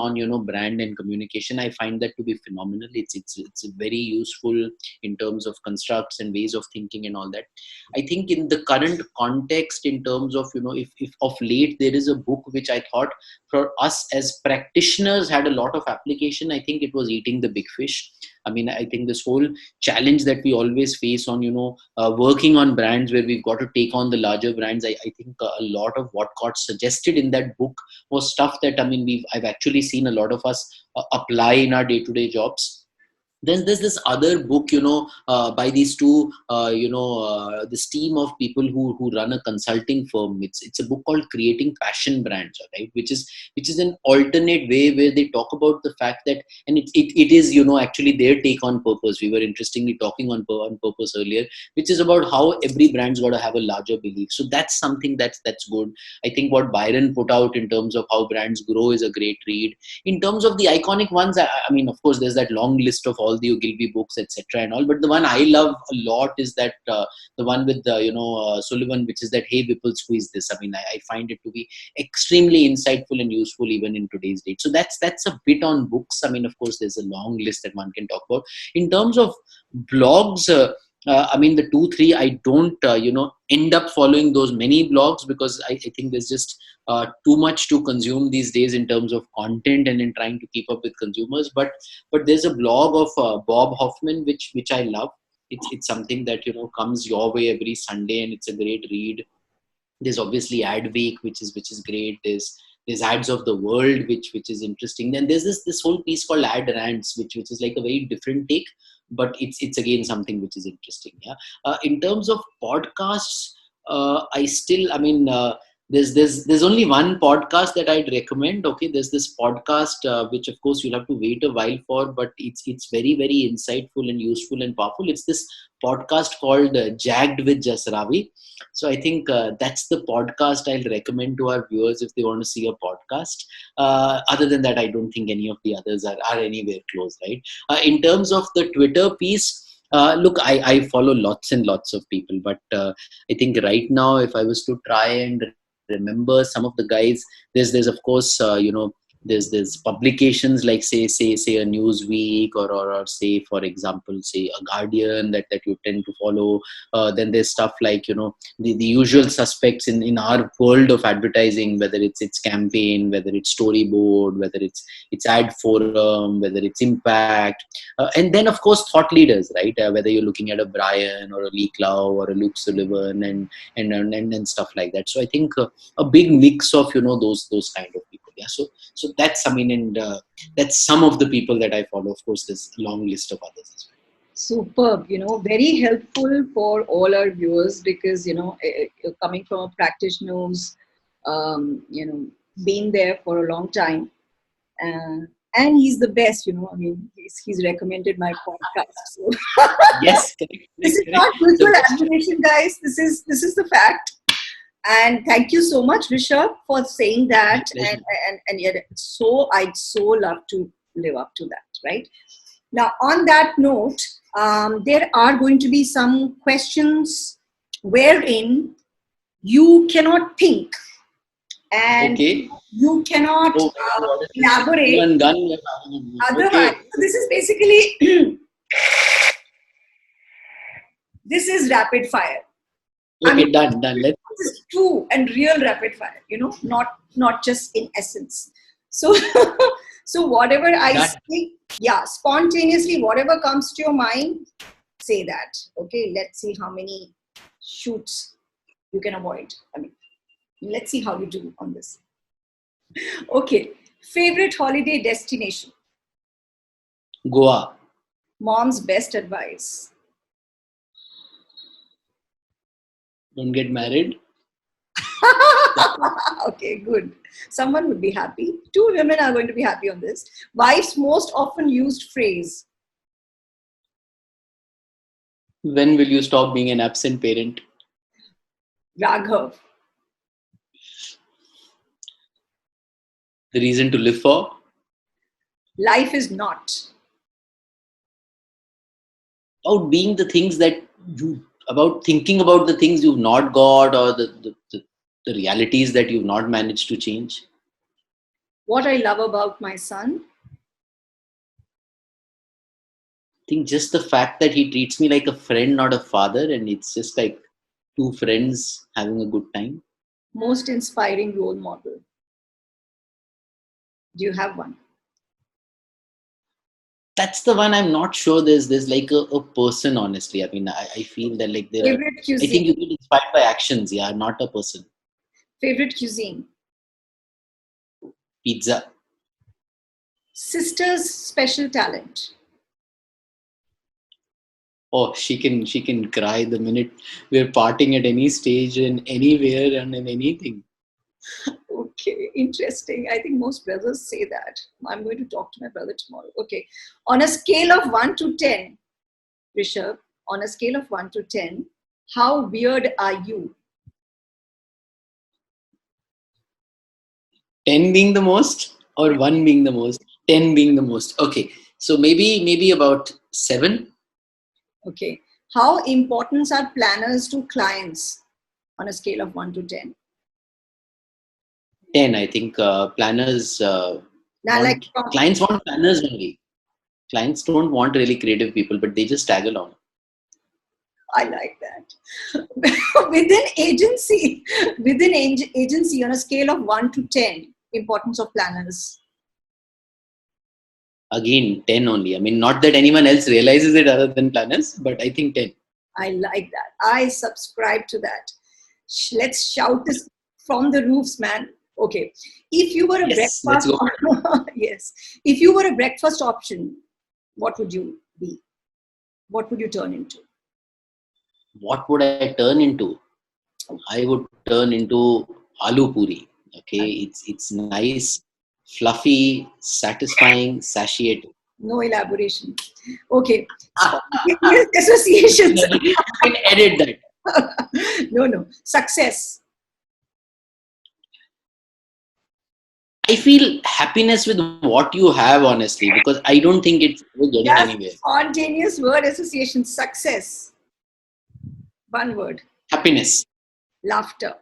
brand and communication. I find that to be phenomenal. It's very useful in terms of constructs and ways of thinking and all that. I think in the current context, in terms of if of late there is a book which I thought for us as practitioners had a lot of application, I think it was Eating the Big Fish. I mean, I think this whole challenge that we always face on working on brands where we've got to take on the larger brands, I think a lot of what got suggested in that book was stuff that, I mean, I've actually seen a lot of us apply in our day-to-day jobs. Then there's this other book, by these two, this team of people who run a consulting firm. It's a book called Creating Passion Brands, right? Which is an alternate way where they talk about the fact that, and it is, actually their take on purpose. We were interestingly talking on purpose earlier, which is about how every brand's got to have a larger belief. So that's something that's good. I think what Byron put out in terms of how brands grow is a great read. In terms of the iconic ones, I mean, of course, there's that long list of all the Ogilvy books, etc. and all. But the one I love a lot is that the one with Sullivan, which is that Hey Whipple Squeeze This. I mean, I find it to be extremely insightful and useful even in today's date. So that's a bit on books. I mean, of course, there's a long list that one can talk about. In terms of blogs, I mean, the 2-3, I don't, end up following those many blogs, because I think there's just too much to consume these days in terms of content and in trying to keep up with consumers. But there's a blog of Bob Hoffman, which I love. It's something that, comes your way every Sunday, and it's a great read. There's obviously Ad Week, which is great. There's Ads of the World, which is interesting. Then there's this whole piece called Ad Rants, which is like a very different take, but it's again something which is interesting. Yeah. In terms of podcasts, there's only one podcast that I'd recommend. Okay, there's this podcast which of course you'll have to wait a while for, but it's very, very insightful and useful and powerful. It's this podcast called Jagged with Jasravee. So I think that's the podcast I'll recommend to our viewers if they want to see a podcast. Other than that, I don't think any of the others are anywhere close, right? In terms of the Twitter piece, look, I follow lots and lots of people, but I think right now, if I was to try and remember some of the guys, there's of course, there's publications like say a Newsweek or say, for example, say a Guardian that you tend to follow. Then there's stuff like, the usual suspects in our world of advertising, whether it's Campaign, whether it's Storyboard, whether it's Ad Forum, whether it's Impact, and then of course thought leaders, right? Whether you're looking at a Brian or a Lee Clow or a Luke Sullivan and stuff like that. So I think a big mix of those kind of people. Yeah. So that's, I mean, and that's some of the people that I follow. Of course, there's a long list of others as well. Superb, very helpful for all our viewers, because, coming from a practitioner who's, been there for a long time. And he's the best, I mean, he's recommended my podcast. So. Yes, correct. This is not virtual admiration, guys. This is the fact. And thank you so much, Rishabh, for saying that. And yet, I'd so love to live up to that, right? Now, on that note, there are going to be some questions wherein you cannot think and you cannot elaborate. Otherwise, so this is basically this is rapid fire. Okay, done. This is true and real rapid fire, not just in essence. So, so whatever I say, spontaneously, whatever comes to your mind, say that. Okay, let's see how many shoots you can avoid. I mean, let's see how you do on this. Okay, favorite holiday destination? Goa. Mom's best advice? Don't get married. Okay, good. Someone would be happy. 2 women are going to be happy on this. Wife's most often used phrase? When will you stop being an absent parent? Raghav. The reason to live for? Life is not. About being the things that you, about thinking about the things you've not got, or the realities that you've not managed to change. What I love about my son? I think just the fact that he treats me like a friend, not a father, and it's just like two friends having a good time. Most inspiring role model? Do you have one? That's the one. I'm not sure there's like a person, honestly. I mean, I feel that like there are, Favorite I think cuisine? you get inspired by actions, yeah, not a person. Favorite cuisine? Pizza. Sister's special talent? Oh, she can cry the minute we're parting at any stage and anywhere and in anything. Okay, interesting. I think most brothers say that. I'm going to talk to my brother tomorrow. Okay. On a scale of 1 to 10, Rishabh, on a scale of 1 to 10, how weird are you? 10 being the most, or 1 being the most? 10 being the most. Okay. So maybe about 7. Okay. How important are planners to clients on a scale of 1 to 10? 10, I think. Planners Now, like, clients want planners only. Clients don't want really creative people, but they just tag along. I like that. Within agency, on a scale of 1 to 10, importance of planners. Again, 10 only. I mean, not that anyone else realizes it other than planners, but I think 10. I like that. I subscribe to that. Let's shout this from the roofs, man. Okay. If you were a Yes, let's breakfast, go. yes. If you were a breakfast option, what would you be? What would you turn into? What would I turn into? I would turn into aloo puri. Okay, it's nice, fluffy, satisfying, satiating. No elaboration. Okay. Spontaneous associations. You can edit that. No. Success. I feel happiness with what you have, honestly, because I don't think it's getting Just anywhere. spontaneous word association. Success. One word. Happiness, Laughter.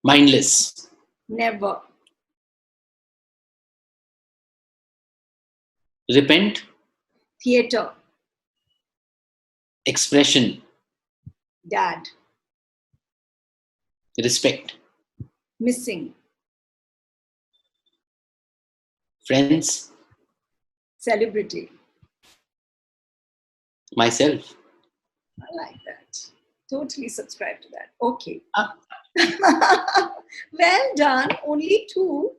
mindless, Never. repent, Theater. expression, Dad. respect, Missing. friends, Celebrity. myself. I like that. Totally subscribe to that. Okay. Ah, Well done. Only 2.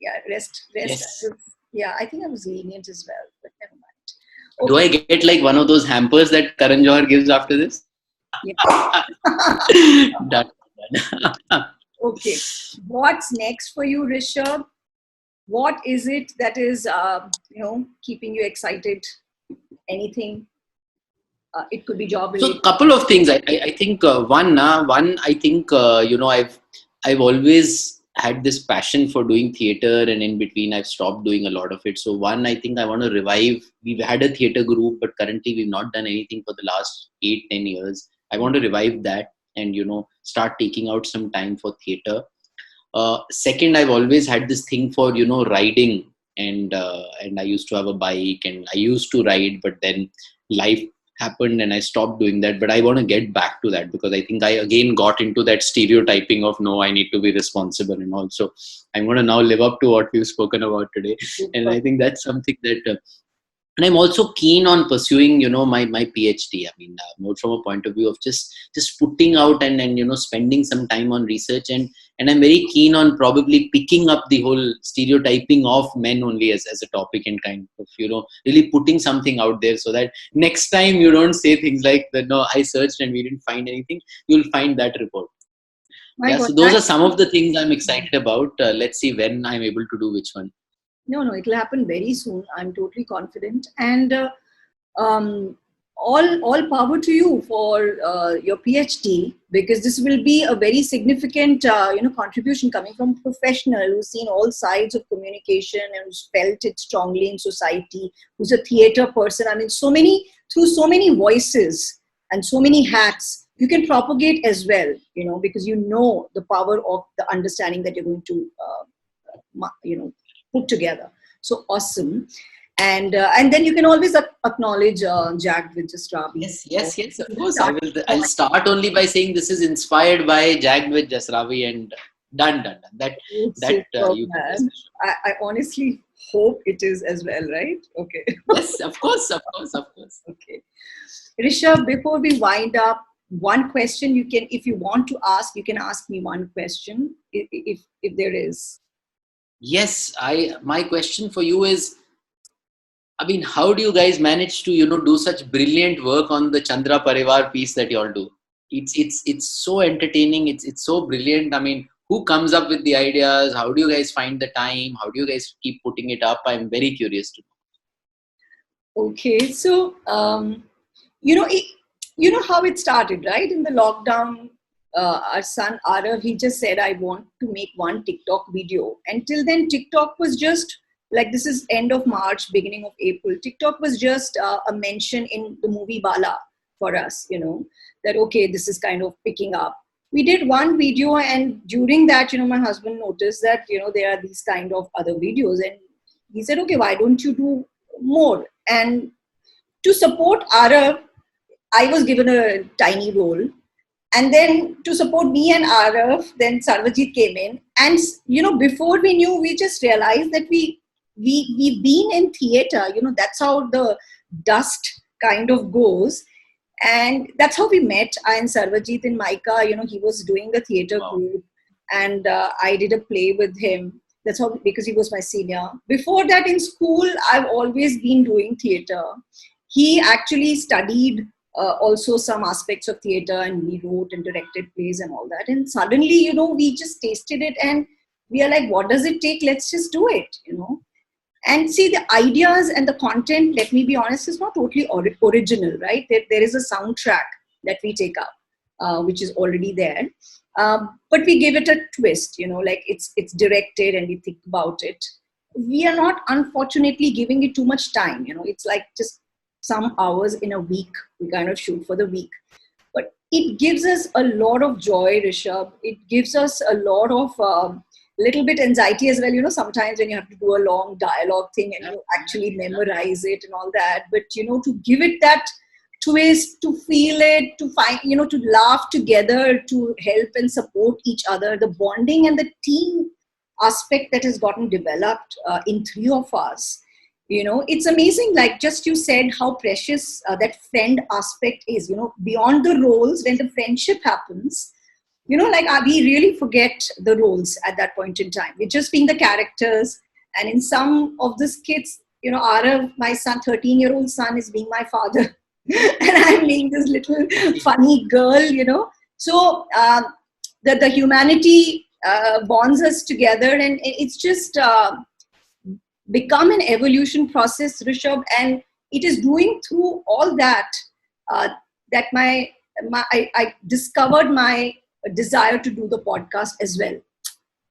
Yeah, rest. yes. Yeah, I think I was lenient as well, but never mind. Do Okay. I get like one of those hampers that Karan Johar gives after this? Yeah. Done. Okay. What's next for you, Rishabh? What is it that is, keeping you excited? Anything? It could be job So, related. couple of things. I think one. I think I've always had this passion for doing theater, and in between I've stopped doing a lot of it. So, one, I think I want to revive. We've had a theater group, but currently we've not done anything for the last 8-10 years. I want to revive that and start taking out some time for theater. Second, I've always had this thing for riding, and I used to have a bike and I used to ride, but then life happened and I stopped doing that. But I want to get back to that because I think I again got into that stereotyping of no, I need to be responsible, and also I'm going to now live up to what we've spoken about today. And I think that's something that and I'm also keen on pursuing my PhD. I mean, more from a point of view of just putting out and spending some time on research, and I'm very keen on probably picking up the whole stereotyping of men only as a topic, and kind of really putting something out there, so that next time you don't say things like that, no, I searched and we didn't find anything. You'll find that report. My Yeah, God, so those are some of the things I'm excited about. Let's see when I'm able to do which one. no, it'll happen very soon. I'm totally confident. And all power to you for your PhD, because this will be a very significant contribution coming from a professional who's seen all sides of communication and who's felt it strongly in society, who's a theater person. I mean, through so many voices and so many hats, you can propagate as well, because you know the power of the understanding that you're going to put together. So awesome. And then you can always acknowledge Jagged with Jasravee. Yes. Of course, I will. I'll start only by saying this is inspired by Jagged with Jasravee, and done. That you can. I honestly hope it is as well, right? Okay. Yes, of course. Okay. Rishabh, before we wind up, one question you can, if you want to ask, you can ask me one question, if there is. Yes, my question for you is, I mean, how do you guys manage to, do such brilliant work on the Chandra Parivar piece that you all do? It's so entertaining. It's so brilliant. I mean, who comes up with the ideas? How do you guys find the time? How do you guys keep putting it up? I'm very curious to know. Okay, so you know how it started, right? In the lockdown, our son Arav, he just said, I want to make one TikTok video. Until then, TikTok was just like, this is end of March, beginning of April. TikTok was just a mention in the movie Bala for us, that, okay, this is kind of picking up. We did one video, and during that, my husband noticed that, there are these kind of other videos. And he said, okay, why don't you do more? And to support Arav, I was given a tiny role. And then to support me and Arav, then Sarvajit came in. And, before we knew, we just realized that we've been in theater, that's how the dust kind of goes. And that's how we met. I and Sarvajit in Maika, he was doing the theater group, and I did a play with him. That's how, because he was my senior. Before that, in school, I've always been doing theater. He actually studied also some aspects of theater, and we wrote and directed plays and all that. And suddenly, we just tasted it, and we are like, what does it take? Let's just do it, And see, the ideas and the content, let me be honest, is not totally original, right? There is a soundtrack that we take up, which is already there. But we give it a twist, like it's directed and we think about it. We are not, unfortunately, giving it too much time. It's like just some hours in a week. We kind of shoot for the week. But it gives us a lot of joy, Rishabh. It gives us a lot of little bit anxiety as well, sometimes when you have to do a long dialogue thing and you actually memorize it and all that. But, to give it that twist, to feel it, to find, to laugh together, to help and support each other, the bonding and the team aspect that has gotten developed in three of us. It's amazing, like just you said, how precious that friend aspect is, beyond the roles, when the friendship happens, like we really forget the roles at that point in time. We're just being the characters. And in some of the skits, Arav, my son, 13-year-old son, is being my father. And I'm being this little funny girl, So the humanity bonds us together. And it's just become an evolution process, Rishabh. And it is doing through all that, that I discovered my desire to do the podcast as well.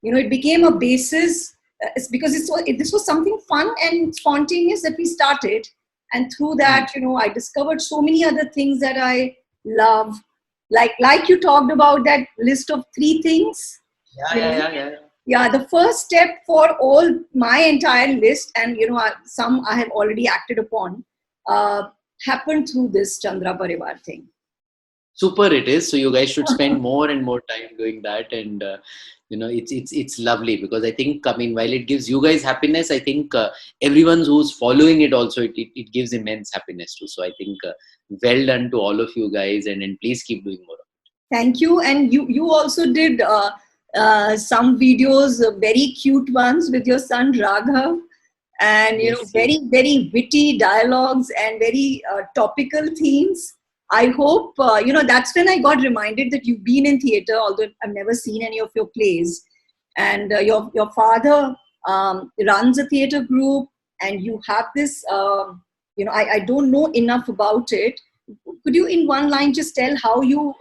It became a basis. It's because this was something fun and spontaneous that we started, and through that, I discovered so many other things that I love. Like you talked about that list of 3 things. Yeah. The first step for all my entire list, and some I have already acted upon, happened through this Chandra Parivar thing. Super it is. So you guys should spend more and more time doing that. And it's lovely, because I think, while it gives you guys happiness, I think everyone who's following it also, it gives immense happiness too. So I think well done to all of you guys, and please keep doing more. Thank you. And you also did some videos, very cute ones with your son Raghav, and very, very witty dialogues and very topical themes. I hope, that's when I got reminded that you've been in theater, although I've never seen any of your plays. And your father runs a theater group, and you have this, I don't know enough about it, Could you, in one line, just tell how you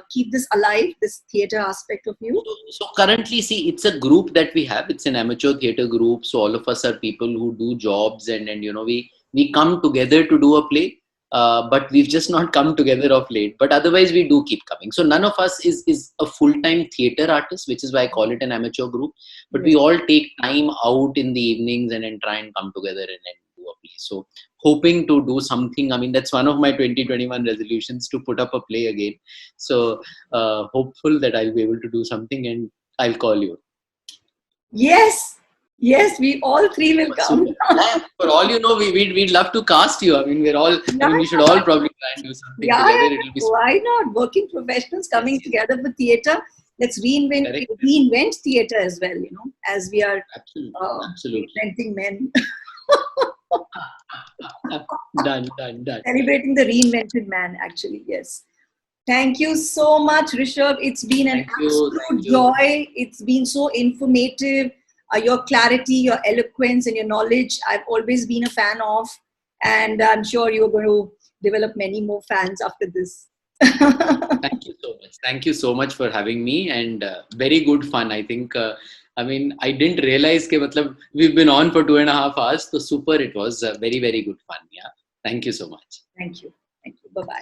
keep this alive, this theatre aspect of you? So currently, see, it's a group that we have. It's an amateur theatre group. So all of us are people who do jobs, and we come together to do a play. But we've just not come together of late. But otherwise, we do keep coming. So none of us is a full-time theatre artist, which is why I call it an amateur group. But we all take time out in the evenings and then try and come together and do a play. So hoping to do something. I mean, that's one of my 2021 resolutions, to put up a play again. So hopeful that I'll be able to do something, and I'll call you. Yes. Yes, we all three will come. For all you know, we'd love to cast you. I mean, we should all probably try and do something together. It'll be why not? Working professionals coming together for theatre. Let's reinvent theatre as well, as we are absolutely reinventing men. Done. Celebrating the reinvented man, actually, yes. Thank you so much, Rishabh. It's been an absolute joy. It's been so informative. Your clarity, your eloquence, and your knowledge, I've always been a fan of. And I'm sure you're going to develop many more fans after this. Thank you so much. Thank you so much for having me, and very good fun. I think, I didn't realize that we've been on for 2.5 hours. So super, it was very, very good fun. Yeah. Thank you so much. Thank you. Bye-bye.